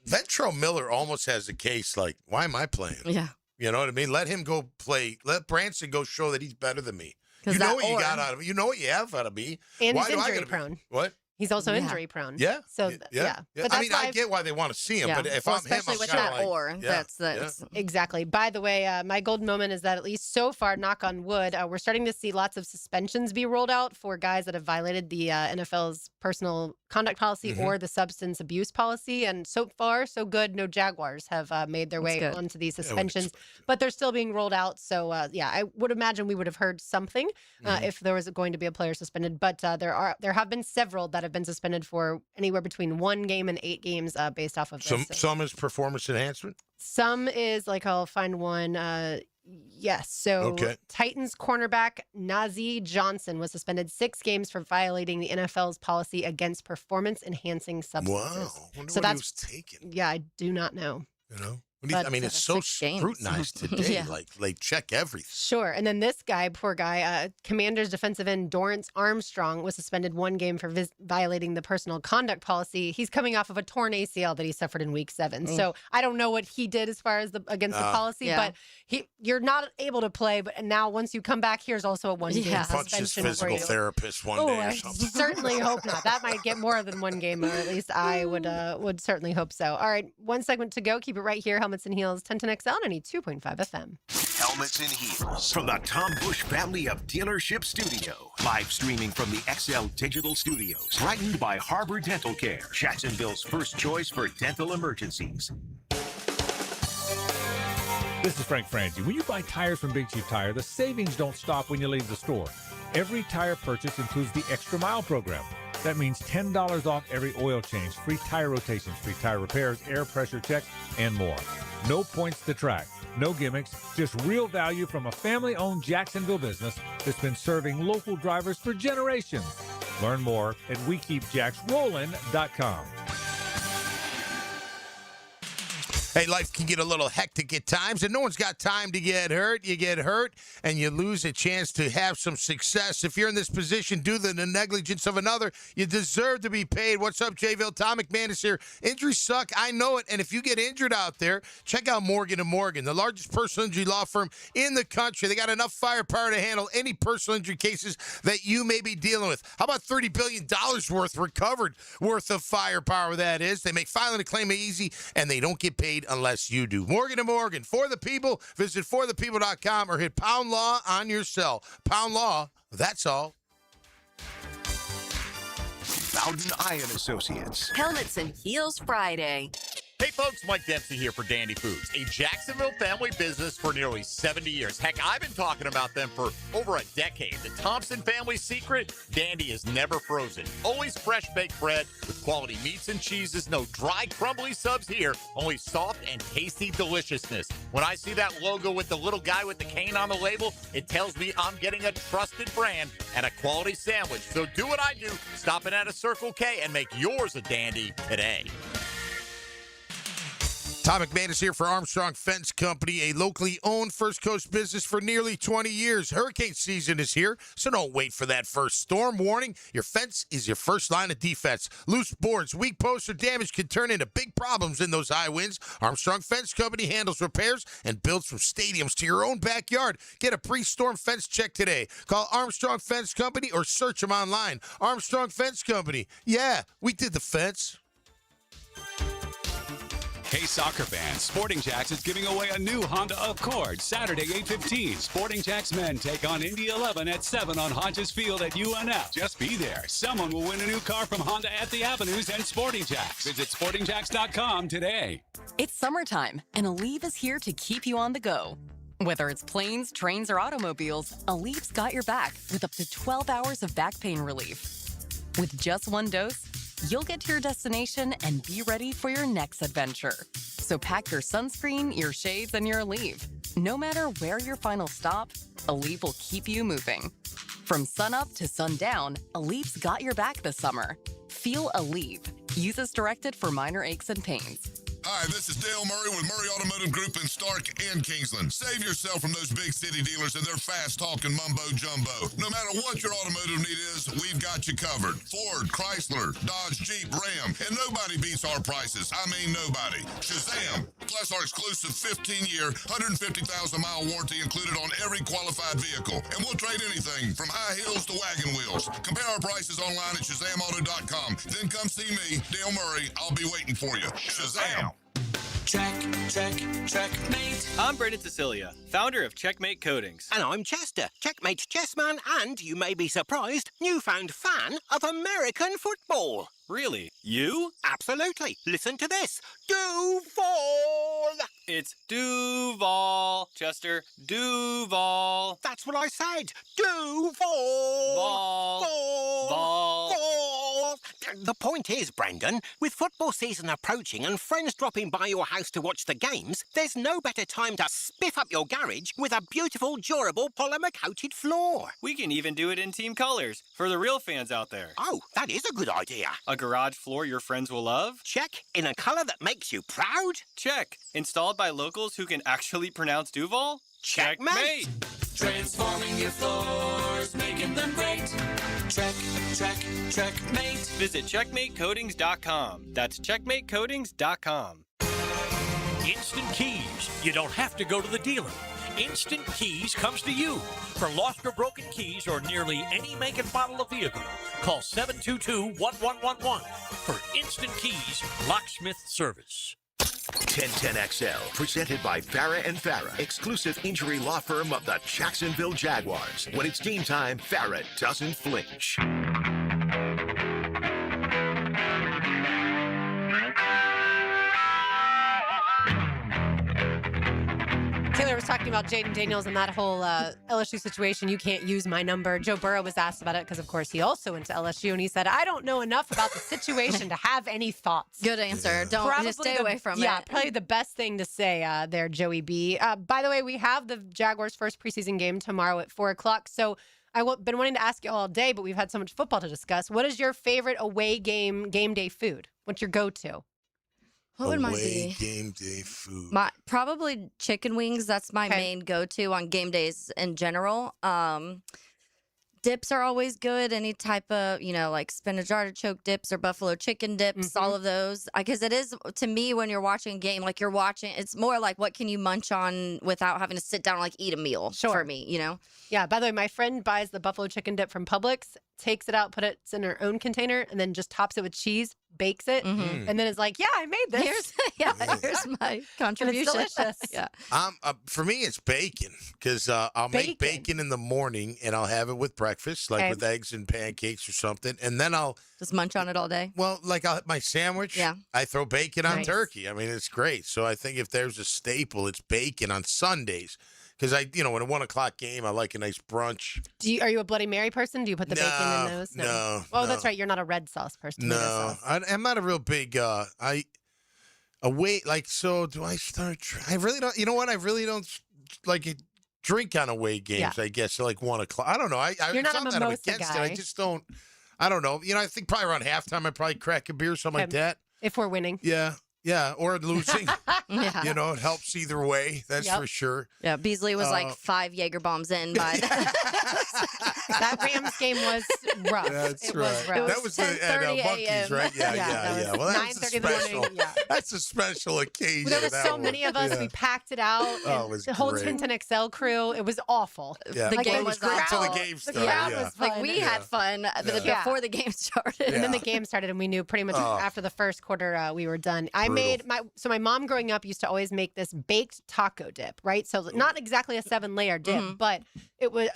Ventrell Miller almost has a case, why am I playing? Yeah. You know what I mean? Let him go play. Let Branson go show that he's better than me. You know what you got out of me. You know what you have out of me. And he's injury prone. What? He's also injury prone. Yeah. So yeah. But I get why they want to see him, but if I'm him, especially with that that's exactly. By the way, my golden moment is that at least so far, knock on wood, we're starting to see lots of suspensions be rolled out for guys that have violated the NFL's personal conduct policy or the substance abuse policy. And so far, so good. No Jaguars have made their way onto these suspensions, but they're still being rolled out. So I would imagine we would have heard something if there was going to be a player suspended. But there have been several that have been suspended for anywhere between 1 game and 8 games based off of this. Some is performance enhancement. Some is I'll find one. Yes. So Titans cornerback Najee Johnson was suspended 6 games for violating the NFL's policy against performance enhancing substances. Wow. I wonder so what he was taking. Yeah, I do not know. I mean, it's so scrutinized today. Yeah. Like, they check everything. Sure. And then this guy, poor guy, Commanders defensive end Dorrance Armstrong was suspended 1 game for violating the personal conduct policy. He's coming off of a torn ACL that he suffered in week 7. So I don't know what he did as far as against the policy, but you're not able to play. But now once you come back, here's also a 1 game suspension. Punch his physical therapist one day or something. I certainly hope not. That might get more than 1 game, or at least I would certainly hope so. All right, 1 segment to go. Keep it right here. Helmets and Heels, 1010XL, 92.5 FM. Helmets and Heels from the Tom Bush family of dealership studio. Live streaming from the XL Digital Studios. Brightened by Harbor Dental Care, Jacksonville's first choice for dental emergencies. This is Frank Frangie. When you buy tires from Big Chief Tire, the savings don't stop when you leave the store. Every tire purchase includes the Extra Mile program. That means $10 off every oil change, free tire rotations, free tire repairs, air pressure checks, and more. No points to track, no gimmicks, just real value from a family-owned Jacksonville business that's been serving local drivers for generations. Learn more at WeKeepJacksRollin.com. Hey, life can get a little hectic at times, and no one's got time to get hurt. You get hurt, and you lose a chance to have some success. If you're in this position due to the negligence of another, you deserve to be paid. What's up, Jayville? Tom McManus is here. Injuries suck. I know it. And if you get injured out there, check out Morgan & Morgan, the largest personal injury law firm in the country. They got enough firepower to handle any personal injury cases that you may be dealing with. How about $30 billion worth of firepower that is? They make filing a claim easy, and they don't get paid unless you do. Morgan & Morgan, for the people. Visit forthepeople.com or hit pound law on your cell. Pound law, that's all. Bowden Iron Associates. Helmets and Heels Friday. Hey folks, Mike Dempsey here for Dandy Foods, a Jacksonville family business for nearly 70 years. Heck, I've been talking about them for over a decade. The Thompson family secret, Dandy is never frozen. Always fresh baked bread with quality meats and cheeses. No dry, crumbly subs here, only soft and tasty deliciousness. When I see that logo with the little guy with the cane on the label, it tells me I'm getting a trusted brand and a quality sandwich. So do what I do, stop in at a Circle K and make yours a Dandy today. Tom McManus here for Armstrong Fence Company, a locally owned First Coast business for nearly 20 years. Hurricane season is here, so don't wait for that first storm warning. Your fence is your first line of defense. Loose boards, weak posts, or damage can turn into big problems in those high winds. Armstrong Fence Company handles repairs and builds from stadiums to your own backyard. Get a pre-storm fence check today. Call Armstrong Fence Company or search them online. Armstrong Fence Company. Yeah, we did the fence. Hey, soccer fans, Sporting Jacks is giving away a new Honda Accord Saturday, 8:15. Sporting Jacks men take on Indy 11 at 7 on Hodges Field at UNF. Just be there. Someone will win a new car from Honda at the Avenues and Sporting Jacks. Visit sportingjacks.com today. It's summertime, and Aleve is here to keep you on the go. Whether it's planes, trains, or automobiles, Aleve's got your back with up to 12 hours of back pain relief. With just 1 dose, you'll get to your destination and be ready for your next adventure. So pack your sunscreen, your shades, and your Aleve. No matter where your final stop, Aleve will keep you moving. From sunup to sundown, Aleve's got your back this summer. Feel Aleve. Use as directed for minor aches and pains. Hi, this is Dale Murray with Murray Automotive Group in Stark and Kingsland. Save yourself from those big city dealers and their fast-talking mumbo-jumbo. No matter what your automotive need is, we've got you covered. Ford, Chrysler, Dodge, Jeep, Ram, and nobody beats our prices. I mean nobody. Shazam! Plus our exclusive 15-year, 150,000-mile warranty included on every qualified vehicle. And we'll trade anything from high heels to wagon wheels. Compare our prices online at ShazamAuto.com. Then come see me, Dale Murray. I'll be waiting for you. Shazam! Checkmate. I'm Brendan Cecilia, founder of Checkmate Coatings. And I'm Chester, Checkmate chessman and, you may be surprised, newfound fan of American football. Really? You? Absolutely. Listen to this. Duval! It's Duval, Chester. Duval. That's what I said. Duval! Ball. Ball. Ball. Ball. The point is, Brendan, with football season approaching and friends dropping by your house to watch the games, there's no better time to spiff up your garage with a beautiful, durable, polymer-coated floor. We can even do it in team colors for the real fans out there. Oh, that is a good idea. A garage floor your friends will love? Check. In a color that makes you proud? Check. Installed by locals who can actually pronounce Duval? Checkmate. Transforming your floors, making them great. Checkmate. Visit checkmatecoatings.com. That's checkmatecoatings.com. Instant Keys. You don't have to go to the dealer. Instant Keys comes to you. For lost or broken keys or nearly any make and model of vehicle, call 722-1111 for Instant Keys locksmith service. 1010XL, presented by Farrah and Farrah, exclusive injury law firm of the Jacksonville Jaguars. When it's game time, Farrah doesn't flinch. Taylor was talking about Jaden Daniels and that whole LSU situation. You can't use my number. Joe Burrow was asked about it because, of course, he also went to LSU, and he said, I don't know enough about the situation to have any thoughts. Good answer. Don't just stay away from it. Yeah, probably the best thing to say there, Joey B. By the way, we have the Jaguars' first preseason game tomorrow at 4 o'clock. So I've been wanting to ask you all day, but we've had so much football to discuss. What is your favorite away game day food? What's your go-to? What would mine be? Game day food. Probably chicken wings. That's my main go-to on game days in general. Dips are always good. Any type of, like spinach artichoke dips or buffalo chicken dips, all of those. Because it is, to me, when you're watching a game, like you're watching, it's more like what can you munch on without having to sit down and like eat a meal for me, Yeah, by the way, my friend buys the buffalo chicken dip from Publix, takes it out, puts it in her own container, and then just tops it with cheese, bakes it, and then is like, yeah, I made this. Here's my contribution. And it's delicious. Yeah. For me, it's bacon because I'll make bacon in the morning and I'll have it with breakfast, like with eggs and pancakes or something, and then I'll just munch on it all day. Well, like I'll have my sandwich. Yeah. I throw bacon on turkey. I mean, it's great. So I think if there's a staple, it's bacon on Sundays. Because in a 1 o'clock game, I like a nice brunch. Are you a Bloody Mary person? Do you put the bacon in those? No. Oh, that's right. You're not a red sauce person. No, I'm not a real big. So do I start? I really don't. You know what? I really don't like it. Drink on away games. I guess like 1 o'clock. I don't know. You're not a mimosa against guy. it. I just don't. I don't know. I think probably around halftime, I probably crack a beer, something like that. If we're winning. Yeah, or losing. It helps either way. That's for sure. Yeah, Beasley was like 5 Jaeger bombs in by that Rams game was rough. That's it right. Was rough. That was at Buc-ee's, right? Yeah. Well, that's a special. That's a special occasion. There were so many of us. We packed it out. It was the whole great. 1010XL crew. It was awful. Yeah. The game was great awful. until the game started. The crowd was fun. Like we had fun before the game started. And then the game started, and we knew pretty much after the first quarter we were done. I made my mom growing up used to always make this baked taco dip, right? So not exactly a 7-layer dip, but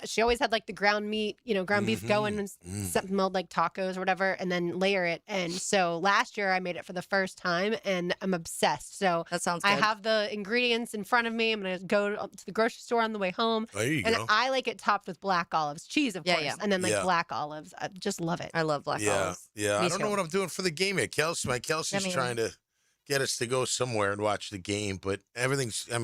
she always had like the ground meat, ground beef going and smelled like tacos or whatever, and then layer it. And so last year I made it for the first time, and I'm obsessed. So that sounds good. I have the ingredients in front of me. I'm going to go to the grocery store on the way home. There you and go. I like it topped with black olives, cheese, of course, and then black olives. I just love it. I love black olives. Yeah. I don't know what I'm doing for the game yet, Kelsey. Kelsey's trying to get us to go somewhere and watch the game, but everything's, a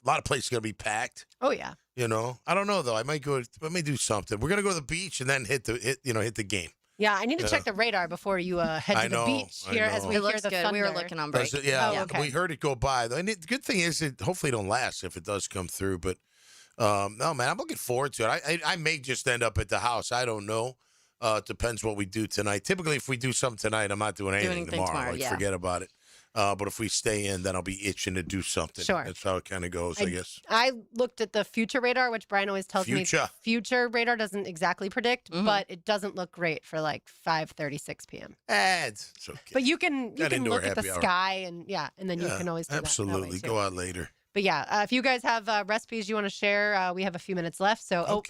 lot of places are going to be packed. Oh, yeah. I don't know, though. I may do something. We're going to go to the beach and then hit the game. Yeah, I need to check the radar before you head to the beach here as we hear the thunder. We were looking on break. We heard it go by. And the good thing is it hopefully don't last if it does come through, but no, man, I'm looking forward to it. I may just end up at the house. I don't know. It depends what we do tonight. Typically, if we do something tonight, I'm not doing anything tomorrow. Forget about it. But if we stay in, then I'll be itching to do something. Sure. That's how it kind of goes, I guess. I looked at the future radar, which Brian always tells me future radar doesn't exactly predict, but it doesn't look great for like 5:36 p.m. It's okay. But you can look at the hour. sky and then you can always do absolutely that way too. go out later. But yeah, if you guys have recipes you want to share, we have a few minutes left. So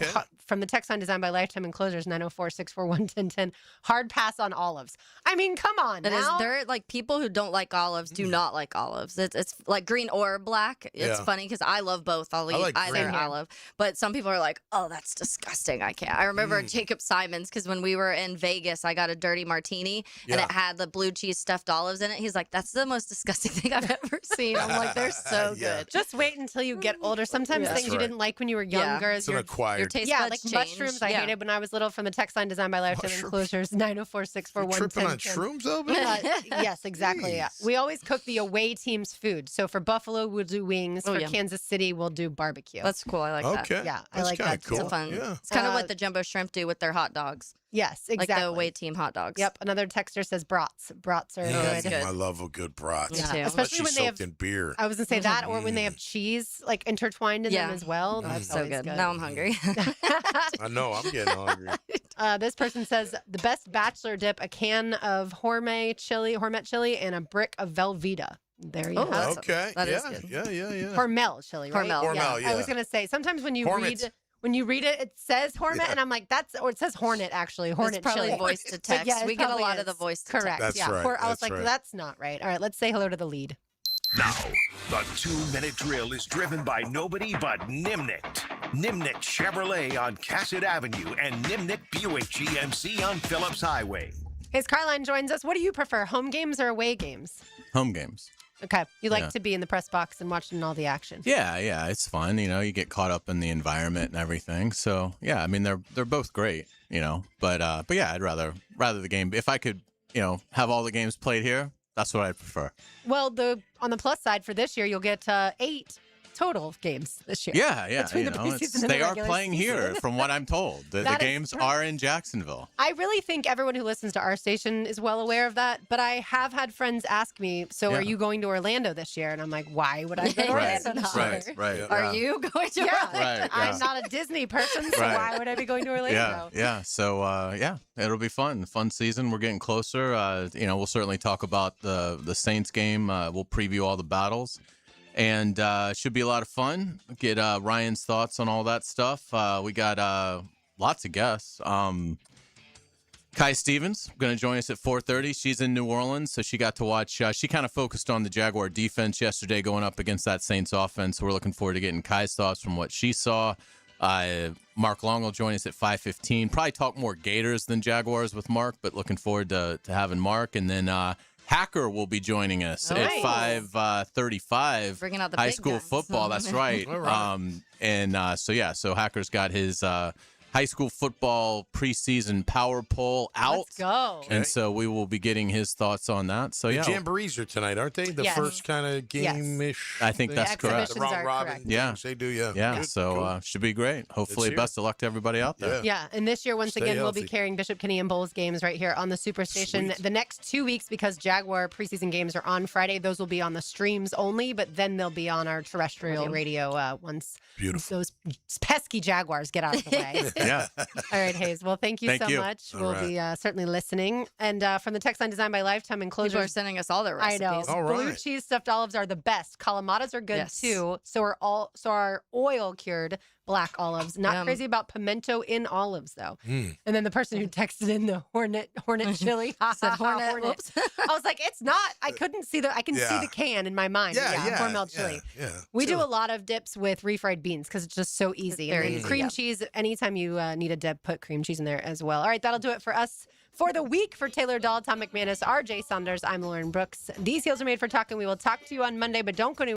from the text line designed by Lifetime Enclosures, 904-641-1010, hard pass on olives. I mean, come on now. There like people who don't like olives do not like olives. It's like green or black. It's funny because I love both. I'll eat either olive. But some people are like, oh, that's disgusting. I can't. I remember Jacob Simons, because when we were in Vegas, I got a dirty martini and it had the blue cheese stuffed olives in it. He's like, that's the most disgusting thing I've ever seen. I'm like, they're so good. Just wait until you get older. Sometimes things you didn't like when you were younger. It's an acquired. Your taste like buds change. mushrooms I hated when I was little, from the text line designed by Lifetime Enclosures, 904-641-1010. Tripping on shrooms over? Yes, exactly. Yeah. We always cook the away team's food. So for Buffalo, we'll do wings. For Kansas City, we'll do barbecue. That's cool. I like that. Okay. Yeah, I That's like kinda that. cool. It's fun. Yeah. It's kind of what the Jumbo Shrimp do with their hot dogs. Yes, exactly. Like the away team hot dogs. Yep. Another texter says brats. Brats are good. I love a good brat. Me too. Especially when they have in beer. I was gonna say that, or when they have cheese like intertwined in them as well. That's so good. Now I'm hungry. I know. I'm getting hungry. This person says the best bachelor dip: a can of Hormet chili, and a brick of Velveeta. There you have it. Okay. That is good. Yeah. Hormel chili, right? Hormel, I was gonna say sometimes when you read it, it says Hormet, and I'm like, it says Hornet actually. Hornet It's probably chili. voice to text. Yeah, we get a lot of the voice to Correct. text. That's right. I was That's like, right. that's not right. All right, let's say hello to the lead. Now, the 2-minute drill is driven by nobody but Nimnicht. Nimnicht Chevrolet on Cassett Avenue and Nimnicht Buick GMC on Phillips Highway. As Carline joins us, what do you prefer, home games or away games? Home games. Okay. You like to be in the press box and watching all the action. Yeah, it's fun. You get caught up in the environment and everything. So yeah, I mean they're both great. But yeah, I'd rather the game. If I could, have all the games played here, that's what I'd prefer. Well, on the plus side for this year, you'll get 8 total games this year. Yeah. Between the preseason and they the are regular playing season. here, from what I'm told. The games are in Jacksonville. I really think everyone who listens to our station is well aware of that. But I have had friends ask me, so are you going to Orlando this year? And I'm like, why would I go to Orlando this year? Right. Are you going to Orlando? Right, I'm not a Disney person, so why would I be going to Orlando? Yeah. So it'll be fun. Fun season. We're getting closer. We'll certainly talk about the Saints game. We'll preview all the battles. And should be a lot of fun. Get Ryan's thoughts on all that stuff. We got lots of guests. Kai Stevens going to join us at 4:30. She's in New Orleans, so she got to watch. She kind of focused on the Jaguar defense yesterday going up against that Saints offense. So we're looking forward to getting Kai's thoughts from what she saw. Mark Long will join us at 5:15. Probably talk more Gators than Jaguars with Mark, but looking forward to having Mark. And then Hacker will be joining us at 5:35. Bringing out the high big school guns. football. That's right. All right. So Hacker's got his high school football preseason power poll out. Let's go. And so we will be getting his thoughts on that. So The yeah, Jamborees are tonight, aren't they? The first kind of game-ish. I think thing? that's correct. The round are robin. correct. Yeah. games they do. Yeah. Yeah, Good, so cool. should be great. Hopefully, hear best of luck to everybody out there. Yeah, and this year, once Stay again, we'll be healthy. carrying Bishop Kenny and Bowles games right here on the Superstation. Sweet. The next 2 weeks, because Jaguar preseason games are on Friday, those will be on the streams only, but then they'll be on our terrestrial radio once those pesky Jaguars get out of the way. Yeah. All right, Hayes. Well, thank you Thank so you. much. All We'll right. be certainly listening. And from the text line designed by Lifetime Enclosures. People are sending us all their I recipes. know. All Blue right. cheese stuffed olives are the best. Calamatas are good Yes. too. So are oil cured black olives. Not Yum. crazy about pimento in olives though. Mm. And then the person who texted in the Hornet chili Said Hornet. Whoops. I was like, it's not. I couldn't see I can see Yeah. the can in my mind. Yeah, But Hormel chili. Yeah. We do a lot of dips with refried beans because it's just so easy. Very And then easy, cream yeah. cheese, anytime you need a dip, put cream cheese in there as well. All right, that'll do it for us for the week. For Taylor Dahl, Tom McManus, RJ Saunders, I'm Lauren Brooks. These heels are made for talking. We will talk to you on Monday, but don't go anywhere.